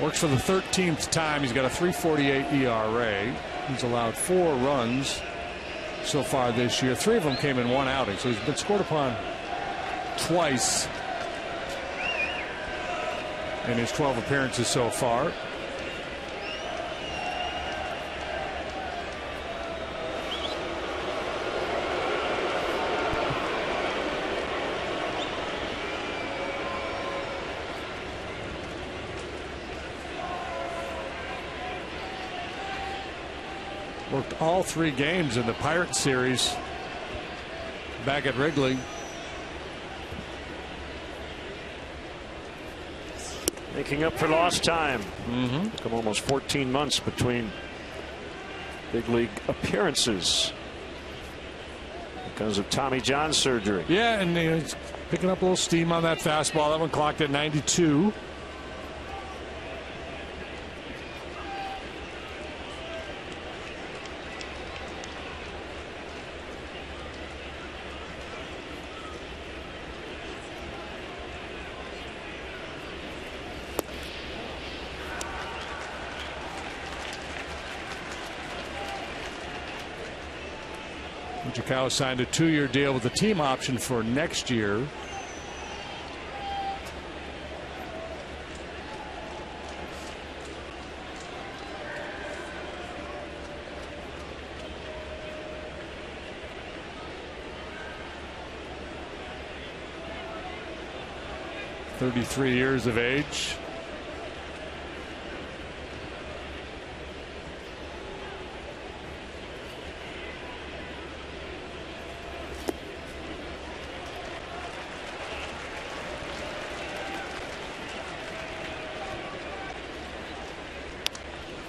[SPEAKER 2] works for the 13th time. He's got a 3.48 ERA. He's allowed 4 runs so far this year. 3 of them came in 1 outing, so he's been scored upon twice in his 12 appearances so far. Worked all 3 games in the Pirates series back at Wrigley.
[SPEAKER 1] Making up for lost time. Come almost 14 months between big league appearances because of Tommy John surgery.
[SPEAKER 2] Yeah, and he's picking up a little steam on that fastball. That one clocked at 92. Fujikawa signed a 2-year deal with a team option for next year. "33 years of age."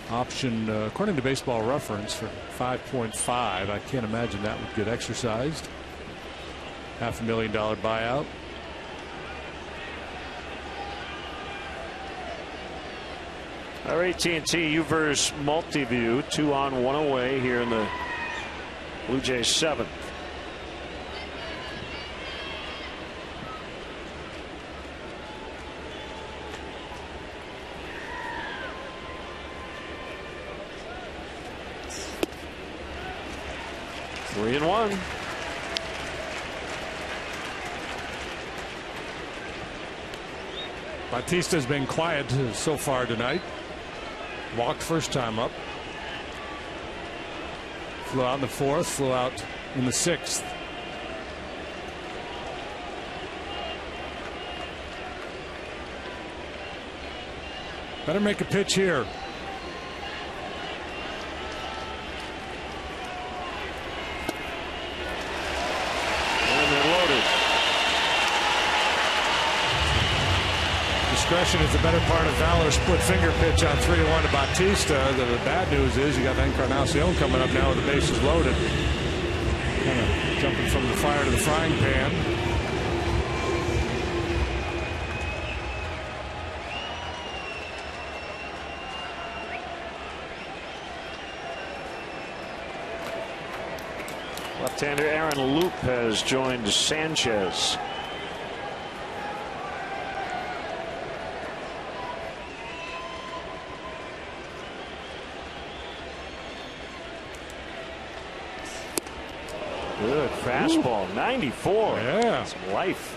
[SPEAKER 2] Option, according to Baseball Reference, for 5.5. I can't imagine that would get exercised. $500,000 buyout.
[SPEAKER 1] Our AT&T U-verse multi-view, 2 on, 1 away here in the Blue Jays 7th. Three and 1.
[SPEAKER 2] Batista's been quiet so far tonight. Walked first time up. Flew out in the 4th, flew out in the 6th. Better make a pitch here. Discretion is the better part of valor. Split finger pitch on 3-1 to Batista. The bad news is you got Encarnacion coming up now with the bases loaded. Kind of jumping from the fire to the frying pan.
[SPEAKER 1] Left-hander Aaron Loop has joined Sanchez. Good fastball. 94.
[SPEAKER 2] Yeah.
[SPEAKER 1] Some life.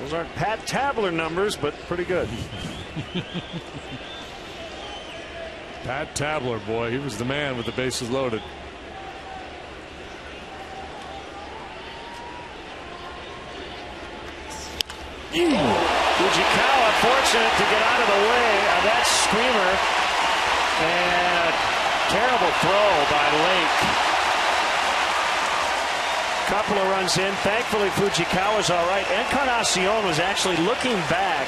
[SPEAKER 1] Those aren't Pat Tabler numbers, but pretty good.
[SPEAKER 2] Pat Tabler, boy, he was the man with the bases loaded.
[SPEAKER 1] Fujikawa fortunate to get out of the way of that screamer, and a terrible throw by Lake. Couple of runs in. Thankfully, Fujikawa's all right. Encarnacion was actually looking back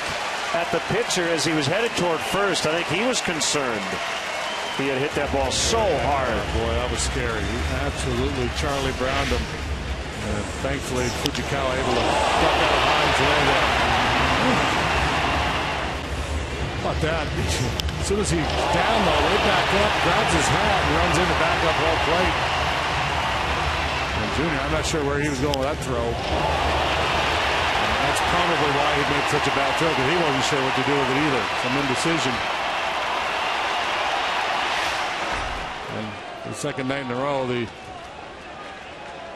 [SPEAKER 1] at the pitcher as he was headed toward first. I think he was concerned. He had hit that ball so hard.
[SPEAKER 2] Boy, that was scary. He absolutely Charlie Browned him. And thankfully, Fujikawa able to duck out of harm's way there. How about that? As soon as he's down, though, way back up, grabs his hat and runs in the backup home plate. And Junior, I'm not sure where he was going with that throw. And that's probably why he made such a bad throw, because he wasn't sure what to do with it either. Some indecision. And the second night in a row, the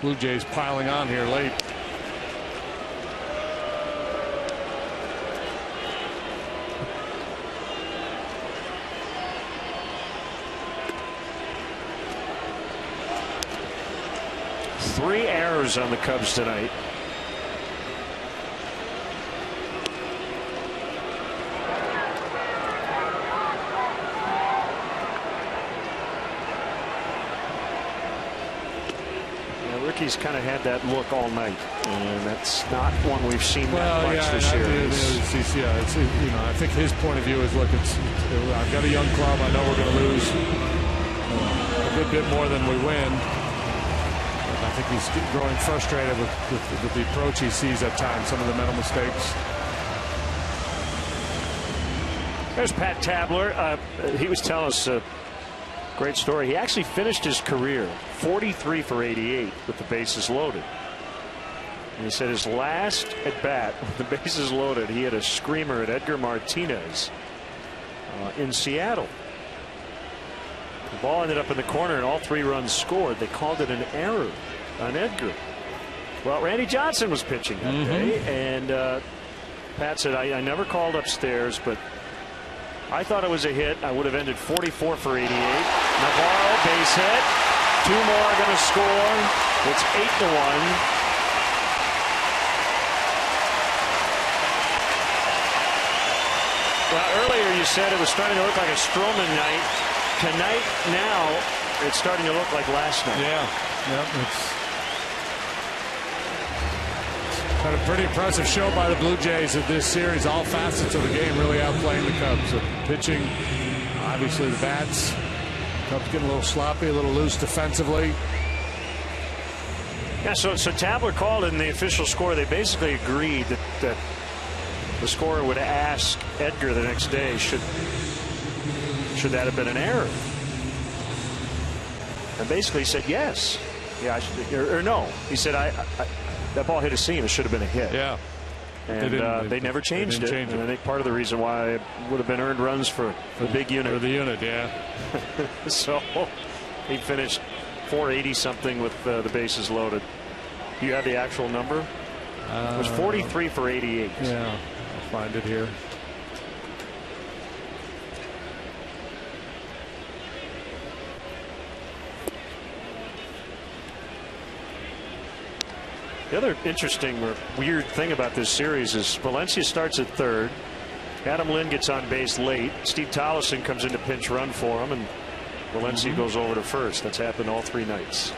[SPEAKER 2] Blue Jays piling on here late.
[SPEAKER 1] Three errors on the Cubs tonight. Ricky's kind of had that look all night, and that's not one we've seen that much this year.
[SPEAKER 2] I think his point of view is, look, I've got a young club. I know we're going to lose a good bit more than we win. I think he's growing frustrated with the approach he sees at times, some of the mental mistakes.
[SPEAKER 1] There's Pat Tabler. He was telling us a great story. He actually finished his career 43 for 88 with the bases loaded. And he said his last at bat with the bases loaded, he had a screamer at Edgar Martinez in Seattle. The ball ended up in the corner and all 3 runs scored. They called it an error on Edgar. Well, Randy Johnson was pitching that day, and Pat said, I never called upstairs, but I thought it was a hit. I would have ended 44 for 88. Navarro, base hit. 2 more are going to score. It's 8-1. Well, earlier you said it was starting to look like a Stroman night. Tonight, now, it's starting to look like last night.
[SPEAKER 2] Yeah. It's been a pretty impressive show by the Blue Jays of this series. All facets of the game really outplaying the Cubs. The pitching, obviously the bats. Cubs getting a little sloppy, a little loose defensively.
[SPEAKER 1] Yeah, so Tabler called in the official score. They basically agreed that the scorer would ask Edgar the next day, should that have been an error? And basically he said yes. Yeah, or no. He said that ball hit a seam. It should have been a hit.
[SPEAKER 2] Yeah.
[SPEAKER 1] And they never changed it. And I think part of the reason why it would have been earned runs for the big unit.
[SPEAKER 2] For the unit, yeah.
[SPEAKER 1] So he finished 480 something with the bases loaded. Do you have the actual number? It was 43 for 88.
[SPEAKER 2] Yeah, I'll find it here.
[SPEAKER 1] The other interesting or weird thing about this series is Valencia starts at third. Adam Lynn gets on base late. Steve Tollefson comes in to pinch run for him, and Valencia goes over to first. That's happened all 3 nights.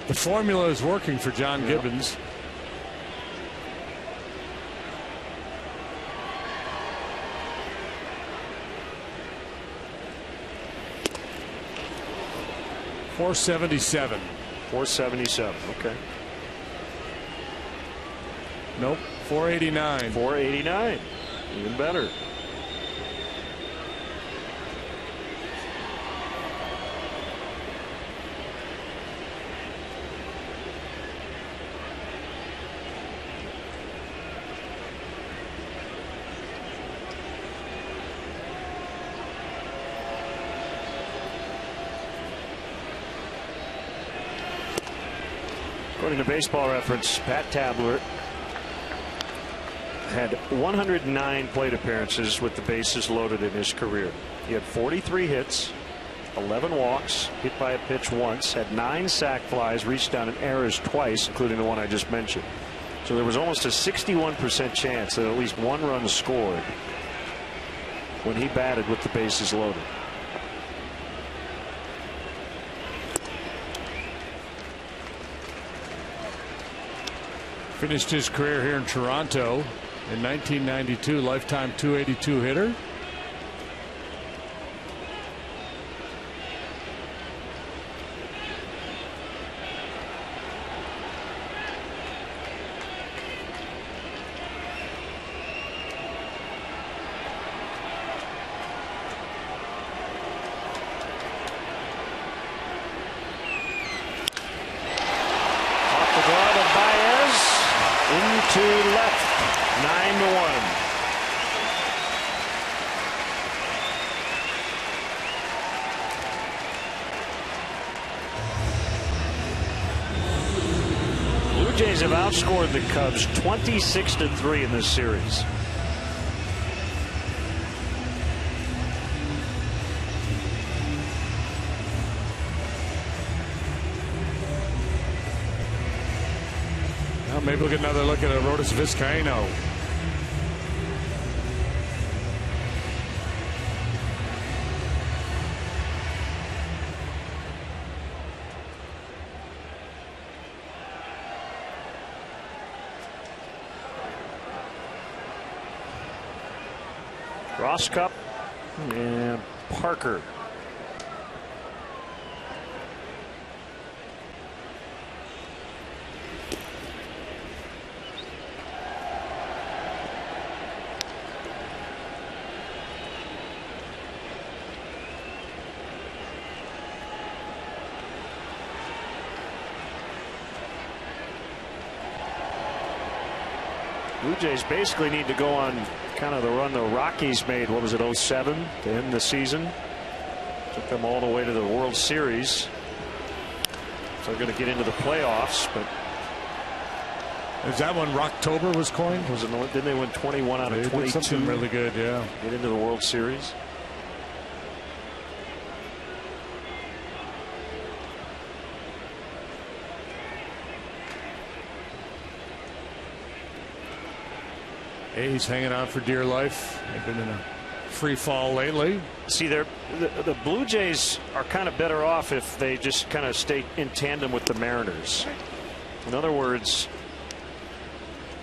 [SPEAKER 2] The formula is working for John Gibbons. .477.
[SPEAKER 1] 477. Okay.
[SPEAKER 2] Nope. 489.
[SPEAKER 1] 489. Even better. According to Baseball Reference, Pat Tabler had 109 plate appearances with the bases loaded in his career. He had 43 hits, 11 walks, hit by a pitch once, had 9 sac flies, reached down in errors twice, including the one I just mentioned. So there was almost a 61% chance that at least one run scored when he batted with the bases loaded.
[SPEAKER 2] Finished his career here in Toronto in 1992, lifetime .282 hitter.
[SPEAKER 1] To left, 9-1. Blue Jays have outscored the Cubs 26-3 in this series.
[SPEAKER 2] Maybe we'll get another look at Arodys Vizcaino.
[SPEAKER 1] Ross Cup and Parker. Blue Jays basically need to go on kind of the run the Rockies made. What was it, 07 to end the season? Took them all the way to the World Series. So they're going to get into the playoffs. But
[SPEAKER 2] is that when Rocktober was coined?
[SPEAKER 1] Didn't they win 21 out of 22?
[SPEAKER 2] Something really good, yeah.
[SPEAKER 1] Get into the World Series.
[SPEAKER 2] A's hanging on for dear life. They've been in a free fall lately.
[SPEAKER 1] See, the Blue Jays are kind of better off if they just kind of stay in tandem with the Mariners. In other words,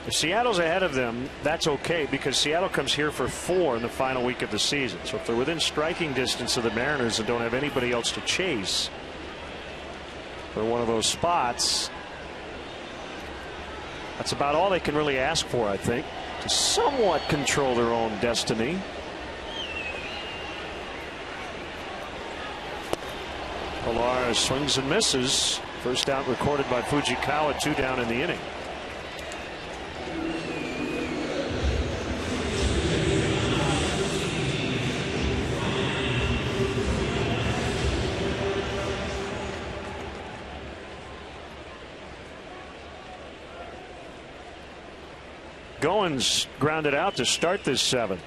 [SPEAKER 1] if Seattle's ahead of them, that's okay, because Seattle comes here for 4 in the final week of the season. So if they're within striking distance of the Mariners and don't have anybody else to chase for one of those spots, that's about all they can really ask for, I think, to somewhat control their own destiny. Pilar swings and misses. First out recorded by Fujikawa, 2 down in the inning. Goins grounded out to start this 7th.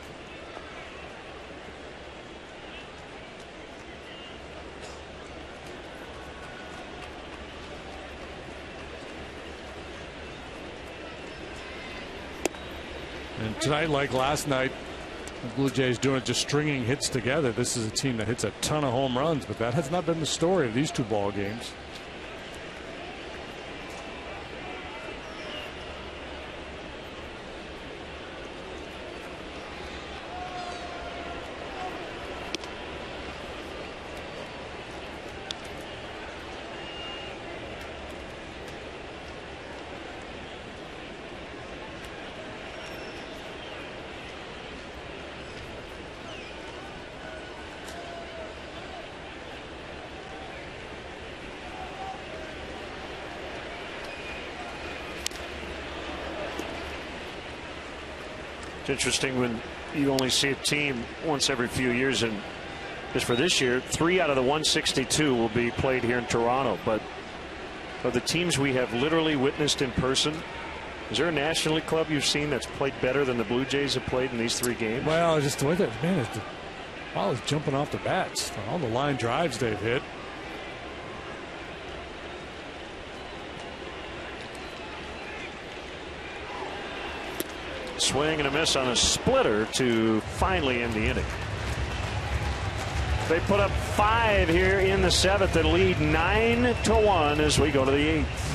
[SPEAKER 2] And tonight, like last night, the Blue Jays doing it, just stringing hits together. This is a team that hits a ton of home runs, but that has not been the story of these 2 ball games.
[SPEAKER 1] It's interesting when you only see a team once every few years, and just for this year, 3 out of the 162 will be played here in Toronto. But of the teams we have literally witnessed in person, Is there a National League club you've seen that's played better tan the Blue Jays have played in these 3 games?
[SPEAKER 2] Well, just the way that, man, the ball is jumping off the bats. All the line drives they've hit.
[SPEAKER 1] Swing and a miss on a splitter to finally end the inning. They put up 5 here in the 7th and lead 9-1 as we go to the 8th.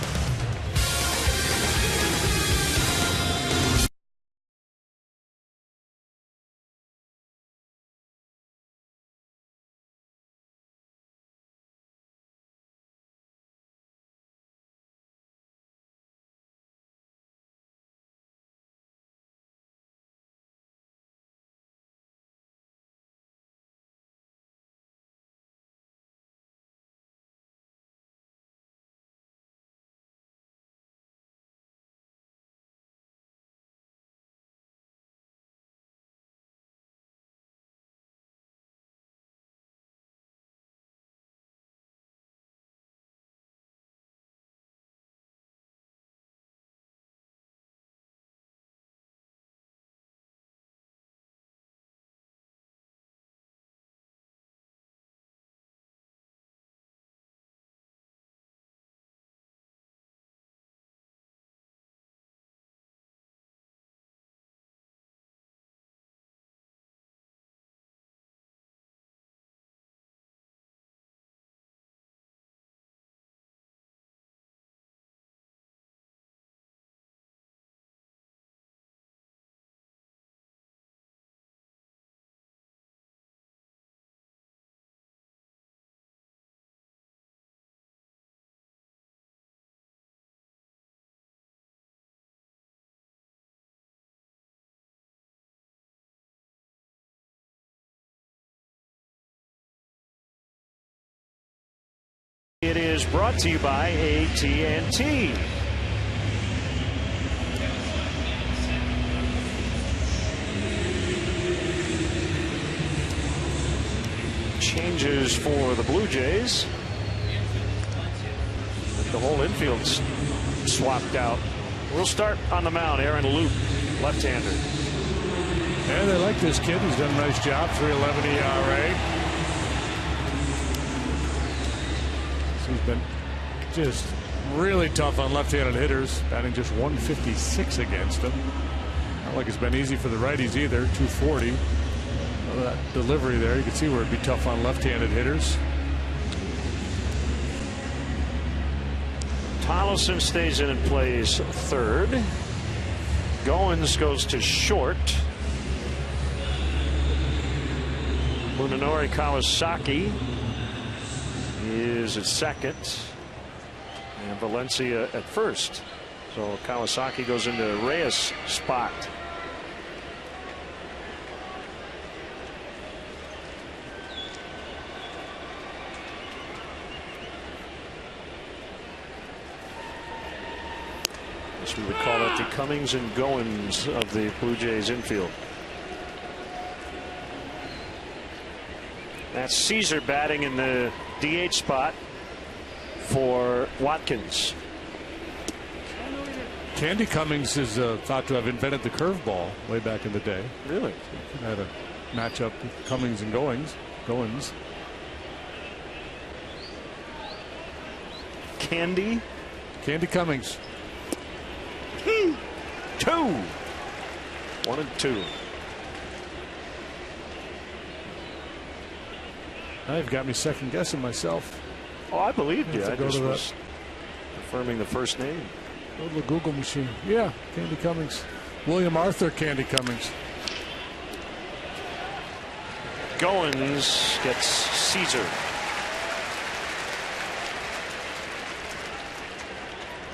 [SPEAKER 1] It is brought to you by AT&T. Changes for the Blue Jays. The whole infield's swapped out. We'll start on the mound. Aaron Loup, left-hander.
[SPEAKER 2] Yeah, they like this kid. He's done a nice job. 3.11 ERA. He's been just really tough on left-handed hitters, batting just 156 against them. Not like it's been easy for the righties either. 240. That delivery there, you can see where it'd be tough on left-handed hitters.
[SPEAKER 1] Tollefson stays in and plays third. Goins goes to short. Munenori Kawasaki is at second, and Valencia at first. So Kawasaki goes into Reyes' spot. As we would call it, the Cummings and Goins of the Blue Jays infield. That's Caesar batting in the DH spot for Watkins.
[SPEAKER 2] Candy Cummings is thought to have invented the curveball way back in the day.
[SPEAKER 1] Really?
[SPEAKER 2] Had a matchup with Cummings and Goins.
[SPEAKER 1] Candy
[SPEAKER 2] Cummings.
[SPEAKER 1] 2. 1 and 2.
[SPEAKER 2] Now you've got me second guessing myself.
[SPEAKER 1] Oh, I believed you. I just
[SPEAKER 2] to
[SPEAKER 1] was confirming the first name.
[SPEAKER 2] Go to the Google machine. Yeah, Candy Cummings. William Arthur Candy Cummings.
[SPEAKER 1] Goins gets Caesar.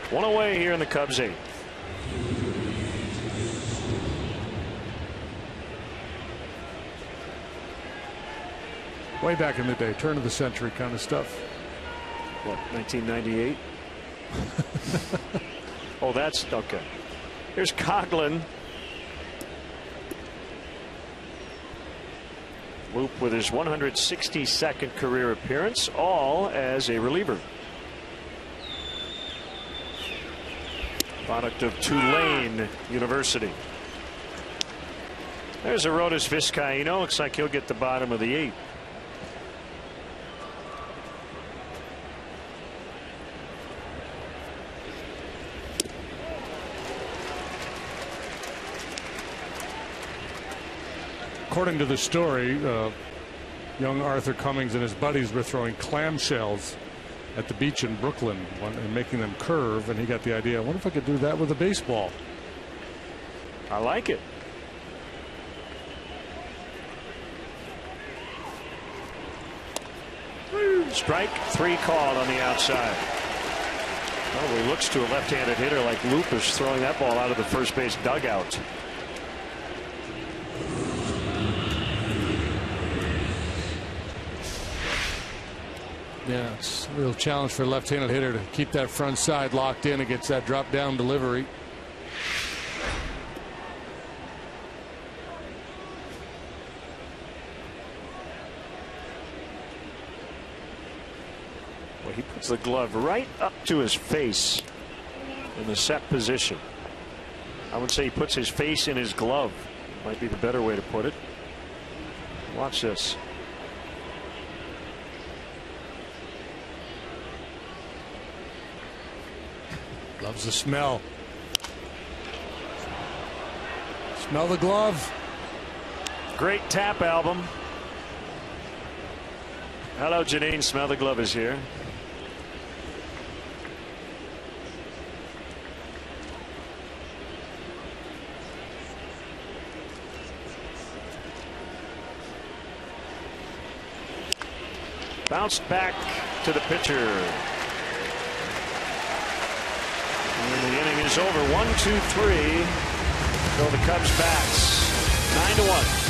[SPEAKER 1] One away here in the Cubs 8th.
[SPEAKER 2] Way back in the day, turn of the century kind of stuff.
[SPEAKER 1] What, 1998? Oh, that's okay. Here's Coughlin. Loup with his 162nd career appearance, all as a reliever. product of Tulane University. There's Arodys Vizcaíno. Looks like he'll get the bottom of the 8th.
[SPEAKER 2] According to the story, young Arthur Cummings and his buddies were throwing clamshells at the beach in Brooklyn and making them curve, and he got the idea, I wonder if I could do that with a baseball.
[SPEAKER 1] I like it. Strike 3 called on the outside. Well, he looks to a left-handed hitter like Lupus throwing that ball out of the first base dugout.
[SPEAKER 2] Yeah, it's a real challenge for a left-handed hitter to keep that front side locked in against that drop-down delivery.
[SPEAKER 1] Well, he puts the glove right up to his face in the set position. I would say he puts his face in his glove. Might be the better way to put it. Watch this.
[SPEAKER 2] Loves the smell. Smell the glove.
[SPEAKER 1] Great tap album. Hello, Janine. Smell the Glove is here. Bounced back to the pitcher. And the inning is over. 1-2-3. So the Cubs bats 9-1.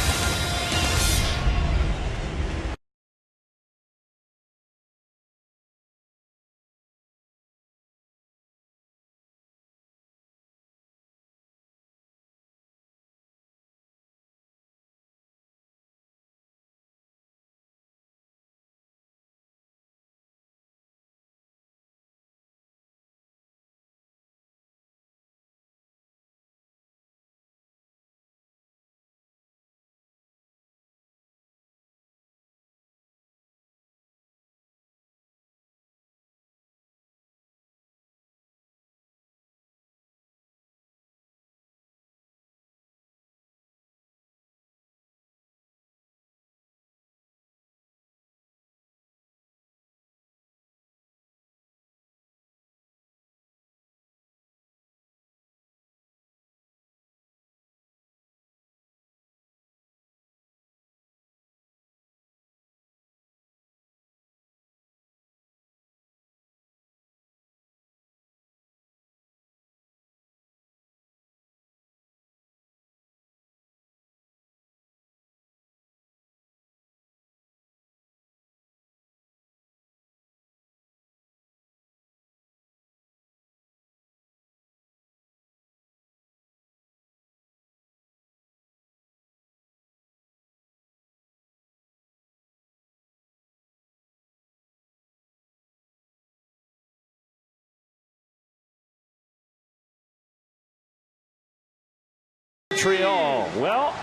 [SPEAKER 1] Montreal. Well,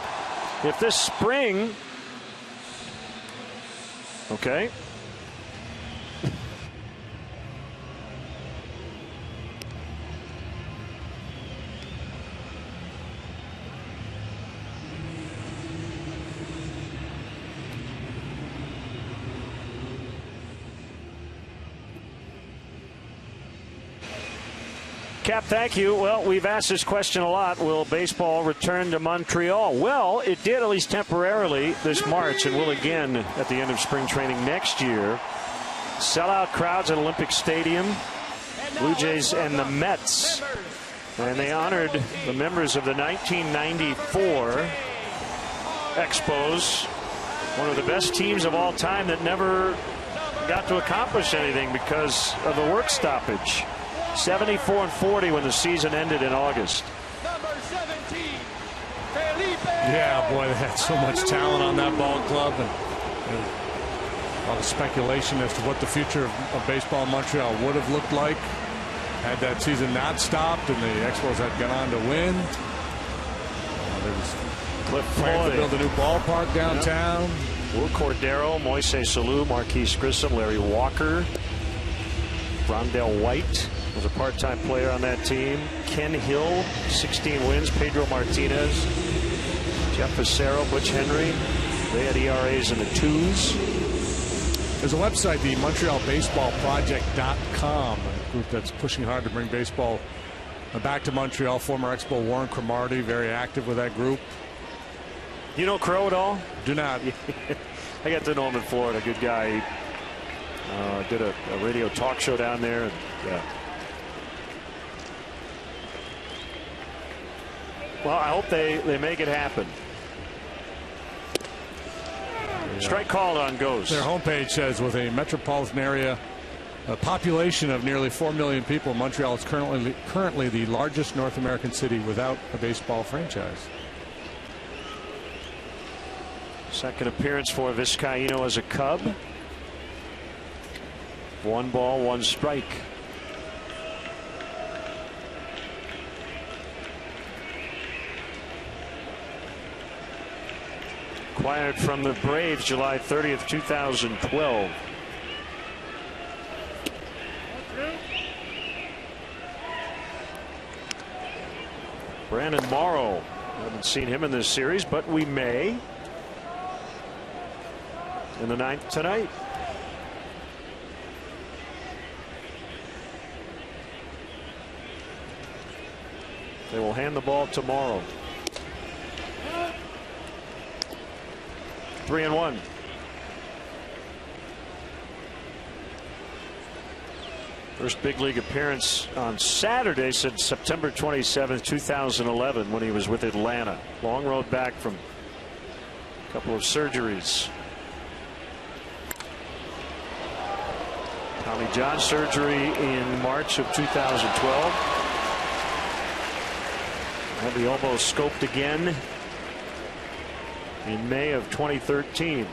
[SPEAKER 1] if this spring, okay. Cap, thank you. Well, we've asked this question a lot. Will baseball return to Montreal? Well, it did, at least temporarily, this March, and will again at the end of spring training next year. Sellout crowds at Olympic Stadium. Blue Jays and the Mets. And they honored the members of the 1994 Expos, one of the best teams of all time that never got to accomplish anything because of the work stoppage. 74-40 when the season ended in August.
[SPEAKER 2] Yeah, boy, they had so much talent on that ball club, and a lot of speculation as to what the future of baseball in Montreal would have looked like. Had that season not stopped and the Expos had gone on to win. There's
[SPEAKER 1] Cliff
[SPEAKER 2] plans to
[SPEAKER 1] Floyd,
[SPEAKER 2] build a new ballpark downtown.
[SPEAKER 1] Will Cordero, Moises Alou, Marquise Grissom, Larry Walker, Rondell White was a part-time player on that team. Ken Hill, 16 wins. Pedro Martinez, Jeff Facero, Butch Henry. They had ERAs in the 2s.
[SPEAKER 2] There's a website, the MontrealBaseballProject.com, a group that's pushing hard to bring baseball back to Montreal. Former Expo Warren Cromartie, very active with that group.
[SPEAKER 1] You know Crow at all?
[SPEAKER 2] Do not.
[SPEAKER 1] I got to know him in Florida. Good guy. He did a radio talk show down there. And, yeah. Well, I hope they make it happen. Strike called on goes.
[SPEAKER 2] Their homepage says, with a metropolitan area, a population of nearly 4 million people, Montreal is currently the largest North American city without a baseball franchise.
[SPEAKER 1] Second appearance for Vizcaíno as a Cub. 1 ball, 1 strike. Acquired from the Braves July 30th, 2012. Brandon Morrow. Haven't seen him in this series, but we may. In the 9th tonight. They will hand the ball tomorrow. 3-1. First big league appearance on Saturday since September 27th, 2011, when he was with Atlanta. Long road back from a couple of surgeries. Tommy John surgery in March of 2012. Had the elbow scoped again in May of 2013.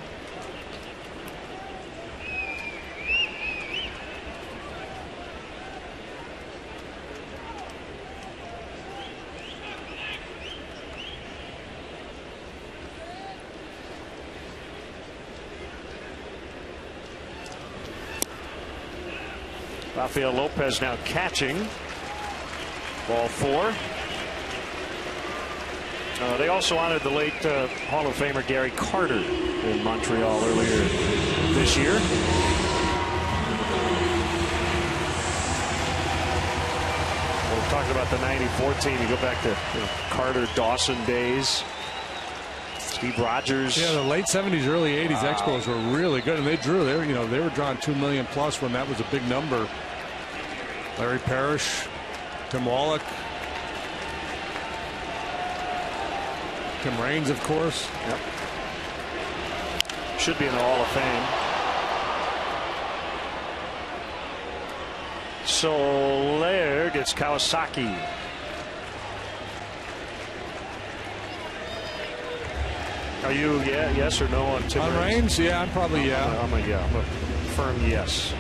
[SPEAKER 1] Rafael Lopez now catching. Ball 4. They also honored the late Hall of Famer Gary Carter in Montreal earlier this year. We're talking about the '94 team. You go back to Carter, Dawson days. Steve Rogers.
[SPEAKER 2] Yeah, the late 70s, early 80s Expos were really good, and they drew. They were drawing 2 million plus when that was a big number. Larry Parrish, Tim Wallach, Tim Raines, of course.
[SPEAKER 1] Yep. Should be in the Hall of Fame. Soler gets Kawasaki. Are you yes or no on Tim
[SPEAKER 2] on
[SPEAKER 1] Raines?
[SPEAKER 2] Raines? Yeah, I'm probably yeah.
[SPEAKER 1] I'm a firm yes.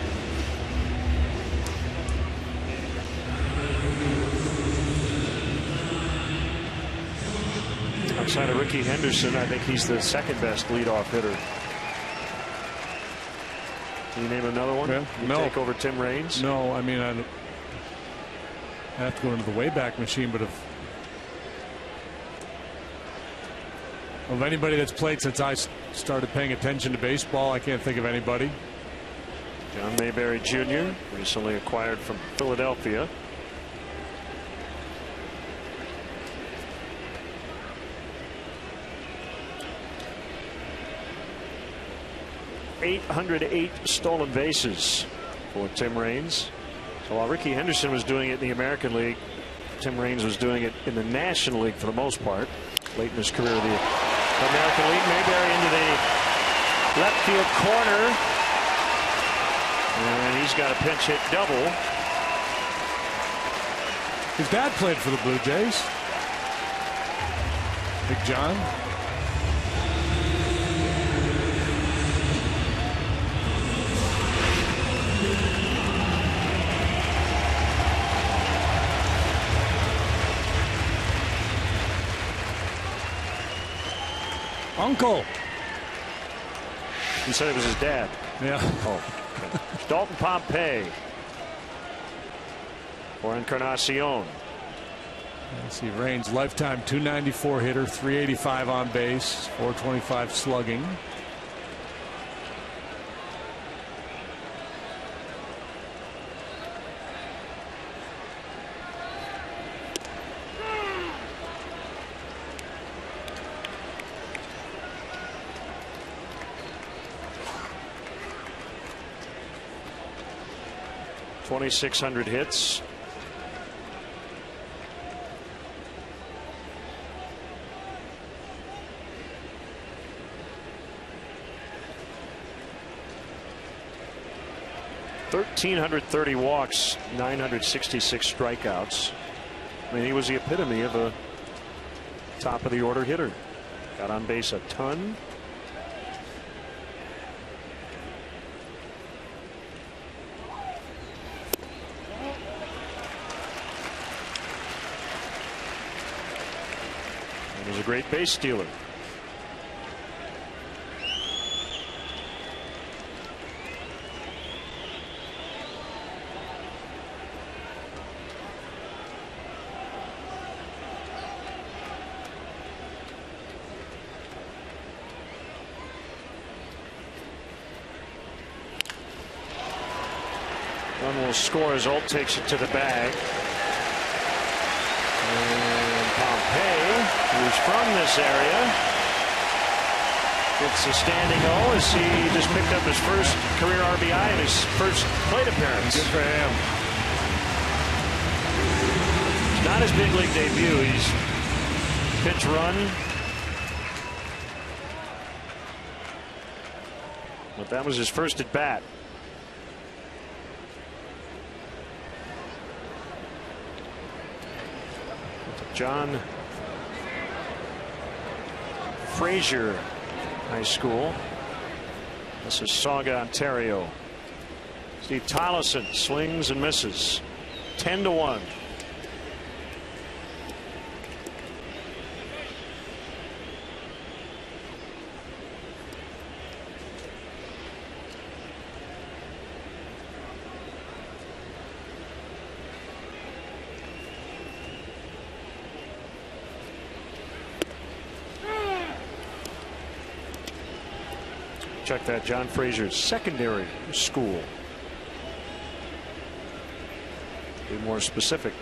[SPEAKER 1] Outside of Ricky Henderson, I think he's the second best leadoff hitter. Can you name another one?
[SPEAKER 2] Yeah.
[SPEAKER 1] You
[SPEAKER 2] No.
[SPEAKER 1] take over Tim Raines?
[SPEAKER 2] No, I mean, I have to go into the Wayback Machine, but of anybody that's played since I started paying attention to baseball, I can't think of anybody.
[SPEAKER 1] John Mayberry Jr., recently acquired from Philadelphia. .808 stolen bases for Tim Raines. So while Ricky Henderson was doing it in the American League, Tim Raines was doing it in the National League for the most part. Late in his career, the American League. Mayberry into the left field corner, and he's got a pinch hit double.
[SPEAKER 2] His dad played for the Blue Jays. Big John. Uncle.
[SPEAKER 1] He said it was his dad.
[SPEAKER 2] Yeah.
[SPEAKER 1] Oh. Okay. Dalton Pompey for Encarnacion.
[SPEAKER 2] Let's see, Raines, lifetime .294 hitter, .385 on base, .425 slugging. .2,600 hits. .1,330 walks, 966 strikeouts. I mean, he was the epitome of a top of the order hitter. Got on base a ton. And was a great base stealer. One will score as Alt takes it to the bag. And Pompey, who's from this area, gets a standing O as he just picked up his first career RBI in his first plate appearance. Good for him.
[SPEAKER 1] It's not his big league debut. He's pitch run. But that was his first at bat. John Fraser High School. This is Sauga, Ontario. Steve Tollison slings and misses. 10-1. Check that, John Fraser's secondary school. Be more specific.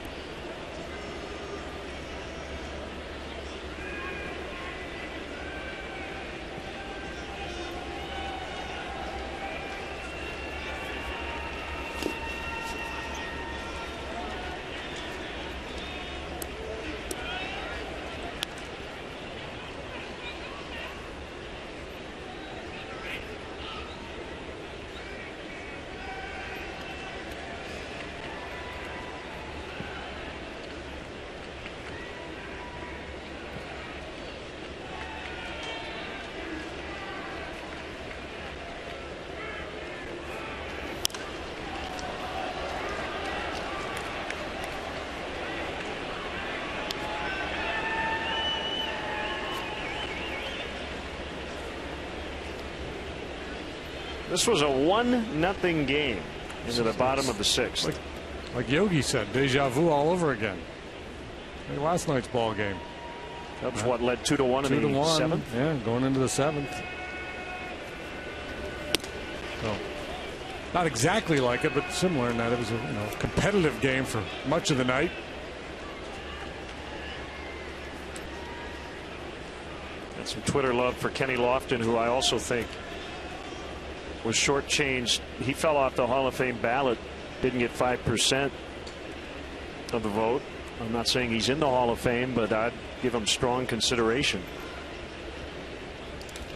[SPEAKER 1] This was a 1-0 game into the bottom of the sixth.
[SPEAKER 2] Like Yogi said, deja vu all over again. Like last night's ball game.
[SPEAKER 1] That was what led 2-1 in the seventh.
[SPEAKER 2] Yeah, going into the seventh. So, not exactly like it, but similar in that it was a competitive game for much of the night.
[SPEAKER 1] And some Twitter love for Kenny Lofton, who I also think was shortchanged. He fell off the Hall of Fame ballot, didn't get 5% of the vote. I'm not saying he's in the Hall of Fame, but I'd give him strong consideration.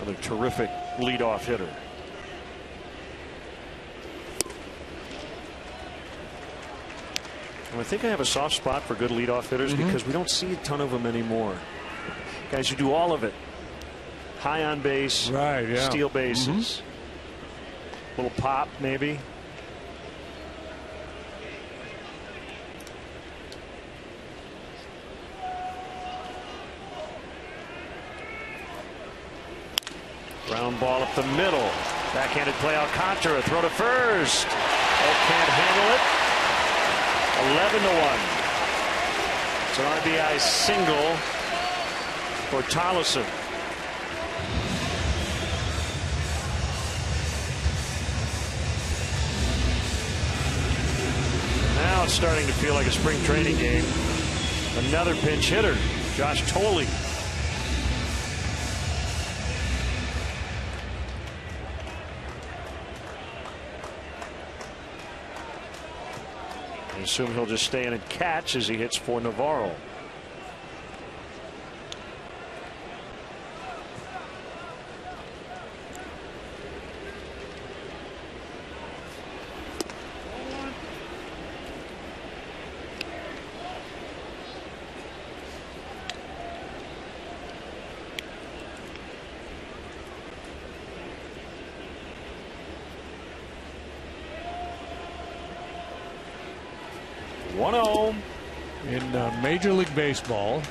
[SPEAKER 1] Another terrific leadoff hitter. And I think I have a soft spot for good leadoff hitters because we don't see a ton of them anymore. Guys who do all of it. High on base,
[SPEAKER 2] right, yeah.
[SPEAKER 1] Steal bases. Little pop, maybe. Ground ball up the middle. Backhanded play, Alcantara. Throw to first. Oh, can't handle it. 11-1. It's an RBI single for Tollison. Now it's starting to feel like a spring training game. Another pinch hitter, Josh Thole. I assume he'll just stay in and catch as he hits for Navarro.
[SPEAKER 2] In Major League Baseball,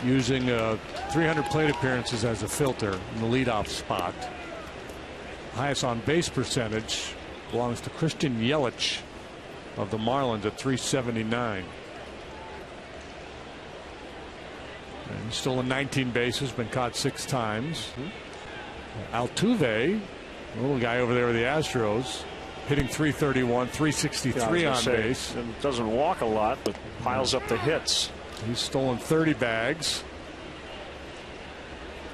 [SPEAKER 2] using 300 plate appearances as a filter in the leadoff spot, highest on base percentage belongs to Christian Yelich of the Marlins at 379. And he's stolen 19 bases, been caught 6 times. Altuve, the little guy over there with the Astros, hitting 331, 363 on base.
[SPEAKER 1] And doesn't walk a lot, but piles up the hits.
[SPEAKER 2] He's stolen 30 bags.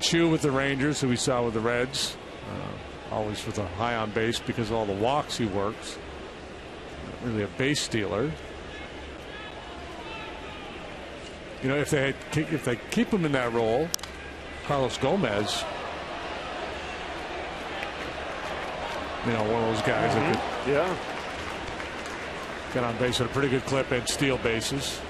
[SPEAKER 2] Chu with the Rangers, who we saw with the Reds, always with a high on base because of all the walks he works. Not really a base stealer. You know, if they keep him in that role, Carlos Gomez, you know, one of those guys that could get on base at a pretty good clip and steal bases.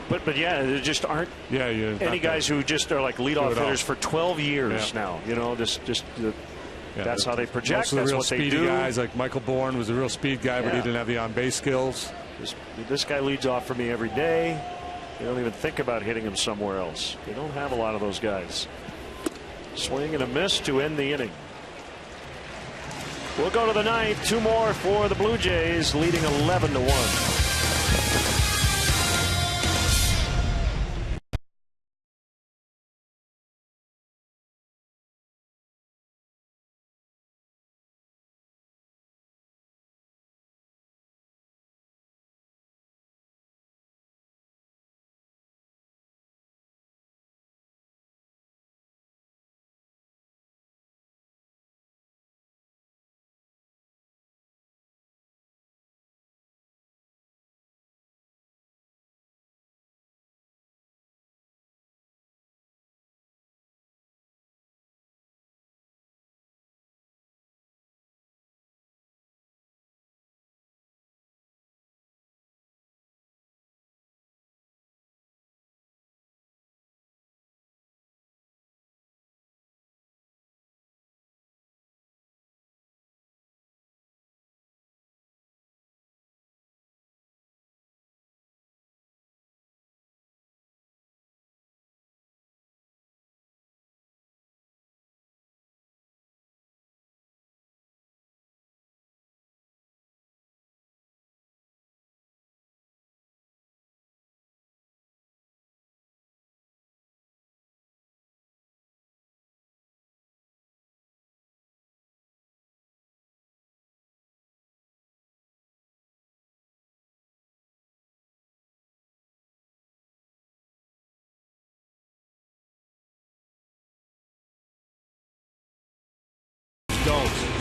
[SPEAKER 1] But yeah, there just aren't any guys who just are like leadoff hitters for 12 years now. You know, that's how they project.
[SPEAKER 2] That's
[SPEAKER 1] what they do.
[SPEAKER 2] Guys like Michael Bourne was a real speed guy, but he didn't have the on-base skills.
[SPEAKER 1] This guy leads off for me every day. You don't even think about hitting him somewhere else. They don't have a lot of those guys. Swing and a miss to end the inning. We'll go to the ninth. 2 more for the Blue Jays, leading 11-1.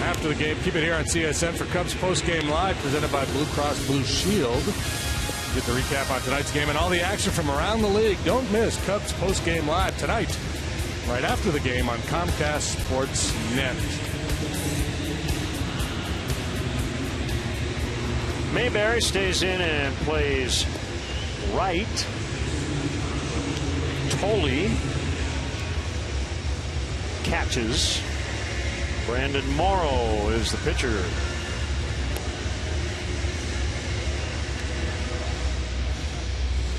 [SPEAKER 2] After the game, keep it here on CSN for Cubs Postgame Live, presented by Blue Cross Blue Shield. Get the recap on tonight's game and all the action from around the league. Don't miss Cubs Postgame Live tonight, right after the game on Comcast Sports Net.
[SPEAKER 1] Mayberry stays in and plays right. Thole catches. Brandon Morrow is the pitcher.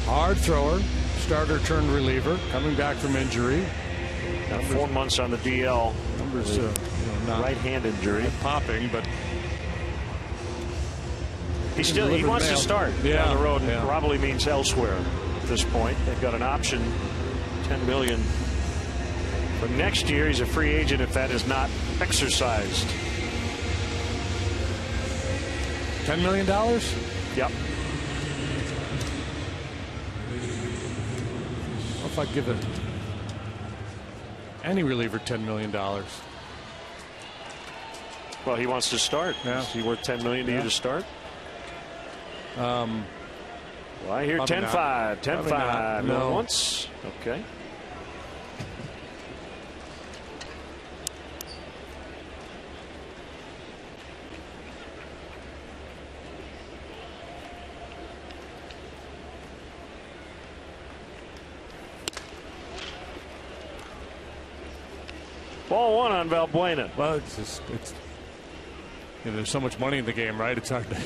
[SPEAKER 2] Hard thrower, starter turned reliever, coming back from injury.
[SPEAKER 1] Now 4 months on the DL.
[SPEAKER 2] Numbers, not
[SPEAKER 1] right hand injury.
[SPEAKER 2] Popping, but
[SPEAKER 1] he wants to start down the road, and probably means elsewhere at this point. They've got an option, $10 million for next year. He's a free agent if that is not exercised.
[SPEAKER 2] $10 million?
[SPEAKER 1] Yep.
[SPEAKER 2] If I give any reliever $10 million.
[SPEAKER 1] Well, he wants to start.
[SPEAKER 2] Yeah.
[SPEAKER 1] Is he worth $10 million to you to start? Well, I hear 10-5. 10-5.
[SPEAKER 2] No.
[SPEAKER 1] Once. Okay. Ball one on Valbuena.
[SPEAKER 2] Well, it's there's so much money in the game, right? It's hard to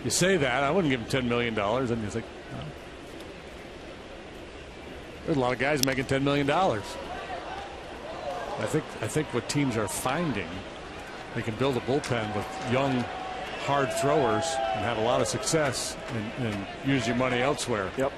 [SPEAKER 2] you say that. I wouldn't give him $10 million, and he's like, well, there's a lot of guys making $10 million. I think what teams are finding, they can build a bullpen with young, hard throwers and have a lot of success, and use your money elsewhere.
[SPEAKER 1] Yep.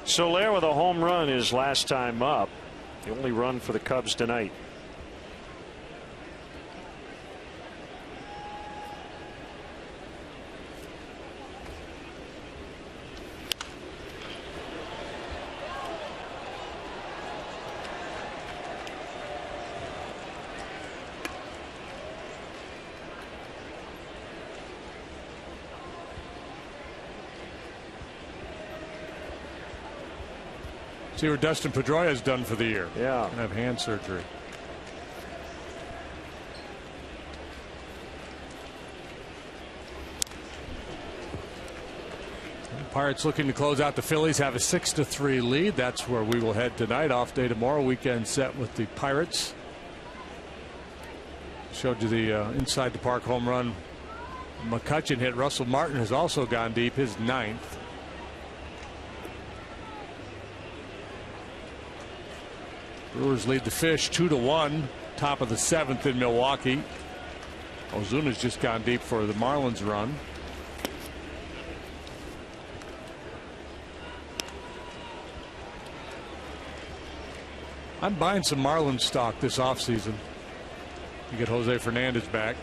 [SPEAKER 1] Soler with a home run his last time up. The only run for the Cubs tonight.
[SPEAKER 2] See what Dustin Pedroia has done for the year.
[SPEAKER 1] Yeah.
[SPEAKER 2] Gonna have hand surgery. The Pirates looking to close out the Phillies, have a 6-3 lead. That's where we will head tonight. Off day tomorrow. Weekend set with the Pirates. Showed you the inside the park home run McCutchen hit. Russell Martin has also gone deep, his 9th. Brewers lead the Fish 2-1. Top of the 7th in Milwaukee. Ozuna's just gone deep for the Marlins run. I'm buying some Marlins stock this offseason. You get Jose Fernandez back.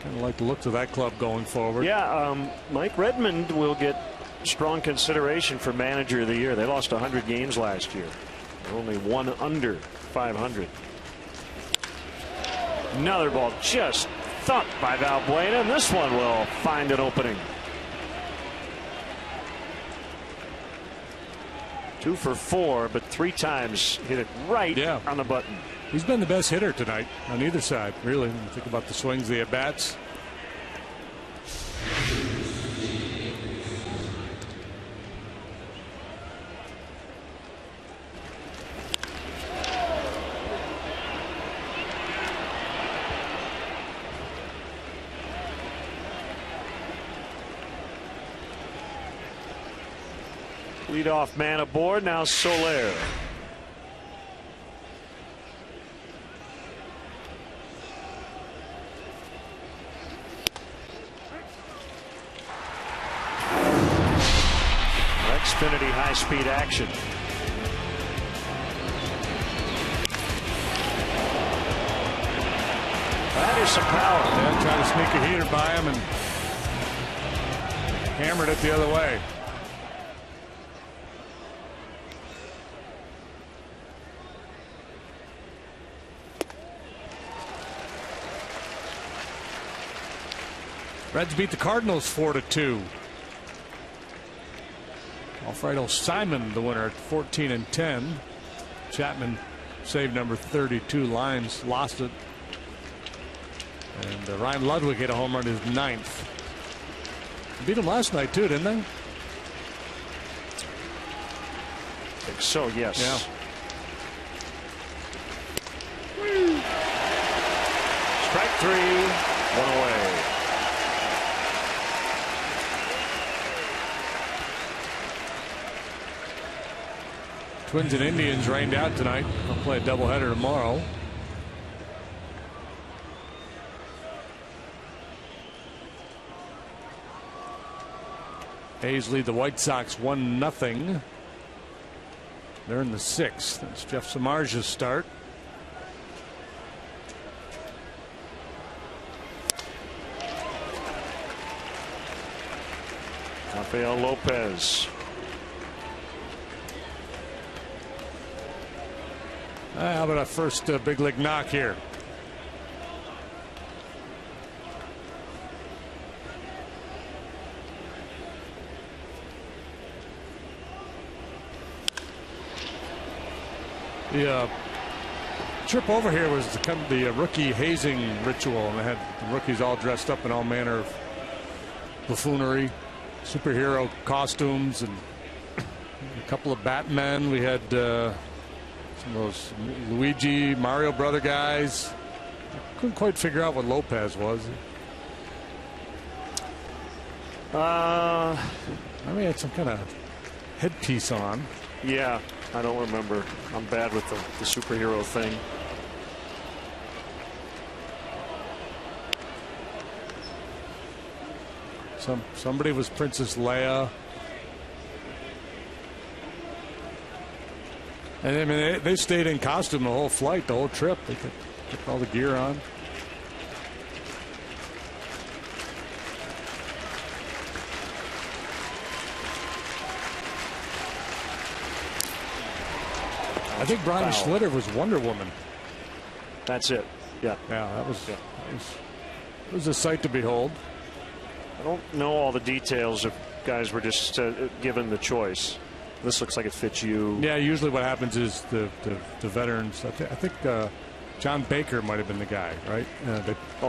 [SPEAKER 2] Kind of like the looks of that club going forward.
[SPEAKER 1] Yeah, Mike Redmond will get strong consideration for manager of the year. They lost 100 games last year. Only one under 500. Another ball just thumped by Valbuena, and this one will find an opening. 2 for 4, but 3 times hit it right on the button.
[SPEAKER 2] He's been the best hitter tonight on either side, really. When you think about the swings, the at-bats.
[SPEAKER 1] Leadoff man aboard. Now Soler. Xfinity high-speed action. That is some power.
[SPEAKER 2] Yeah, try to sneak a heater by him and hammered it the other way. Reds beat the Cardinals 4-2. Alfredo Simon the winner at 14-10. Chapman saved number 32. Lyons lost it. And Ryan Ludwig hit a home run, his 9th. Beat them last night too, didn't they?
[SPEAKER 1] I think so, yes.
[SPEAKER 2] Yeah.
[SPEAKER 1] Strike 3, 1 away.
[SPEAKER 2] Twins and Indians rained out tonight. They'll play a doubleheader tomorrow. A's lead the White Sox 1-0. They're in the 6th. That's Jeff Samardzij's start.
[SPEAKER 1] Rafael Lopez.
[SPEAKER 2] How about a first big league knock here? The trip over here was the rookie hazing ritual, and they had the rookies all dressed up in all manner of buffoonery, superhero costumes, and a couple of Batmen. We had some of those Luigi, Mario brother guys. I couldn't quite figure out what Lopez was. I mean, he had some kind of headpiece on.
[SPEAKER 1] Yeah, I don't remember. I'm bad with the superhero thing.
[SPEAKER 2] Somebody was Princess Leia. And I mean, they stayed in costume the whole flight, the whole trip. They kept all the gear on. I think Brian Schlitter was Wonder Woman.
[SPEAKER 1] That's it. Yeah.
[SPEAKER 2] Yeah, that was a sight to behold.
[SPEAKER 1] I don't know all the details if guys were just given the choice. This looks like it fits you.
[SPEAKER 2] Yeah, usually what happens is the veterans. I think John Baker might have been the guy, right?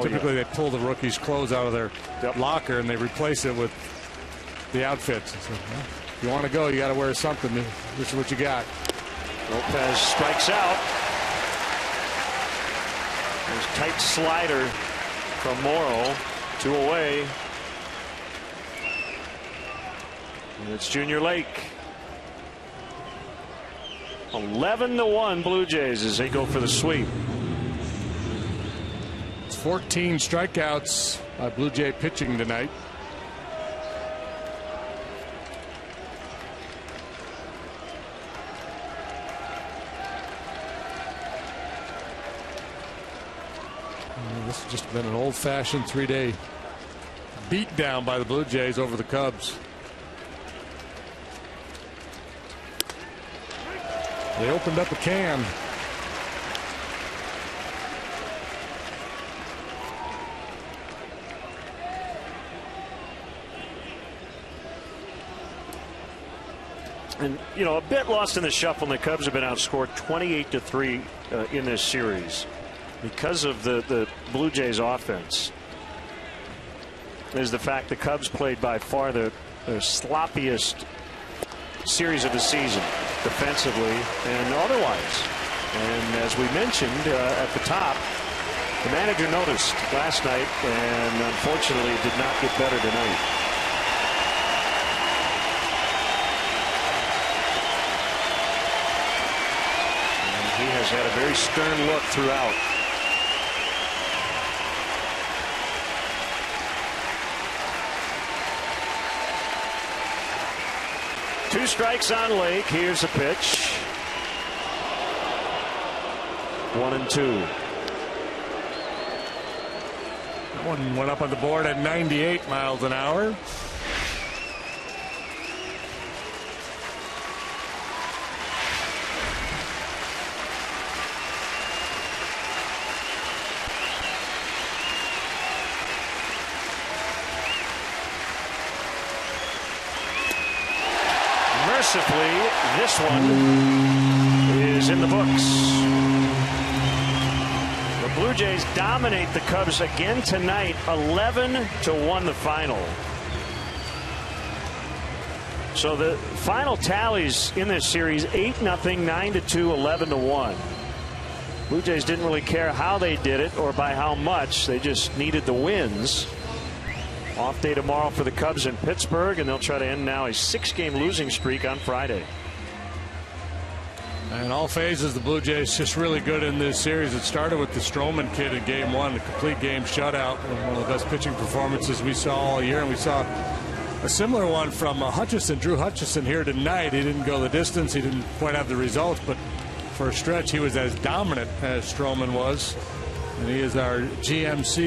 [SPEAKER 2] Typically they pull the rookies' clothes out of their locker and they replace it with the outfits. So, well, if you want to go, you got to wear something. This is what you got.
[SPEAKER 1] Lopez strikes out. There's tight slider from Morrow. 2 away. And it's Junior Lake. 11-1 Blue Jays as they go for the sweep.
[SPEAKER 2] It's 14 strikeouts by Blue Jay pitching tonight. This has just been an old-fashioned 3-day beatdown by the Blue Jays over the Cubs. They opened up a can.
[SPEAKER 1] And, you know, a bit lost in the shuffle, and the Cubs have been outscored 28-3 in this series because of the Blue Jays offense. Is the fact the Cubs played by far the sloppiest series of the season, defensively and otherwise. And as we mentioned at the top, the manager noticed last night and unfortunately did not get better tonight. And he has had a very stern look throughout. Two strikes on Lake. Here's a pitch. 1-2.
[SPEAKER 2] That one went up on the board at 98 miles an hour.
[SPEAKER 1] Mercifully, this one is in the books. The Blue Jays dominate the Cubs again tonight, 11-1 the final. So the final tallies in this series: 8-0, 9-2, 11-1. Blue Jays didn't really care how they did it or by how much. They just needed the wins. Off day tomorrow for the Cubs in Pittsburgh, and they'll try to end now a 6-game losing streak on Friday.
[SPEAKER 2] And all phases, the Blue Jays just really good in this series. It started with the Stroman kid in Game 1, the complete game shutout, one of the best pitching performances we saw all year. And we saw a similar one from Hutchison, Drew Hutchison, here tonight. He didn't go the distance. He didn't quite have the results, but for a stretch, he was as dominant as Stroman was. And he is our GMC.